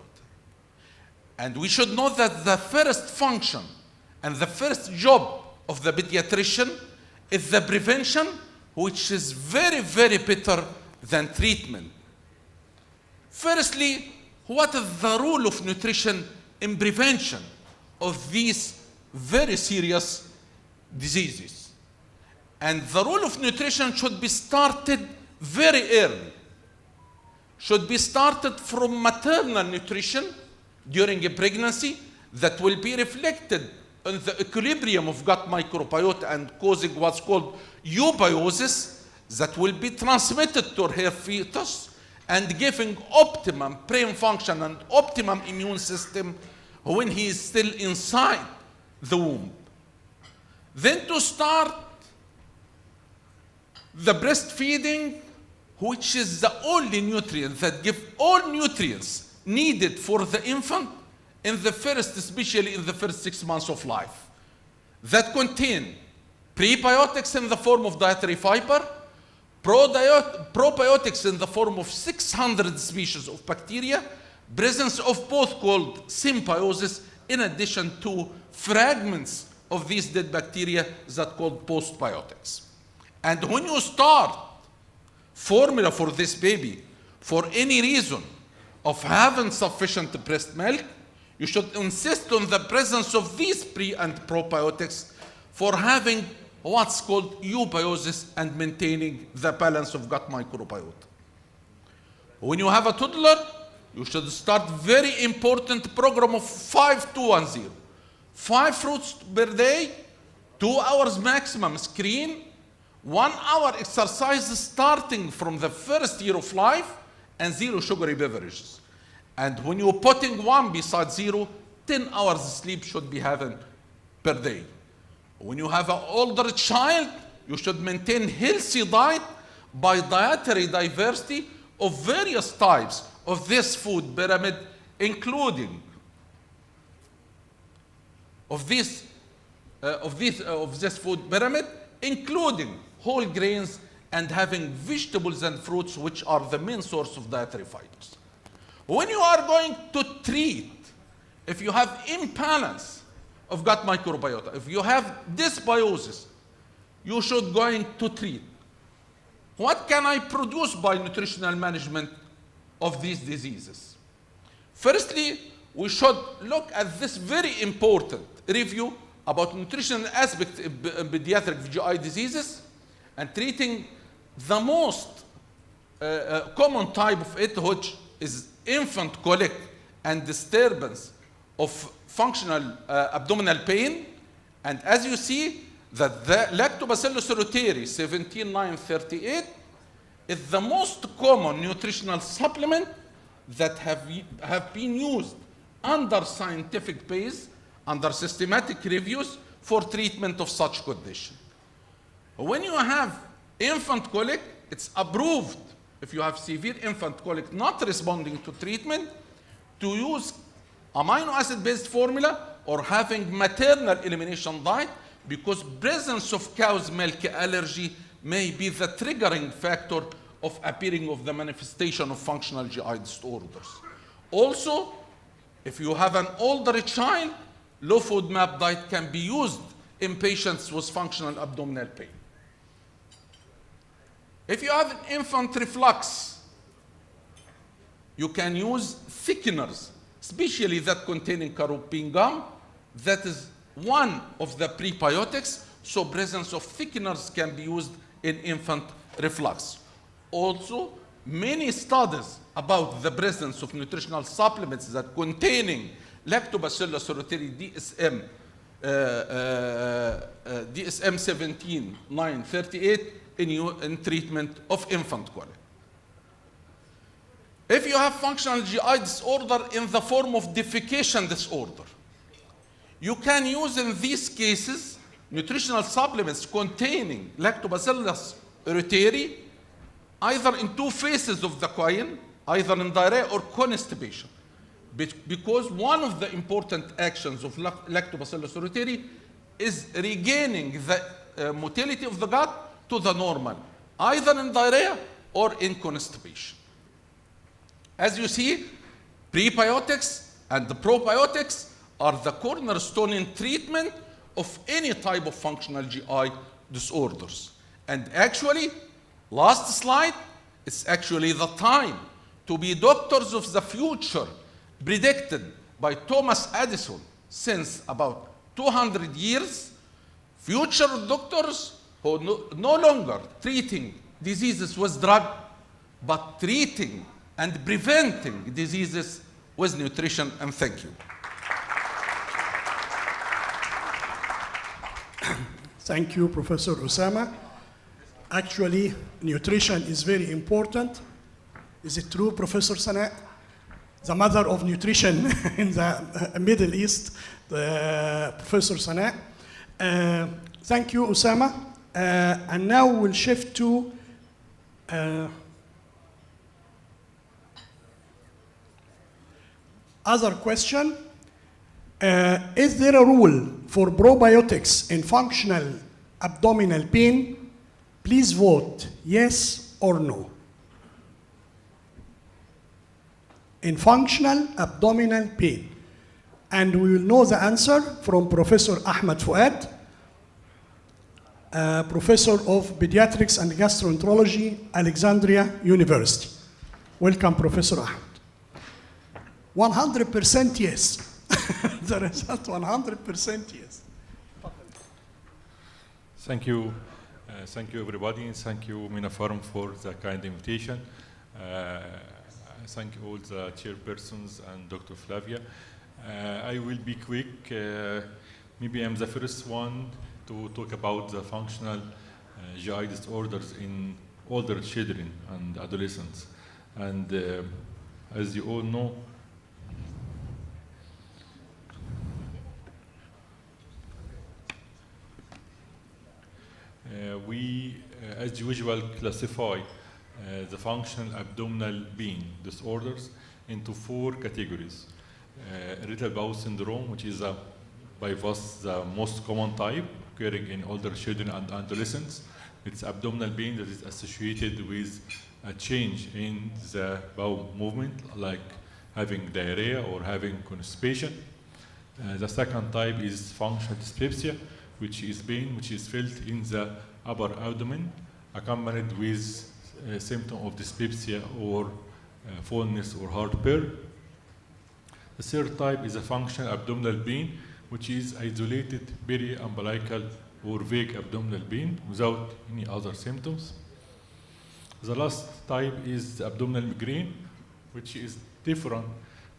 And we should know that the first function and the first job of the pediatrician is the prevention, which is very, very better than treatment. Firstly, what is the role of nutrition in prevention of these very serious diseases? And the role of nutrition should be started very early. Should be started from maternal nutrition during a pregnancy that will be reflected on the equilibrium of gut microbiota and causing what's called eubiosis that will be transmitted to her fetus and giving optimum brain function and optimum immune system when he is still inside the womb. Then to start the breastfeeding, which is the only nutrient that gives all nutrients needed for the infant in the first, especially in the first 6 months of life, that contain prebiotics in the form of dietary fiber, probiotics in the form of 600 species of bacteria, presence of both called symbiosis, in addition to fragments of these dead bacteria that called postbiotics. And when you start formula for this baby, for any reason of having sufficient breast milk, you should insist on the presence of these pre and probiotics for having what's called eubiosis and maintaining the balance of gut microbiota. When you have a toddler, you should start very important program of 5-2-1-0. 5 fruits per day, 2 hours maximum screen, 1 hour exercise starting from the first year of life, and 0 sugary beverages. And when you're putting 1 beside 0, 10 hours sleep should be having per day. When you have an older child, you should maintain healthy diet by dietary diversity of various types of this food pyramid, including of this food pyramid, including whole grains and having vegetables and fruits, which are the main source of dietary fibers. When you are going to treat, if you have imbalance of gut microbiota, if you have dysbiosis, you should going to treat. What can I produce by nutritional management of these diseases? Firstly, we should look at this very important review about nutritional aspects in pediatric GI diseases and treating the most common type of it, which is infant colic and disturbance of functional abdominal pain. And as you see, that the Lactobacillus reuteri 17938 is the most common nutritional supplement that have been used under scientific base, under systematic reviews for treatment of such condition. When you have infant colic, it's approved, if you have severe infant colic not responding to treatment, to use amino acid-based formula or having maternal elimination diet, because presence of cow's milk allergy may be the triggering factor of appearing of the manifestation of functional GI disorders. Also, if you have an older child, low FODMAP diet can be used in patients with functional abdominal pain. If you have an infant reflux, you can use thickeners, especially that containing carrot gum. That is one of the prebiotics, so presence of thickeners can be used in infant reflux. Also, many studies about the presence of nutritional supplements that containing Lactobacillus reuteri DSM 17938 in treatment of infant colic. If you have functional GI disorder in the form of defecation disorder, you can use in these cases nutritional supplements containing Lactobacillus reuteri either in two faces of the coin, either in diarrhea or constipation. Because one of the important actions of Lactobacillus reuteri is regaining the motility of the gut to the normal, either in diarrhea or in constipation. As you see, prebiotics and the probiotics are the cornerstone in treatment of any type of functional GI disorders. And actually, last slide, it's actually the time to be doctors of the future predicted by Thomas Edison since about 200 years. Future doctors who no longer treating diseases with drug, but treating and preventing diseases with nutrition. And thank you. Thank you, Professor Osama. Actually, nutrition is very important. Is it true, Professor Sana? The mother of nutrition in the Middle East, Professor Sana. Thank you, Osama. And now we'll shift to other question. Is there a rule for probiotics in functional abdominal pain? Please vote yes or no. In functional abdominal pain. And we will know the answer from Professor Ahmed Fuad, Professor of Pediatrics and Gastroenterology, Alexandria University. Welcome, Professor Ahmed. 100% yes. The result 100% yes. Thank you. Thank you, everybody, and thank you, Mina Farm, for the kind invitation. Thank all the chairpersons and Dr. Flavia. I will be quick. Maybe I'm the first one to talk about the functional GI disorders in older children and adolescents. And as you all know, we, as usual, classify the functional abdominal pain disorders into 4 categories. Irritable bowel syndrome, which is by far the most common type occurring in older children and adolescents. It's abdominal pain that is associated with a change in the bowel movement, like having diarrhea or having constipation. The second type is functional dyspepsia, which is pain which is felt in the upper abdomen, accompanied with a symptom of dyspepsia or fullness or heartburn. The third type is a functional abdominal pain, which is isolated peri-umbilical or vague abdominal pain without any other symptoms. The last type is the abdominal migraine, which is different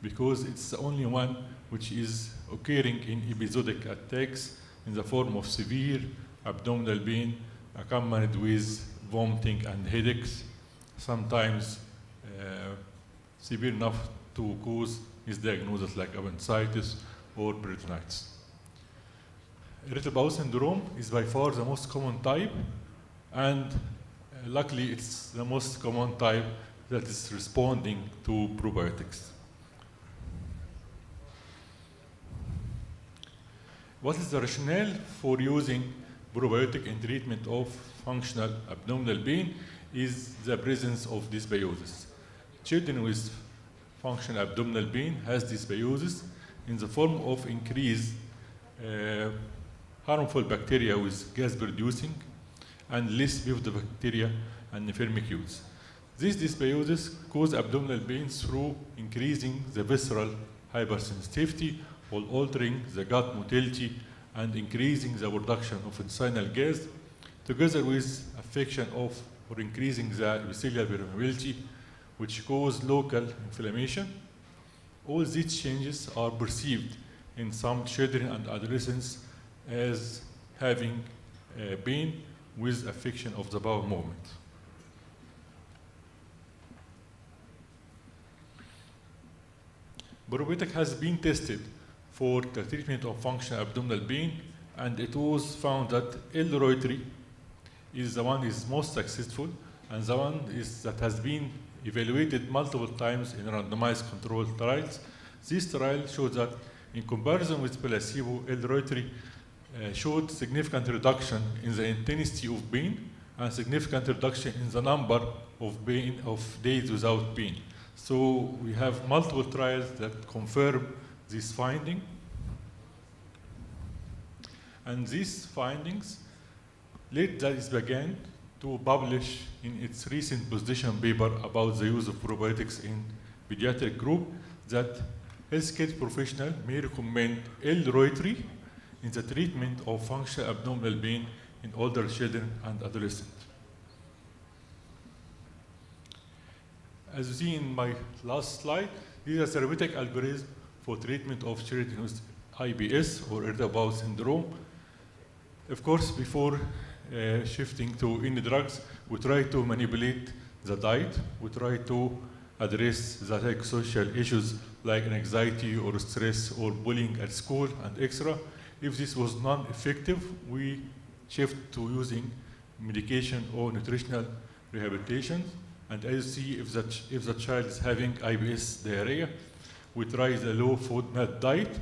because it's the only one which is occurring in episodic attacks in the form of severe abdominal pain accompanied with vomiting and headaches, sometimes severe enough to cause misdiagnosis like appendicitis or peritonitis. Irritable bowel syndrome is by far the most common type, and luckily it's the most common type that is responding to probiotics. What is the rationale for using probiotic in treatment of functional abdominal pain is the presence of dysbiosis. Children with functional abdominal pain has dysbiosis in the form of increased harmful bacteria with gas producing and less bifidobacteria and firmicutes. This dysbiosis causes abdominal pain through increasing the visceral hypersensitivity while altering the gut motility and increasing the production of intestinal gas, together with affection of or increasing the epithelial permeability, which cause local inflammation. All these changes are perceived in some children and adolescents as having pain with affection of the bowel movement. Probiotic has been tested for the treatment of functional abdominal pain, and it was found that reuteri is the one is most successful, and the one is that has been evaluated multiple times in randomized controlled trials. This trial showed that in comparison with placebo, reuteri showed significant reduction in the intensity of pain and significant reduction in the number of days without pain. So we have multiple trials that confirm this finding. And these findings led Isbagan to publish in its recent position paper about the use of probiotics in pediatric group that healthcare professionals may recommend reuteri in the treatment of functional abdominal pain in older children and adolescents. As you see in my last slide, this is a therapeutic algorithm for treatment of children with IBS or irritable bowel syndrome. Of course, before shifting to any drugs, we try to manipulate the diet. We try to address the psychosocial issues like anxiety or stress or bullying at school and etc. If this was non-effective, we shift to using medication or nutritional rehabilitation. And as you see, if the child is having IBS diarrhea, we try the low FODMAP diet.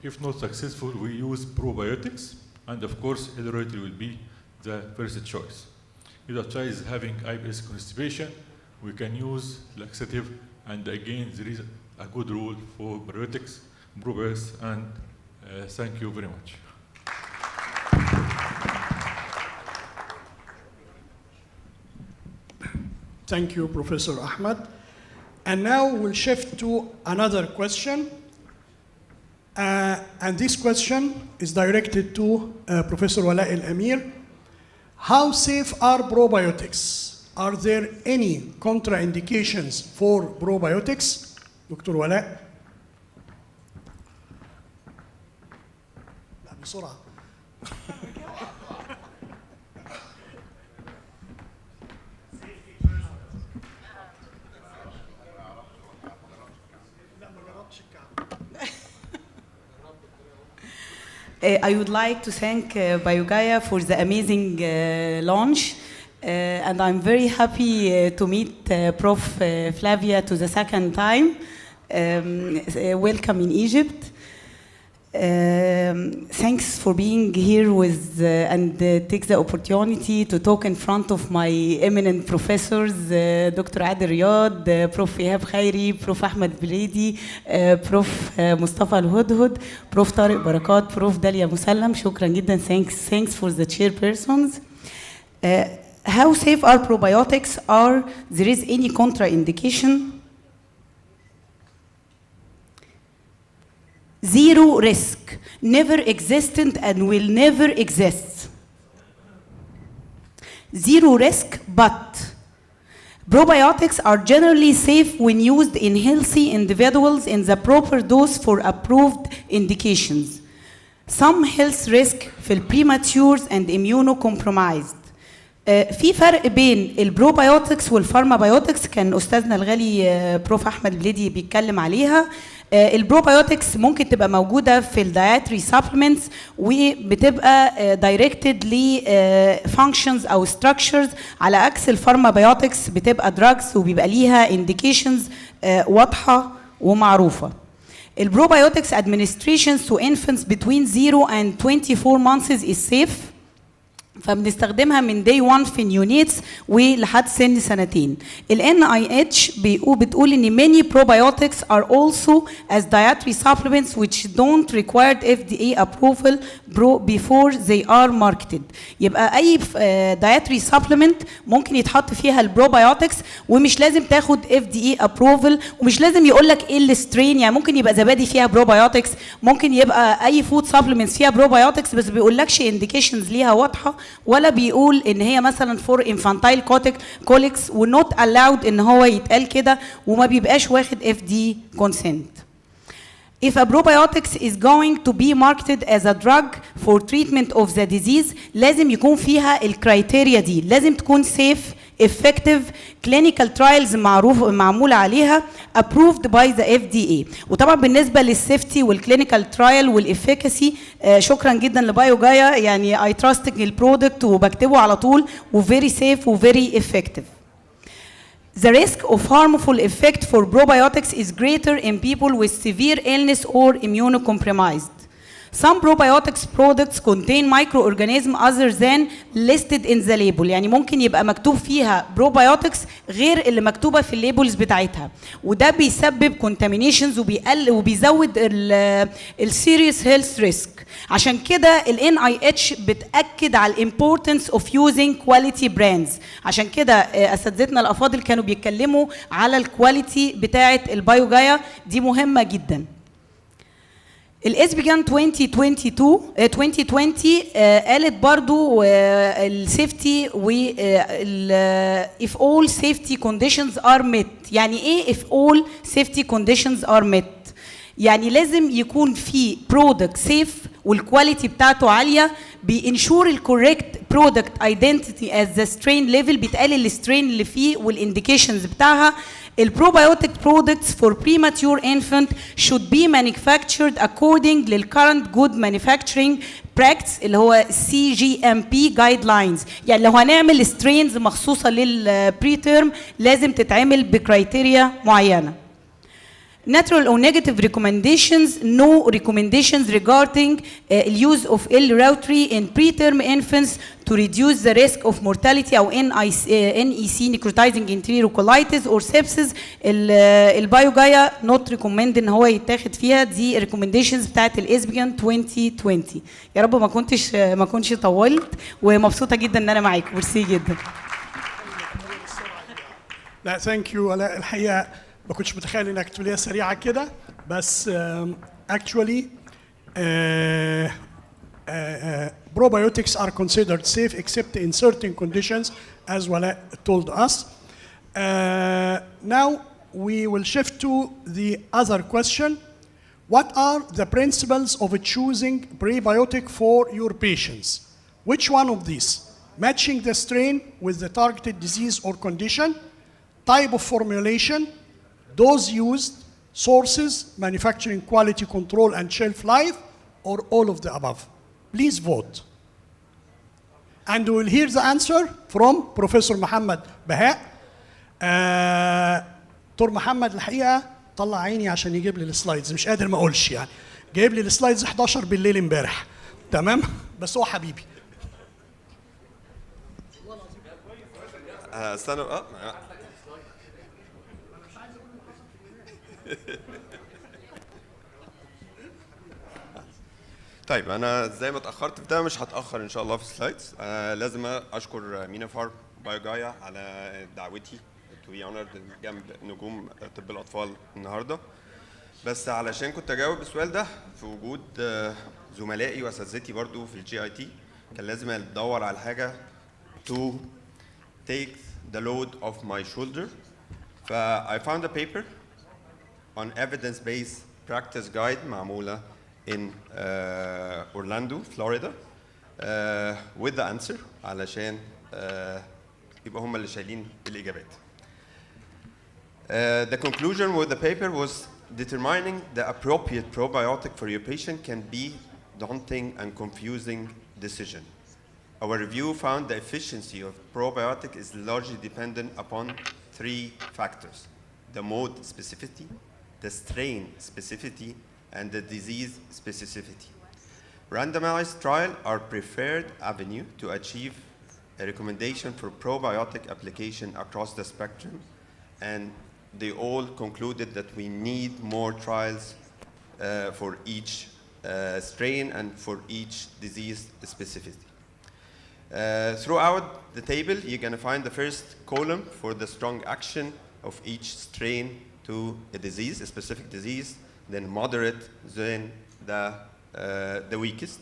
If not successful, we use probiotics. And of course, reuteri will be the first choice. If the child is having IBS constipation, we can use laxative. And again, there is a good rule for probiotics, and thank you very much. Thank you, Professor Ahmed. And now we'll shift to another question. And this question is directed to Professor Wala El-Amir. How safe are probiotics? Are there any contraindications for probiotics? Dr. Wala. لا بسرعة. I would like to thank BioGaia for the amazing launch. And I'm very happy to meet Prof. Flavia to the second time. Welcome in Egypt. Thanks for being here with and take the opportunity to talk in front of my eminent professors, Dr. Adel Riyad, Prof. Ihab Khairi, Prof. Ahmed Biledi, Prof. Mustafa Al-Hudhud, Prof. Tariq Barakat, Prof. Dalia Musallam. شكرا جدا. Thanks for the chairpersons. How safe are probiotics? Are there is any contraindication? Zero risk, never existent and will never exist. Zero risk, but probiotics are generally safe when used in healthy individuals in the proper dose for approved indications. some health risk في ال prematures and immunocompromised. في فرق بين البروبايوتكس والفارمابايوتكس، كان استاذنا الغالي بروف احمد البليدي بيتكلم عليها. البروبايوتكس ممكن تبقى موجوده في الدايتري سبلمنتس وبتبقى دايركتد ل فانكشنز او ستراكشرز، على عكس الفارمابايوتكس بتبقى دراجز وبيبقى ليها انديكيشنز واضحه ومعروفه. البروبايوتكس administrations to infants between 0 and 24 months is safe، فبنستخدمها من day 1 في اليونيتس ولحد سن سنتين. ال NIH بتقول ان many probiotics are also as dietary supplements which don't require FDA approval before they are marketed. يبقى اي dietary supplement ممكن يتحط فيها البروبايوتكس ومش لازم تاخد FDA approval، ومش لازم يقول لك ايه السترين. يعني ممكن يبقى زبادي فيها بروبايوتكس، ممكن يبقى اي فود supplements فيها بروبايوتكس، بس بيقولكش indications ليها واضحه، ولا بيقول ان هي مثلا for infantile colics و not allowed ان هو يتقال كده، وما بيبقاش واخد FDA consent. If a probiotics is going to be marketed as a drug for treatment of the disease لازم يكون فيها الكرايتيريا دي، لازم تكون safe, effective, clinical trials معمولة عليها approved by the FDA. وطبعا بالنسبة للسيفتي والكلينيكال ترايل والافيكاسي شكرا جدا لبايو جايا، يعني I trust البرودكت وبكتبه على طول، و very safe و very effective. The risk of harmful effect for probiotics is greater in people with severe illness or immunocompromised. Some probiotics products contain microorganisms other than listed in the label. يعني ممكن يبقى مكتوب فيها probiotics غير اللي مكتوبة في الليبلز بتاعتها، وده بيسبب contaminations وبيزود ال serious health risk. عشان كده ال NIH بتأكد على importance of using quality brands. عشان كده أساتذتنا الأفاضل كانوا بيتكلموا على الكواليتي بتاعة البايو جايا، دي مهمة جدا. الاسبيجان 2020 قالت برضو السيفتي و if all safety conditions are met. يعني ايه if all safety conditions are met؟ يعني لازم يكون في product safe والكواليتي بتاعته عاليه، بينشور الكوريكت برودكت ايدنتيتي از ذا سترين ليفل، بيتقال السترين اللي فيه والانديكيشنز بتاعها. البروبايوتيك products for premature infant should be manufactured according للcurrent good manufacturing practice اللي هو CGMP guidelines. يعني لو هنعمل سترينز مخصوصه للبري تيرم لازم تتعمل بكرايتيريا معينه. Natural or negative recommendations, no recommendations regarding use of reuteri in preterm infants to reduce the risk of mortality أو NEC necrotizing enterocolitis or sepsis. البايو جايا not recommend إن هو يتاخد فيها، دي recommendations بتاعت الاسبيجان 2020. يا رب ما كنتش طولت، ومبسوطة جدا إن أنا معاكم. ميرسي جدا. لا ثانك يو. الحقيقة ما كنتش متخيل انك تقوليها سريعه كده، بس actually probiotics are considered safe except in certain conditions as Wala told us. Now we will shift to the other question. What are the principles of choosing prebiotic for your patients? Which one of these? Matching the strain with the targeted disease or condition, type of formulation, dose used, sources, manufacturing quality control and shelf life, or all of the above. Please vote. And we will hear the answer from Professor Muhammad Baha. دكتور محمد الحقيقة طلع عيني عشان يجيب لي السلايدز، مش قادر ما اقولش يعني. جايب لي السلايدز 11 بالليل امبارح، تمام؟ بس هو حبيبي. استنى طيب انا زي ما اتاخرت في ده مش هتاخر ان شاء الله في السلايدز. لازم اشكر مينا فار بايو جايا على دعوتي تو بي اونرد جنب نجوم طب الاطفال النهارده. بس علشان كنت اجاوب السؤال ده في وجود زملائي واساتذتي برضو في الجي اي تي، كان لازم ادور على حاجه to take the load off my shoulder. I found a paper on evidence-based practice guide معمولة in Orlando, Florida, with the answer علشان يبقى هم اللي شايلين الإجابات. The conclusion with the paper was determining the appropriate probiotic for your patient can be daunting and confusing decision. Our review found the efficiency of probiotic is largely dependent upon 3 factors: the mode specificity, the strain specificity, and the disease specificity. Randomized trials are preferred avenue to achieve a recommendation for probiotic application across the spectrum, and they all concluded that we need more trials for each strain and for each disease specificity. Throughout the table, you're going to find the first column for the strong action of each strain to a disease, a specific disease, then moderate, then the weakest.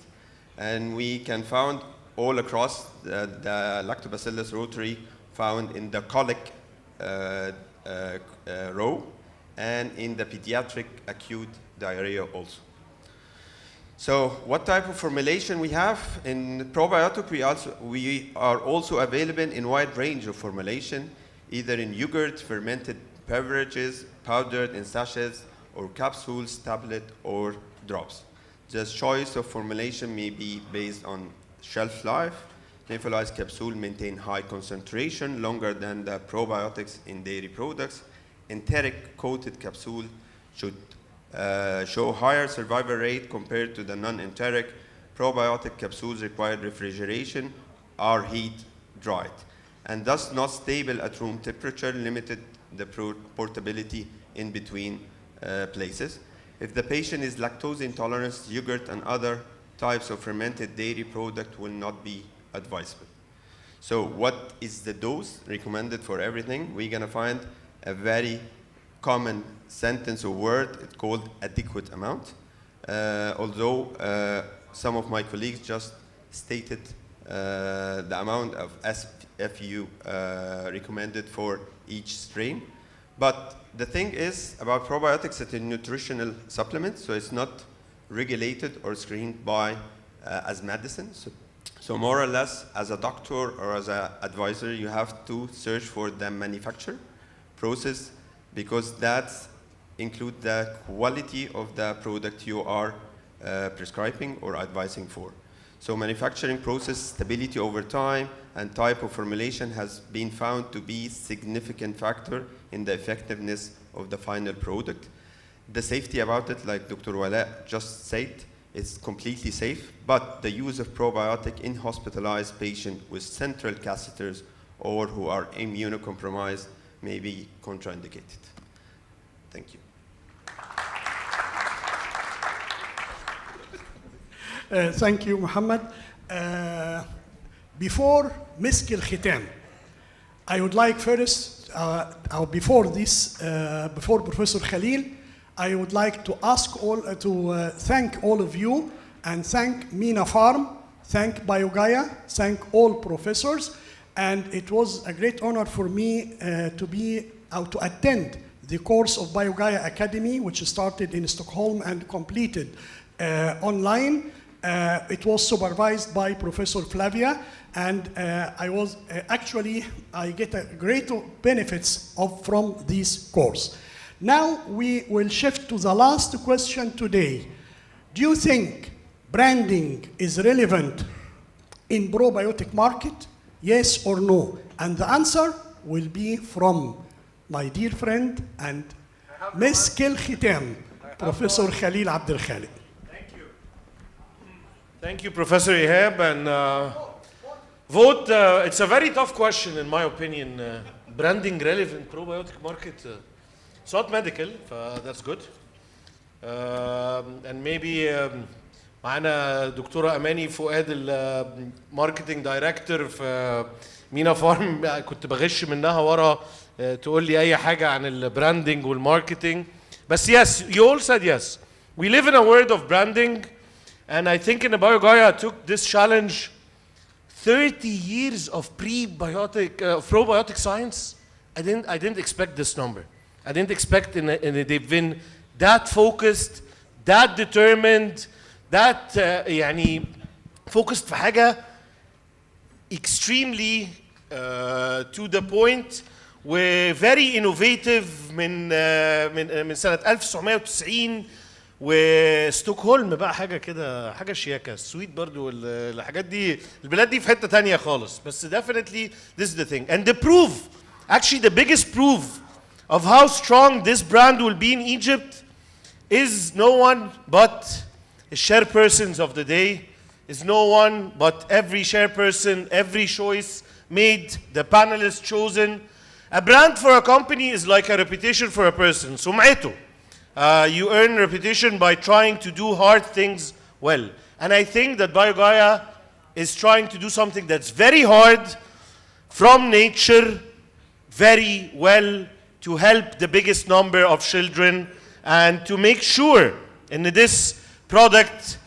And we can find all across the Lactobacillus reuteri found in the colic row and in the pediatric acute diarrhea also. So what type of formulation we have? In probiotic, we are also available in wide range of formulation, either in yogurt, fermented beverages, powdered in sachets, or capsules, tablet, or drops. The choice of formulation may be based on shelf life. Lyophilized capsule maintain high concentration, longer than the probiotics in dairy products. Enteric coated capsule should show higher survival rate compared to the non-enteric. Probiotic capsules require refrigeration, are heat dried, and thus not stable at room temperature, limited the portability in between places. If the patient is lactose intolerant, yogurt and other types of fermented dairy product will not be advisable. So what is the dose recommended for everything? We're gonna find a very common sentence or word. It's called adequate amount. Although some of my colleagues just stated the amount of SFU recommended for each strain. But the thing is about probiotics, it's a nutritional supplement, so it's not regulated or screened by as medicine. So more or less, as a doctor or as an advisor, you have to search for the manufacture process, because that includes the quality of the product you are prescribing or advising for. So manufacturing process, stability over time, and type of formulation has been found to be significant factor in the effectiveness of the final product. The safety about it, like Dr. Wala just said, it's completely safe, but the use of probiotic in hospitalized patients with central catheters or who are immunocompromised may be contraindicated. Thank you. Thank you, Muhammad. Before مسك الختام, I would like first, before Professor Khalil, I would like to thank all of you and thank Mina Farm, thank BioGaia, thank all professors, and it was a great honor for me to attend the course of BioGaia Academy, which started in Stockholm and completed online. It was supervised by Professor Flavia, and I get a great benefits from this course. Now we will shift to the last question today. Do you think branding is relevant in probiotic market? Yes or no? And the answer will be from my dear friend and مسك الختام, Professor Khalil Abdel Khalid. Thank you, Professor Ihab, and vote. It's a very tough question, in my opinion. Branding relevant probiotic market. It's not medical, that's good. And maybe معانا دكتورة أماني فؤاد الماركتينج دايركتور في مينا فارم، كنت بغش منها ورا تقول لي أي حاجة عن البراندنج والماركتينج. بس yes, you all said yes. We live in a world of branding. And I think in the BioGaia I took this challenge. 30 years of probiotic science. I didn't expect this number. I didn't expect they've been that focused, that determined, that يعني focused في حاجة extremely to the point و very innovative من سنة 1990 وستوكهولم بقى حاجة كده حاجة شياكة. السويد برضو الحاجات دي البلاد دي في حتة تانية خالص. بس definitely this is the thing. And the proof, actually the biggest proof of how strong this brand will be in Egypt is no one but the chairpersons of the day, is no one but every chairperson, every choice made, the panelists chosen. A brand for a company is like a reputation for a person. سمعته. You earn reputation by trying to do hard things well. And I think that BioGaia is trying to do something that's very hard from nature, very well, to help the biggest number of children and to make sure in this product,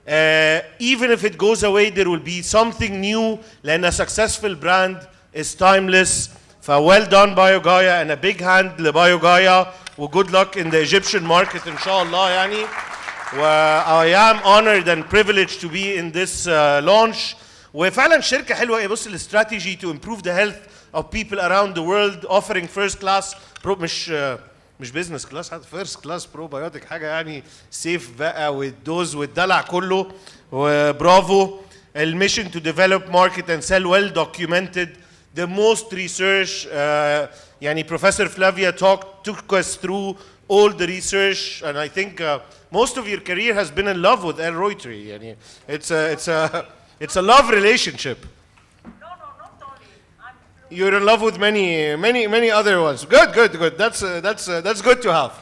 even if it goes away, there will be something new. لأن a successful brand is timeless. Well done BioGaia, and a big hand لBioGaia, و good luck in the Egyptian market إن شاء الله يعني. I am honored and privileged to be in this launch. وفعلا شركة حلوة. بص الاستراتيجي to improve the health of people around the world, offering first class مش business class, first class probiotic, حاجة يعني safe بقى والدوز والدلع كله. وبرافو. الmission to develop, market and sell well documented, the most research. يعني Professor Flavia took us through all the research, and I think most of your career has been in love with reuteri. يعني it's a love relationship. You're in love with many other ones. Good. That's good to have.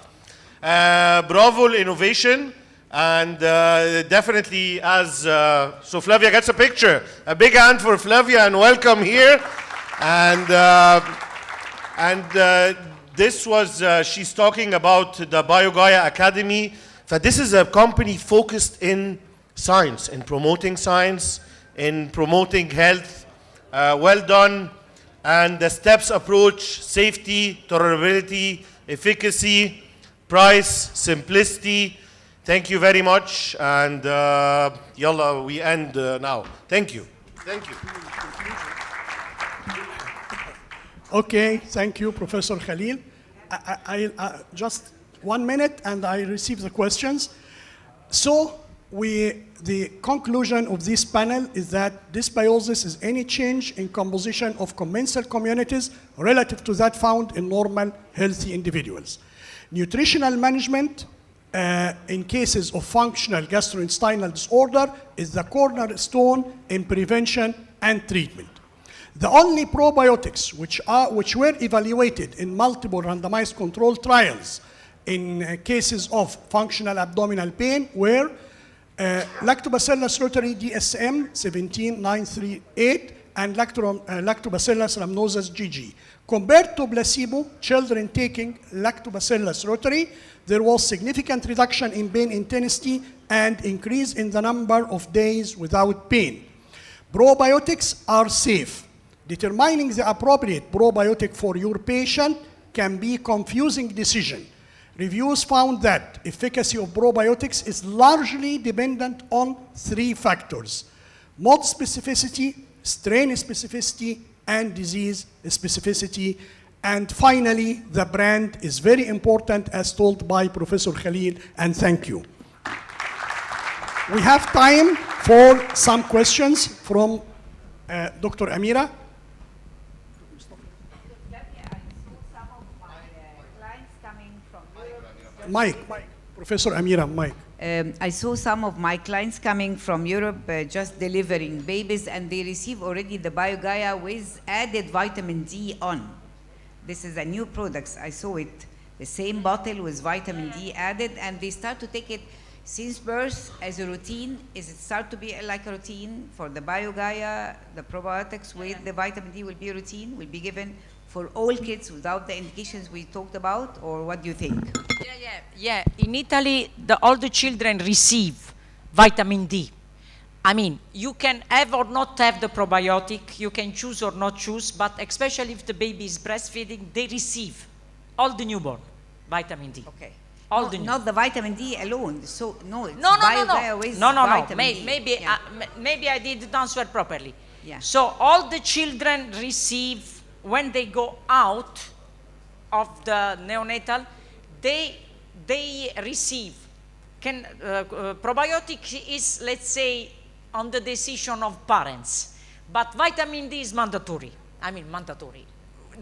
Bravo innovation, and definitely as so Flavia gets a picture. A big hand for Flavia and welcome here. And this was she's talking about the BioGaia Academy. This is a company focused in science, in promoting science, in promoting health. Well done. And the steps approach: safety, tolerability, efficacy, price, simplicity. Thank you very much. And yalla, we end now. Thank you. Okay, thank you, Professor Khalil. I just 1 minute and I receive the questions. So the conclusion of this panel is that dysbiosis is any change in composition of commensal communities relative to that found in normal, healthy individuals. Nutritional management in cases of functional gastrointestinal disorder is the cornerstone in prevention and treatment. The only probiotics which were evaluated in multiple randomized controlled trials in cases of functional abdominal pain were Lactobacillus reuteri DSM 17938 and Lactobacillus rhamnosus GG. Compared to placebo, children taking Lactobacillus reuteri, there was significant reduction in pain intensity and increase in the number of days without pain. Probiotics are safe. Determining the appropriate probiotic for your patient can be a confusing decision. Reviews found that efficacy of probiotics is largely dependent on 3 factors: mode specificity, strain specificity, and disease specificity. And finally, the brand is very important, as told by Professor Khalil, and thank you. We have time for some questions from Dr. Amira. Mike, Professor Amira, Mike. I saw some of my clients coming from Europe just delivering babies, and they receive already the BioGaia with added vitamin D on. This is a new product. I saw it, the same bottle with vitamin D added, and they start to take it since birth as a routine. Is it start to be like a routine for the BioGaia, the probiotics with the vitamin D will be a routine, will be given for all kids without the indications we talked about, or what do you think? Yeah. In Italy, all the children receive vitamin D. I mean, you can have or not have the probiotic, you can choose or not choose, but especially if the baby is breastfeeding, they receive, all the newborn, vitamin D. Okay. All No, the new. not the vitamin D alone. So no, it's No, no, no, BioGaia no. with No, no, no. vitamin D. Maybe, Yeah. maybe I didn't answer properly. Yeah. So all the children receive, when they go out of the neonatal, they receive. Probiotic is, let's say, on the decision of parents. But vitamin D is mandatory. I mean, mandatory.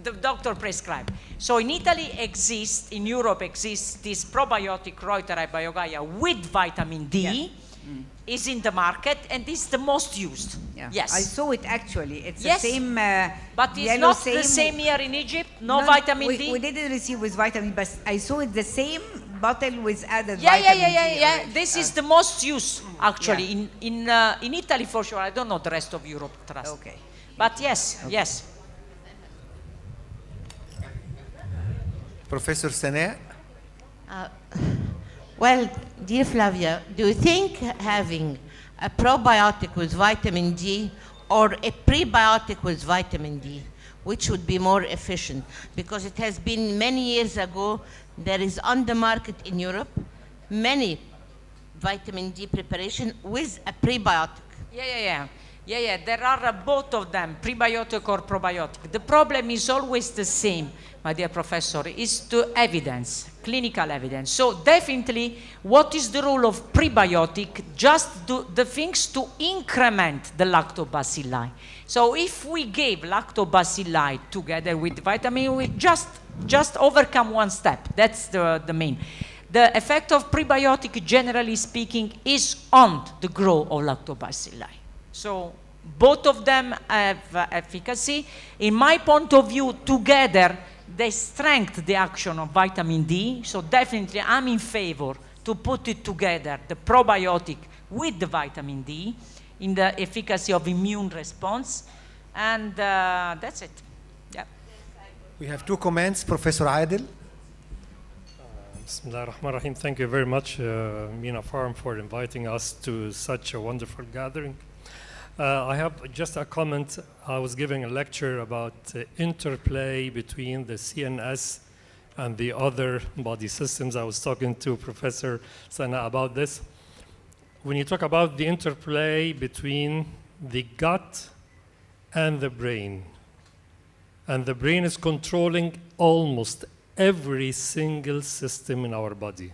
The doctor prescribed. So in Italy exists, in Europe exists this probiotic reuteri BioGaia with vitamin D. Yeah. Is in the market and is the most used. Yeah. Yes. I saw it actually. It's Yes. the same. But it's yellow not the same here in Egypt. No, No, vitamin D. We didn't receive with vitamin, but I saw it the same bottle with added Yeah, vitamin yeah. D already. This is the most used actually Yeah. in Italy for sure. I don't know the rest of Europe. Trust. Okay. But yes, yes. Professor Sanaa? Well, dear Flavia, do you think having a probiotic with vitamin D or a prebiotic with vitamin D, which would be more efficient? Because it has been many years ago, there is on the market in Europe many vitamin D preparation with a prebiotic. Yeah. There are both of them, prebiotic or probiotic. The problem is always the same, my dear professor, is the evidence, clinical evidence. So definitely, what is the role of prebiotic? Just do the things to increment the lactobacilli. So if we gave lactobacilli together with vitamin, we just overcome one step. That's the main. The effect of prebiotic, generally speaking, is on the growth of lactobacilli. So both of them have efficacy. In my point of view, together, they strengthen the action of vitamin D. So definitely, I'm in favor to put it together, the probiotic with the vitamin D, in the efficacy of immune response. And that's it. Yeah. We have two comments. Professor Adil. Bismillah ar-Rahman ar-Rahim. Thank you very much, Mina Farm, for inviting us to such a wonderful gathering. I have just a comment. I was giving a lecture about interplay between the CNS and the other body systems. I was talking to Professor Sanaa about this. When you talk about the interplay between the gut and the brain is controlling almost every single system in our body.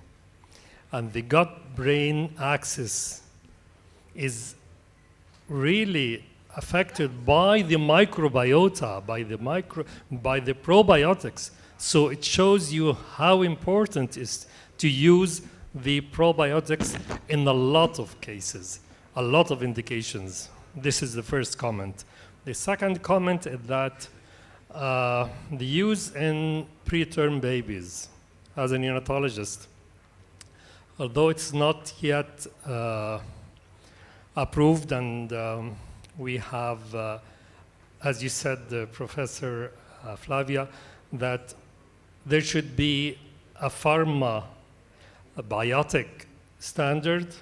And the gut-brain axis is really affected by the microbiota, by the probiotics. So it shows you how important it is to use the probiotics in a lot of cases, a lot of indications. This is the first comment. The second comment is that the use in preterm babies, as a neonatologist, although it's not yet approved, and we have, as you said, Professor Flavia, that there should be a biotic standard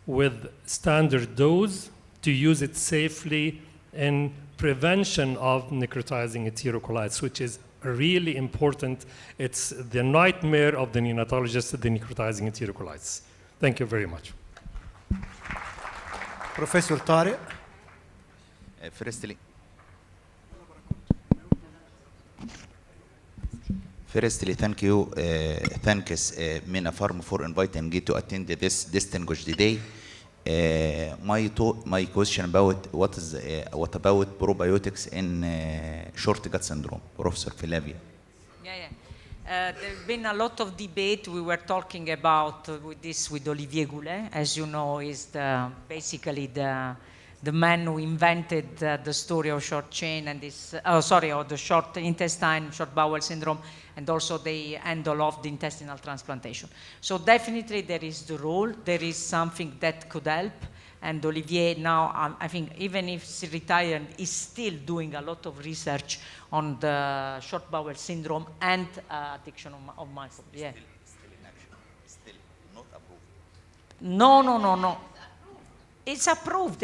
with standard dose to use it safely in prevention of necrotizing enterocolitis, which is really important. It's the nightmare of the neonatologist, the necrotizing enterocolitis. Thank you very much. Professor Tariq. Firstly, thank you. Thanks, Mina Farm, for inviting me to attend this distinguished day. My question about what about probiotics in short gut syndrome, Professor Flavia. There's been a lot of debate. We were talking about with Olivier Goulet, as you know, is basically the man who invented the story of short chain and this, or the short intestine, short bowel syndrome, and also the handle of the intestinal transplantation. So definitely there is the role, there is something that could help, and Olivier now, I think even if he's retired, is still doing a lot of research on the short bowel syndrome and addiction of microbes. Yeah. Still not approved. No. It's approved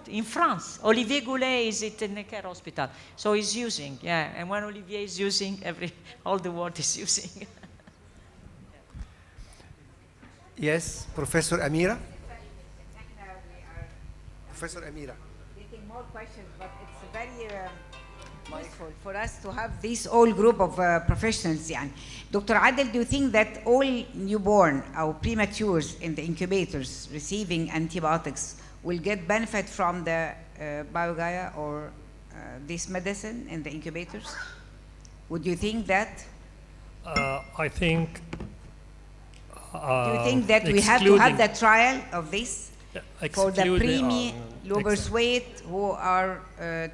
in France. Olivier Goulet is at the Necker Hospital. So he's using, and when Olivier is using, all the world is using. Yes, Professor Amira. Professor Amira. Getting more questions, but it's very useful for us to have this whole group of professionals. يعني. Dr. Adel, do you think that all newborn or prematures in the incubators receiving antibiotics will get benefit from the BioGaia or this medicine in the incubators? Would you think that? I think. Do you think that we have to have the trial of this for the preemie, low birth weight who are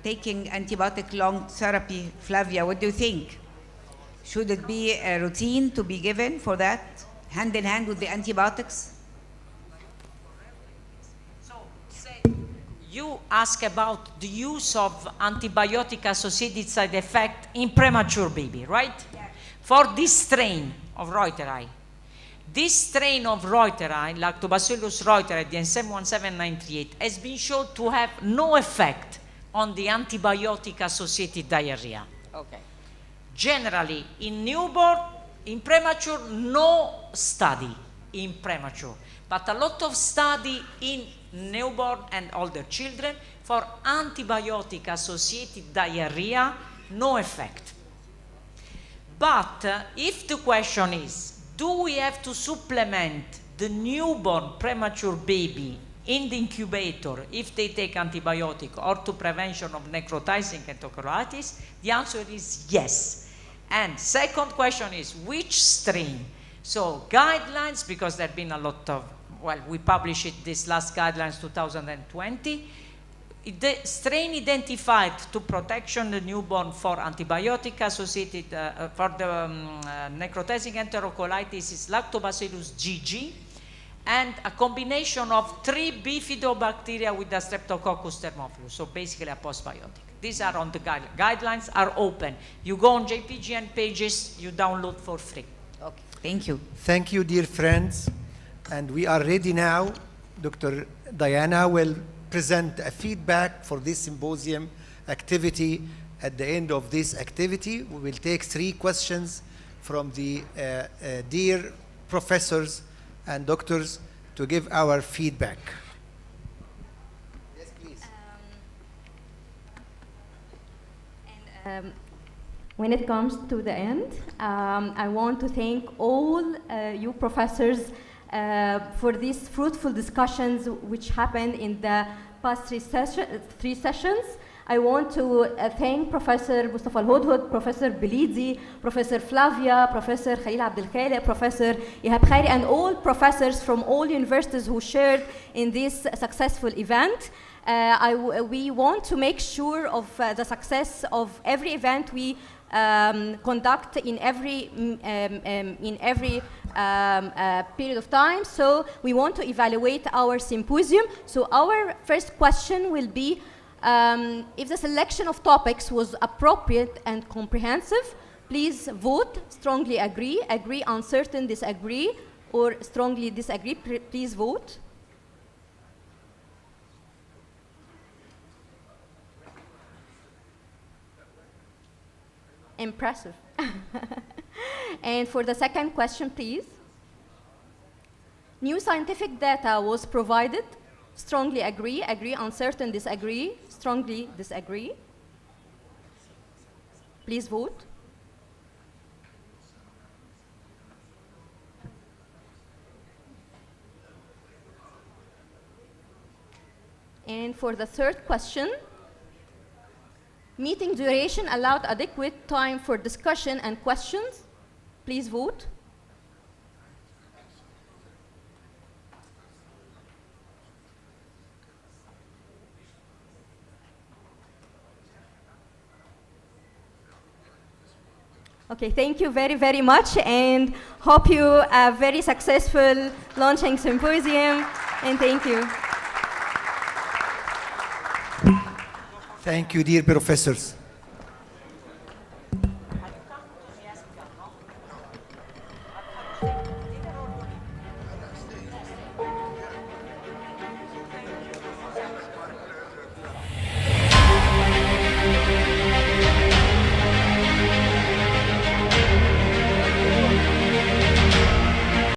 taking antibiotic long therapy? Flavia, what do you think? Should it be a routine to be given for that, hand in hand with the antibiotics? You ask about the use of antibiotic-associated side effect in premature baby, right? Yeah. For this strain of reuteri. This strain of reuteri, Lactobacillus reuteri, DN 71798, has been shown to have no effect on the antibiotic-associated diarrhea. Okay. Generally, in newborn, in premature, no study in premature, but a lot of study in newborn and older children for antibiotic-associated diarrhea, no effect. But if the question is, do we have to supplement the newborn premature baby in the incubator if they take antibiotic or to prevention of necrotizing enterocolitis? The answer is yes. And second question is, which strain? So guidelines, because there have been a lot of, well, we published this last guidelines 2020. The strain identified to protection the newborn for antibiotic associated, for the necrotizing enterocolitis is Lactobacillus GG, and a combination of 3 bifidobacteria with the Streptococcus thermophilus, so basically a postbiotic. These are on the guidelines, are open. You go on JPGN pages, you download for free. Okay, thank you. Thank you, dear friends. And we are ready now. Dr. Diana will present a feedback for this symposium activity. At the end of this activity, we will take 3 questions from the dear professors and doctors to give our feedback. Yes, please. When it comes to the end, I want to thank all you professors for these fruitful discussions which happened in the past 3 sessions. I want to thank Professor Mustafa Al-Hodhod, Professor Belidi, Professor Flavia, Professor Khalil Abdelkhaliq, Professor Ihab Khairi, and all professors from all universities who shared in this successful event. We want to make sure of the success of every event we conduct in every period of time. So we want to evaluate our symposium. So our first question will be if the selection of topics was appropriate and comprehensive. Please vote strongly agree, agree uncertain disagree, or strongly disagree. Please vote. Impressive. And for the second question, please. New scientific data was provided. Strongly agree, agree, uncertain, disagree, strongly disagree. Please vote. And for the third question, meeting duration allowed adequate time for discussion and questions. Please vote. Okay, thank you very, very much, and hope you a very successful launching symposium, and thank you. Thank you, dear professors.